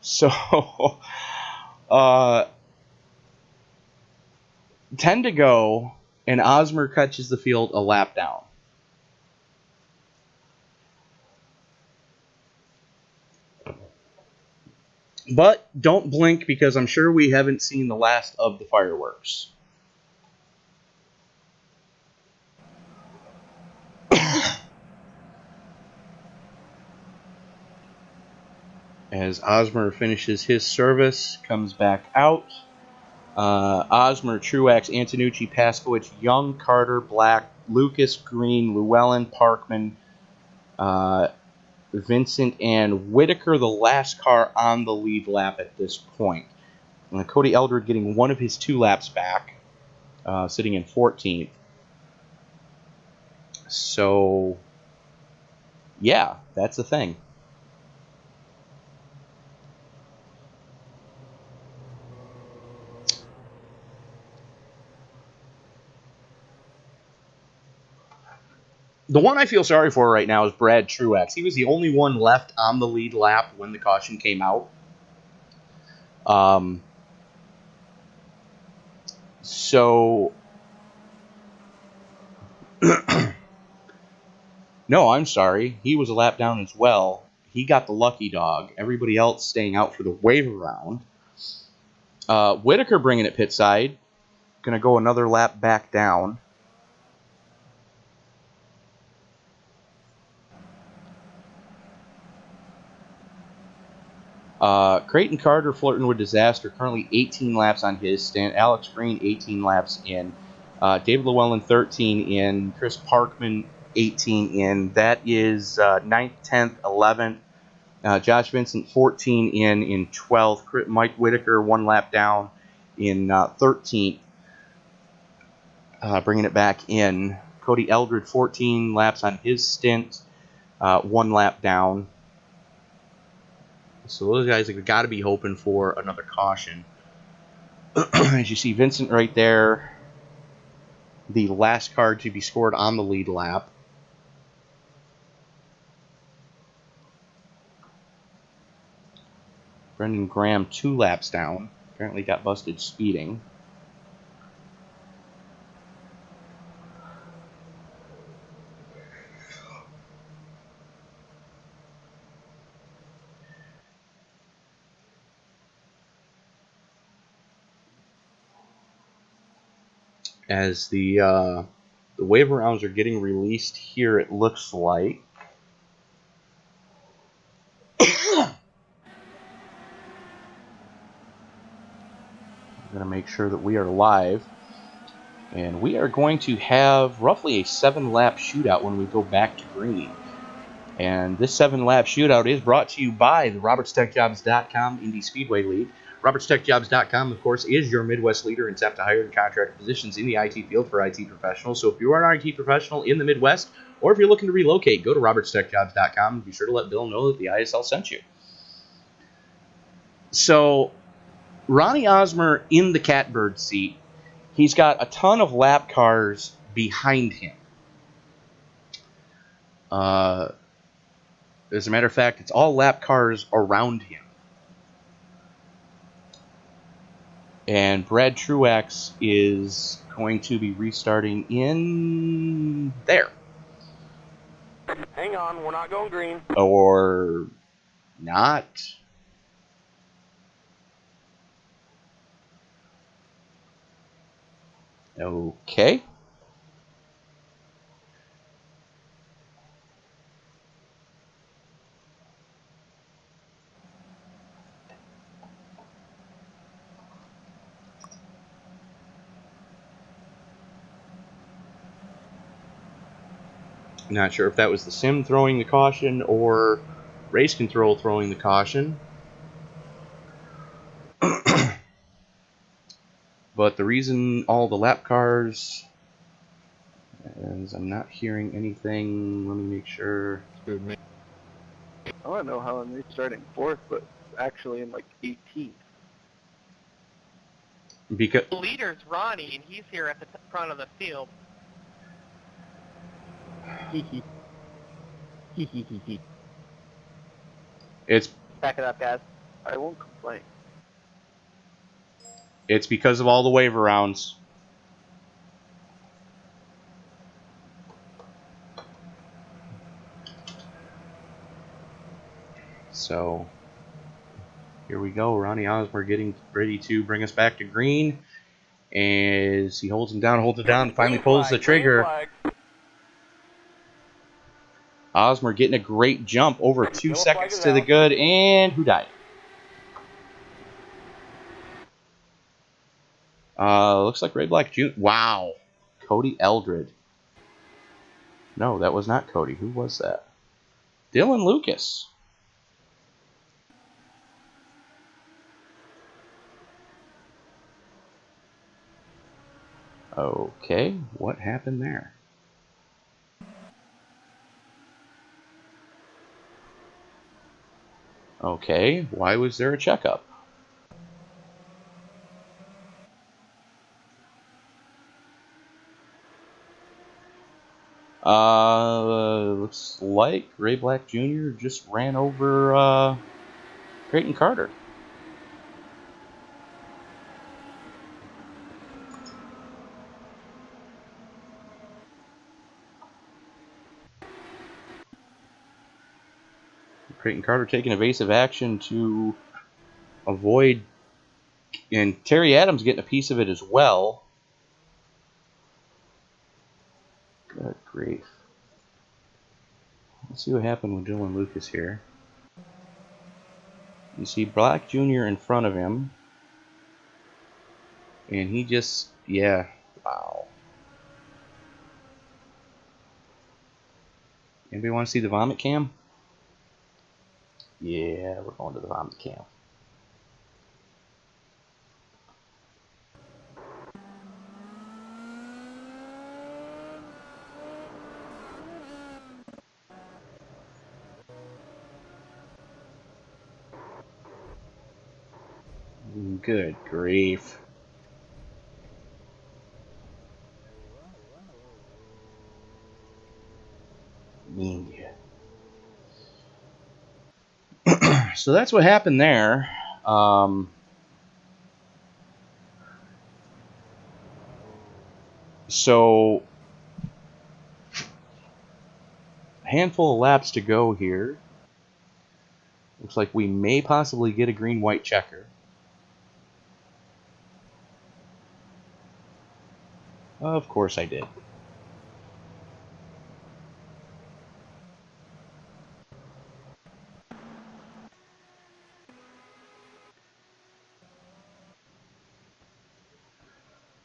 So, 10 to go, and Osmer catches the field a lap down. But don't blink, because I'm sure we haven't seen the last of the fireworks. As Osmer finishes his service, comes back out. Osmer, Truex, Antonucci, Paskowicz, Young, Carter, Black, Lucas, Green, Llewellyn, Parkman, Vincent and Whitaker, the last car on the lead lap at this point. And Cody Eldred getting one of his 2 laps back, sitting in 14th. So, yeah, that's the thing. The one I feel sorry for right now is Brad Truex. He was the only one left on the lead lap when the caution came out. So, no, I'm sorry. He was a lap down as well. He got the lucky dog. Everybody else staying out for the waiver round. Whitaker bringing it pit side. Going to go another lap back down. Creighton Carter flirting with disaster. Currently 18 laps on his stint. Alex Green 18 laps in. David Llewellyn 13 in. Chris Parkman 18 in. That is 9th, 10th, 11th. Josh Vincent 14 in 12th. Mike Whitaker 1 lap down in 13th. Bringing it back in. Cody Eldred 14 laps on his stint. 1 lap down. So those guys have got to be hoping for another caution. As you see Vincent right there, the last card to be scored on the lead lap. Brendan Graham 2 laps down. Apparently got busted speeding. As the waiver rounds are getting released here, it looks like. I'm going to make sure that we are live. And we are going to have roughly a 7-lap shootout when we go back to green. And this 7-lap shootout is brought to you by the RobertsTechJobs.com Indy Speedway League. RobertsTechJobs.com, of course, is your Midwest leader in temp to hire and contract positions in the IT field for IT professionals. So if you are an IT professional in the Midwest, or if you're looking to relocate, go to RobertsTechJobs.com and be sure to let Bill know that the ISL sent you. So, Ronnie Osmer in the catbird seat. He's got a ton of lap cars behind him. As a matter of fact, it's all lap cars around him. And Brad Truex is going to be restarting in there. Hang on, we're not going green. Or not. Okay. Not sure if that was the sim throwing the caution or race control throwing the caution. But the reason all the lap cars is I'm not hearing anything. Let me make sure. I want to know how I'm restarting 4th, but actually in like 18th. Because The leader's Ronnie, and he's here at the front of the field. it's Back it up, guys. I won't complain. it's because of all the waiver rounds. So here we go. Ronnie Osmer getting ready to bring us back to green. As he holds it down, finally pulls the trigger. Osmer getting a great jump over 2 seconds to the good, and who died? Looks like Ray Black Jr. Wow. Cody Eldred. No, that was not Cody. Who was that? Dylan Lucas. Okay, what happened there? Okay, why was there a checkup? Looks like Ray Black Jr. just ran over Creighton Carter. Creighton Carter taking evasive action to avoid, and Terry Adams getting a piece of it as well. Good grief. Let's see what happened with Dylan Lucas here. You see Black Jr. in front of him. And he just, yeah, wow. Anybody want to see the vomit cam? Yeah, we're going to the vomit cam. Good grief. Yeah. So that's what happened there. So a handful of laps to go here. Looks like we may possibly get a green-white checker. Of course I did.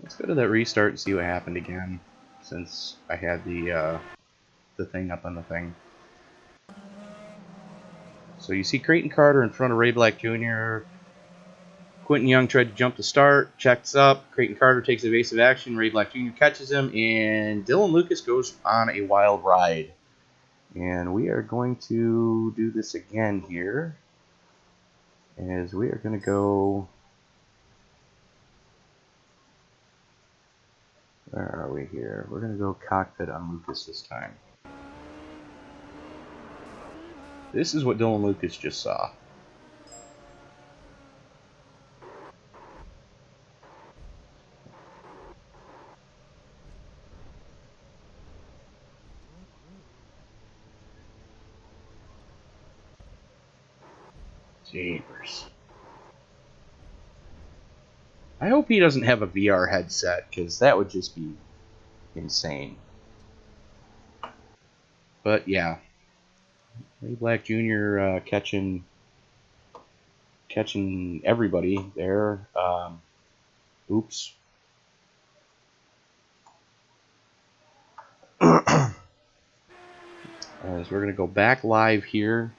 Let's go to that restart and see what happened again, since I had the thing up on the thing. So you see Creighton Carter in front of Ray Black Jr. Quentin Young tried to jump the start, checks up. Creighton Carter takes evasive action. Ray Black Jr. catches him, and Dylan Lucas goes on a wild ride. And we are going to do this again here, as we are going to go... Where are we here? We're going to go cockpit on Lucas this time. This is what Dylan Lucas just saw. Jeepers. I hope he doesn't have a VR headset, because that would just be insane. But yeah, Ray Black Jr. catching everybody there. Oops. As we're gonna go back live here.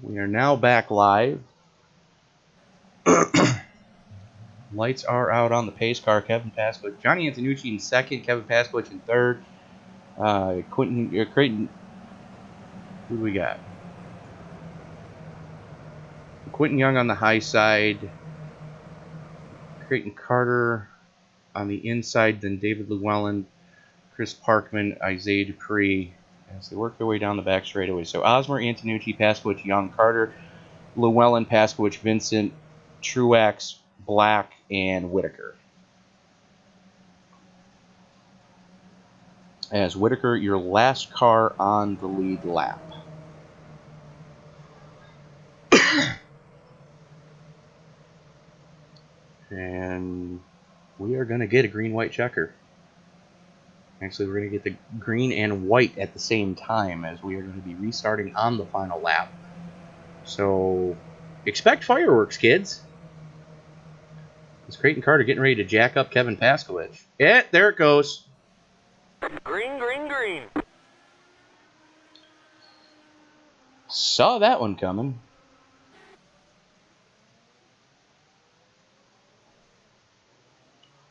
We are now back live. Lights are out on the pace car. Kevin Pasquich, Johnny Antonucci in second. Kevin Pasquich in third. Creighton. Who do we got? Quentin Young on the high side. Creighton Carter on the inside. Then David Llewellyn, Chris Parkman, Isaiah Dupree as they work their way down the back straightaway. So Osmer, Antonucci, Pasquich, Young, Carter, Llewellyn, Pasquich, Vincent, Truax, Black, and Whitaker. As Whitaker, your last car on the lead lap. And we are going to get a green-white checker. Actually, we're going to get the green and white at the same time, as we are going to be restarting on the final lap. So, expect fireworks, kids. Is Creighton Carter getting ready to jack up Kevin Paskowicz? Yeah, there it goes. Green, green, green. Saw that one coming.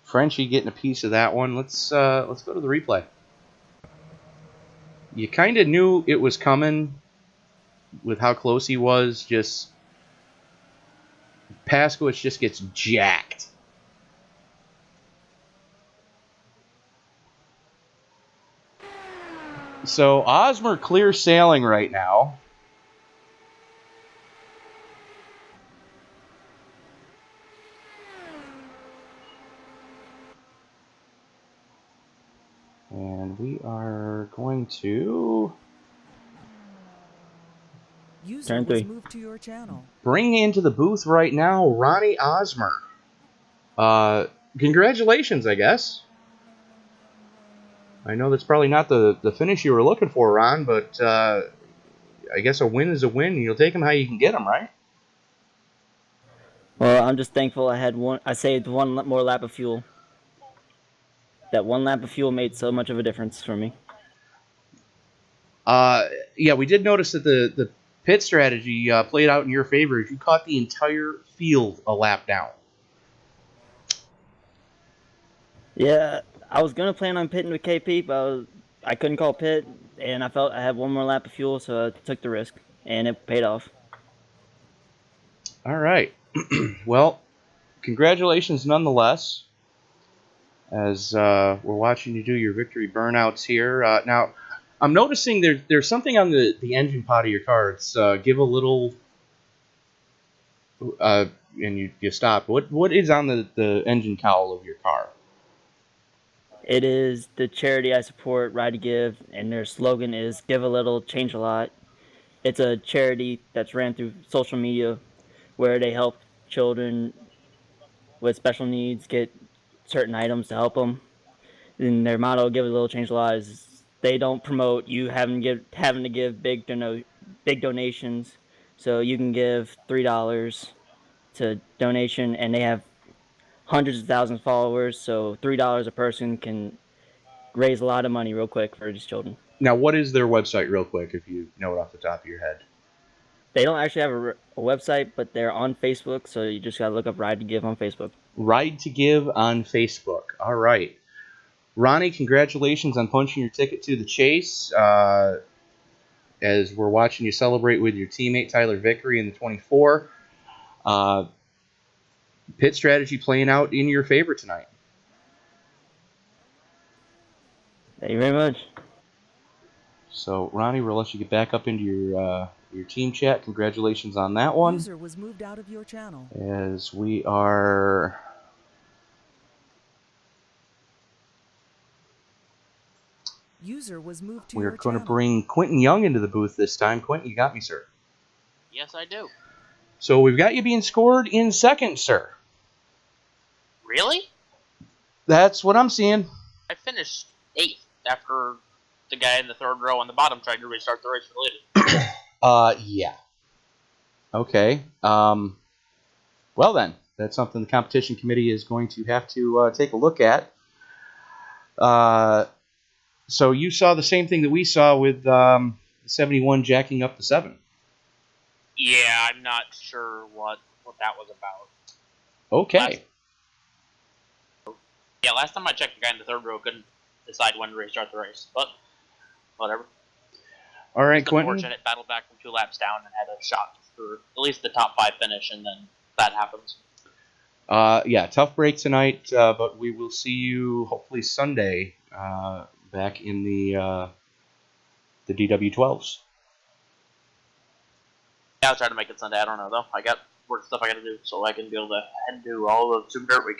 Frenchie getting a piece of that one. Let's go to the replay. You kind of knew it was coming with how close he was. Just Paskowicz just gets jacked. So Osmer clear sailing right now. And we are going to User was moved to your channel. bring into the booth right now Ronnie Osmer. Congratulations, I guess. I know that's probably not the finish you were looking for, Ron, but I guess a win is a win. You'll take them how you can get them, right? Well, I'm just thankful I saved one more lap of fuel. That one lap of fuel made so much of a difference for me. Yeah, we did notice that the pit strategy played out in your favor. You caught the entire field a lap down. Yeah, I was gonna plan on pitting with KP, but I couldn't call pit, and I felt I had one more lap of fuel, so I took the risk, and it paid off. All right. Well, congratulations nonetheless, as we're watching you do your victory burnouts here. Now, I'm noticing there's something on the engine pod of your car. It's give a little, and you stop. What is on the engine cowl of your car? It is the charity I support, Ride to Give, and their slogan is "Give a little, change a lot." It's a charity that's ran through social media, where they help children with special needs get certain items to help them. And their motto, "Give a little, change a lot," is they don't promote you having to give big donations. So you can give $3 to donation, and they have hundreds of thousands of followers. So $3 a person can raise a lot of money real quick for these children. Now, what is their website, real quick, if you know it off the top of your head? They don't actually have a website, but they're on Facebook, so you just gotta look up Ride to Give on Facebook. Ride to Give on Facebook. All right. Ronnie, congratulations on punching your ticket to the chase. As we're watching you celebrate with your teammate Tyler Vickery in the 24. Pit strategy playing out in your favor tonight. Thank you very much. So, Ronnie, we'll let you get back up into your team chat. Congratulations on that one. User was moved out of your channel. As we are User was moved to we're your going to channel. bring Quentin Young into the booth this time. Quentin, you got me, sir. Yes, I do. So we've got you being scored in second, sir. Really? That's what I'm seeing. I finished 8th after the guy in the third row on the bottom tried to restart the race related. Yeah. Okay. Well then, that's something the competition committee is going to have to take a look at. So you saw the same thing that we saw with the 71 jacking up the 7. Yeah, I'm not sure what that was about. Okay. Last time I checked, the guy in the third row couldn't decide when to restart the race, but whatever. All right, It's Quentin. unfortunate, battled back from 2 laps down and had a shot for at least the top 5 finish, and then that happens. Yeah, tough break tonight, but we will see you hopefully Sunday back in the DW12s. Yeah, I'll try to make it Sunday. I don't know, though. I got work stuff I got to do, so I can be able to head to all of Super Dirt Week.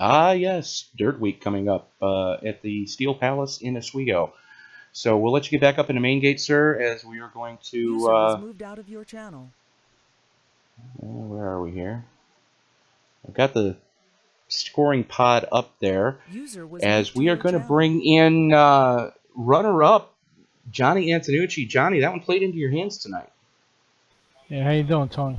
Ah, yes, Dirt Week coming up at the Steel Palace in Oswego. So we'll let you get back up into main gate, sir, as we are going to... User was moved out of your channel. where are we here? I've got the scoring pod up there, User was as moved to we are your going to channel. bring in runner-up Johnny Antonucci. Johnny, that one played into your hands tonight. Yeah, how you doing, Tony?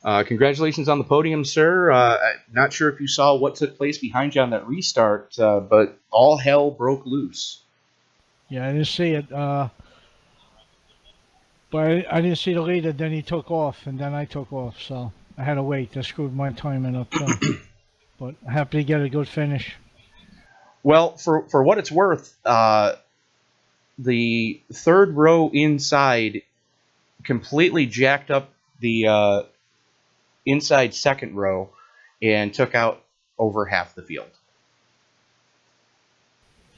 Congratulations on the podium, sir. Not sure if you saw what took place behind you on that restart, but all hell broke loose. Yeah, I didn't see it. But I didn't see the leader. Then he took off, and then I took off. So I had to wait. That screwed my timing up too. But happy to get a good finish. Well, for what it's worth, the third row inside completely jacked up the inside second row and took out over half the field.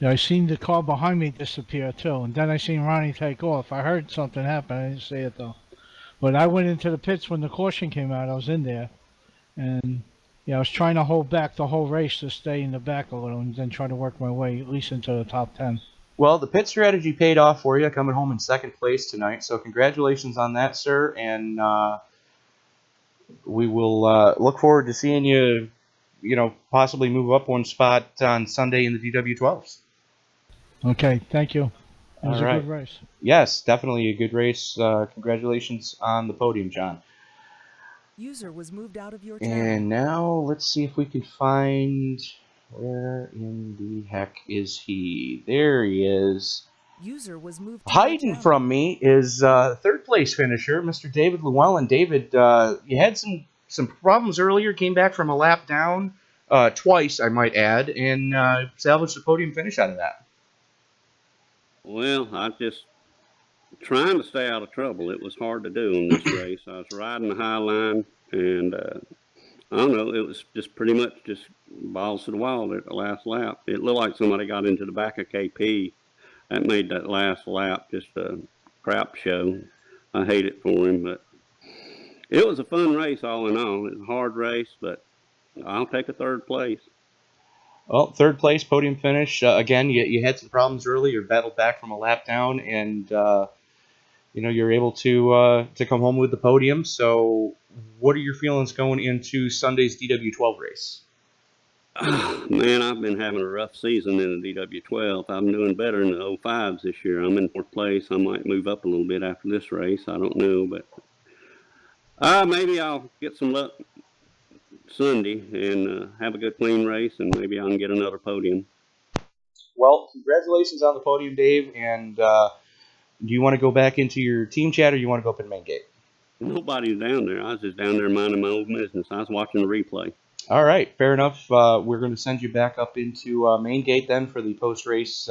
Yeah, I seen the car behind me disappear too, and then I seen Ronnie take off. I heard something happen. I didn't see it though. But I went into the pits when the caution came out. I was in there, and yeah, I was trying to hold back the whole race to stay in the back a little, and then try to work my way at least into the top 10. Well, the pit strategy paid off for you, coming home in second place tonight. So congratulations on that, sir. And we will look forward to seeing you, possibly move up one spot on Sunday in the DW12s. Okay, thank you. It was All a right. good race. Yes, definitely a good race. Congratulations on the podium, John. User was moved out of your channel. And now let's see if we can find, where in the heck is he? There he is. User was moved to Hiding from me is third place finisher, Mr. David Llewellyn. David, you had some problems earlier, came back from a lap down twice, I might add, and salvaged the podium finish out of that. Well, I just trying to stay out of trouble. It was hard to do in this race. I was riding the high line, and I don't know, it was just pretty much just balls to the wall at the last lap. It looked like somebody got into the back of KP. That made that last lap just a crap show. I hate it for him, but it was a fun race all in all. It was a hard race, but I'll take a third place. Well, third place, podium finish. Again, you had some problems early. You battled back from a lap down, and you're able to come home with the podium. So, what are your feelings going into Sunday's DW12 race? Man, I've been having a rough season in the DW12. I'm doing better in the 05s this year. I'm in fourth place. I might move up a little bit after this race. I don't know, but maybe I'll get some luck Sunday and have a good clean race, and maybe I can get another podium. Well, congratulations on the podium, Dave. And do you want to go back into your team chat, or you want to go up in main gate? Nobody's down there. I was just down there minding my own business. I was watching the replay. All right, fair enough. We're going to send you back up into main gate then for the post-race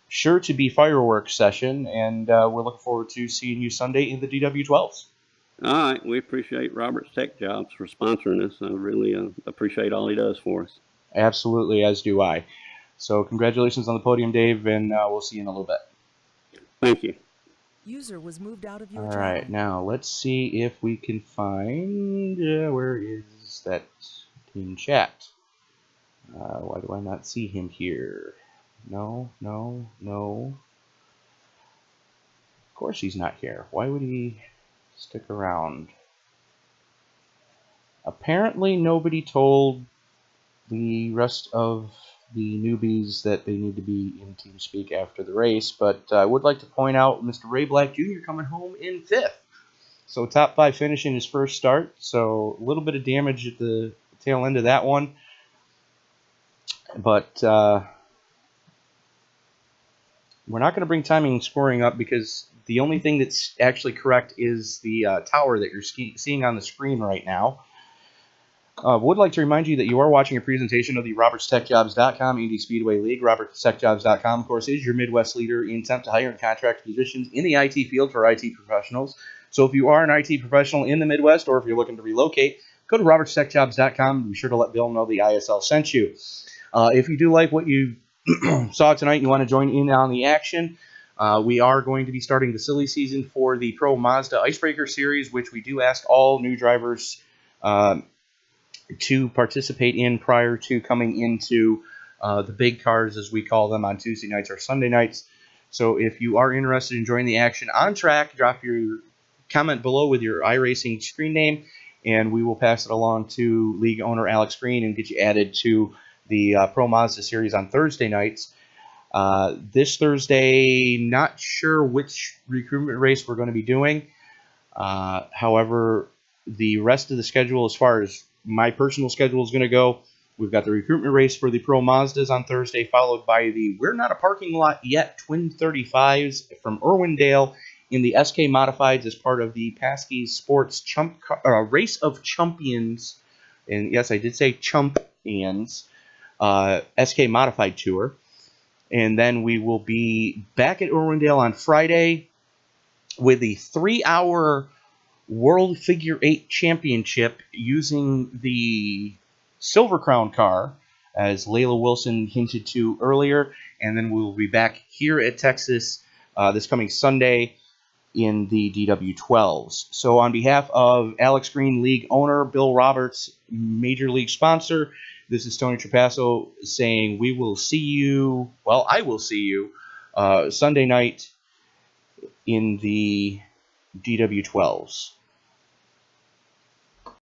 sure to be fireworks session, and we're looking forward to seeing you Sunday in the DW12s. All right, we appreciate Robert's Tech Jobs for sponsoring us. I really appreciate all he does for us. Absolutely, as do I. So congratulations on the podium, Dave, and we'll see you in a little bit. Thank you. User was moved out of your All channel. right, now let's see if we can find, where is that team chat? Why do I not see him here? No. Of course he's not here. Why would he stick around? Apparently nobody told the rest of the newbies that they need to be in TeamSpeak after the race, but I would like to point out Mr. Ray Black Jr. coming home in 5th. So top 5 finish in his first start, so a little bit of damage at the tail end of that one. But we're not going to bring timing and scoring up because the only thing that's actually correct is the tower that you're seeing on the screen right now. Would like to remind you that you are watching a presentation of the RobertsTechJobs.com Indy Speedway League. RobertsTechJobs.com, of course, is your Midwest leader in temp to hire and contract positions in the IT field for IT professionals. So if you are an IT professional in the Midwest, or if you're looking to relocate, go to RobertsTechJobs.com and be sure to let Bill know the ISL sent you. If you do like what you saw tonight and you want to join in on the action, we are going to be starting the silly season for the Pro Mazda Icebreaker Series, which we do ask all new drivers to participate in prior to coming into the big cars, as we call them, on Tuesday nights or Sunday nights. So if you are interested in joining the action on track, drop your comment below with your Iracing screen name, and we will pass it along to league owner Alex Green and get you added to the Pro Mazda Series on Thursday nights. This Thursday, not sure which recruitment race we're going to be doing. However, the rest of the schedule, as far as my personal schedule is going to go, we've got the recruitment race for the Pro Mazdas on Thursday, followed by the We're Not a Parking Lot Yet Twin 35s from Irwindale in the SK Modifieds as part of the Paskey Sports Race of Champions. And yes, I did say Champions. SK Modified Tour. And then we will be back at Irwindale on Friday with the 3-hour World Figure 8 Championship using the Silver Crown car, as Layla Wilson hinted to earlier. And then we will be back here at Texas this coming Sunday in the DW12s. So on behalf of Alex Green, league owner, Bill Roberts, major league sponsor, this is Tony Trapasso saying we will see you, well, I will see you Sunday night in the DW12s.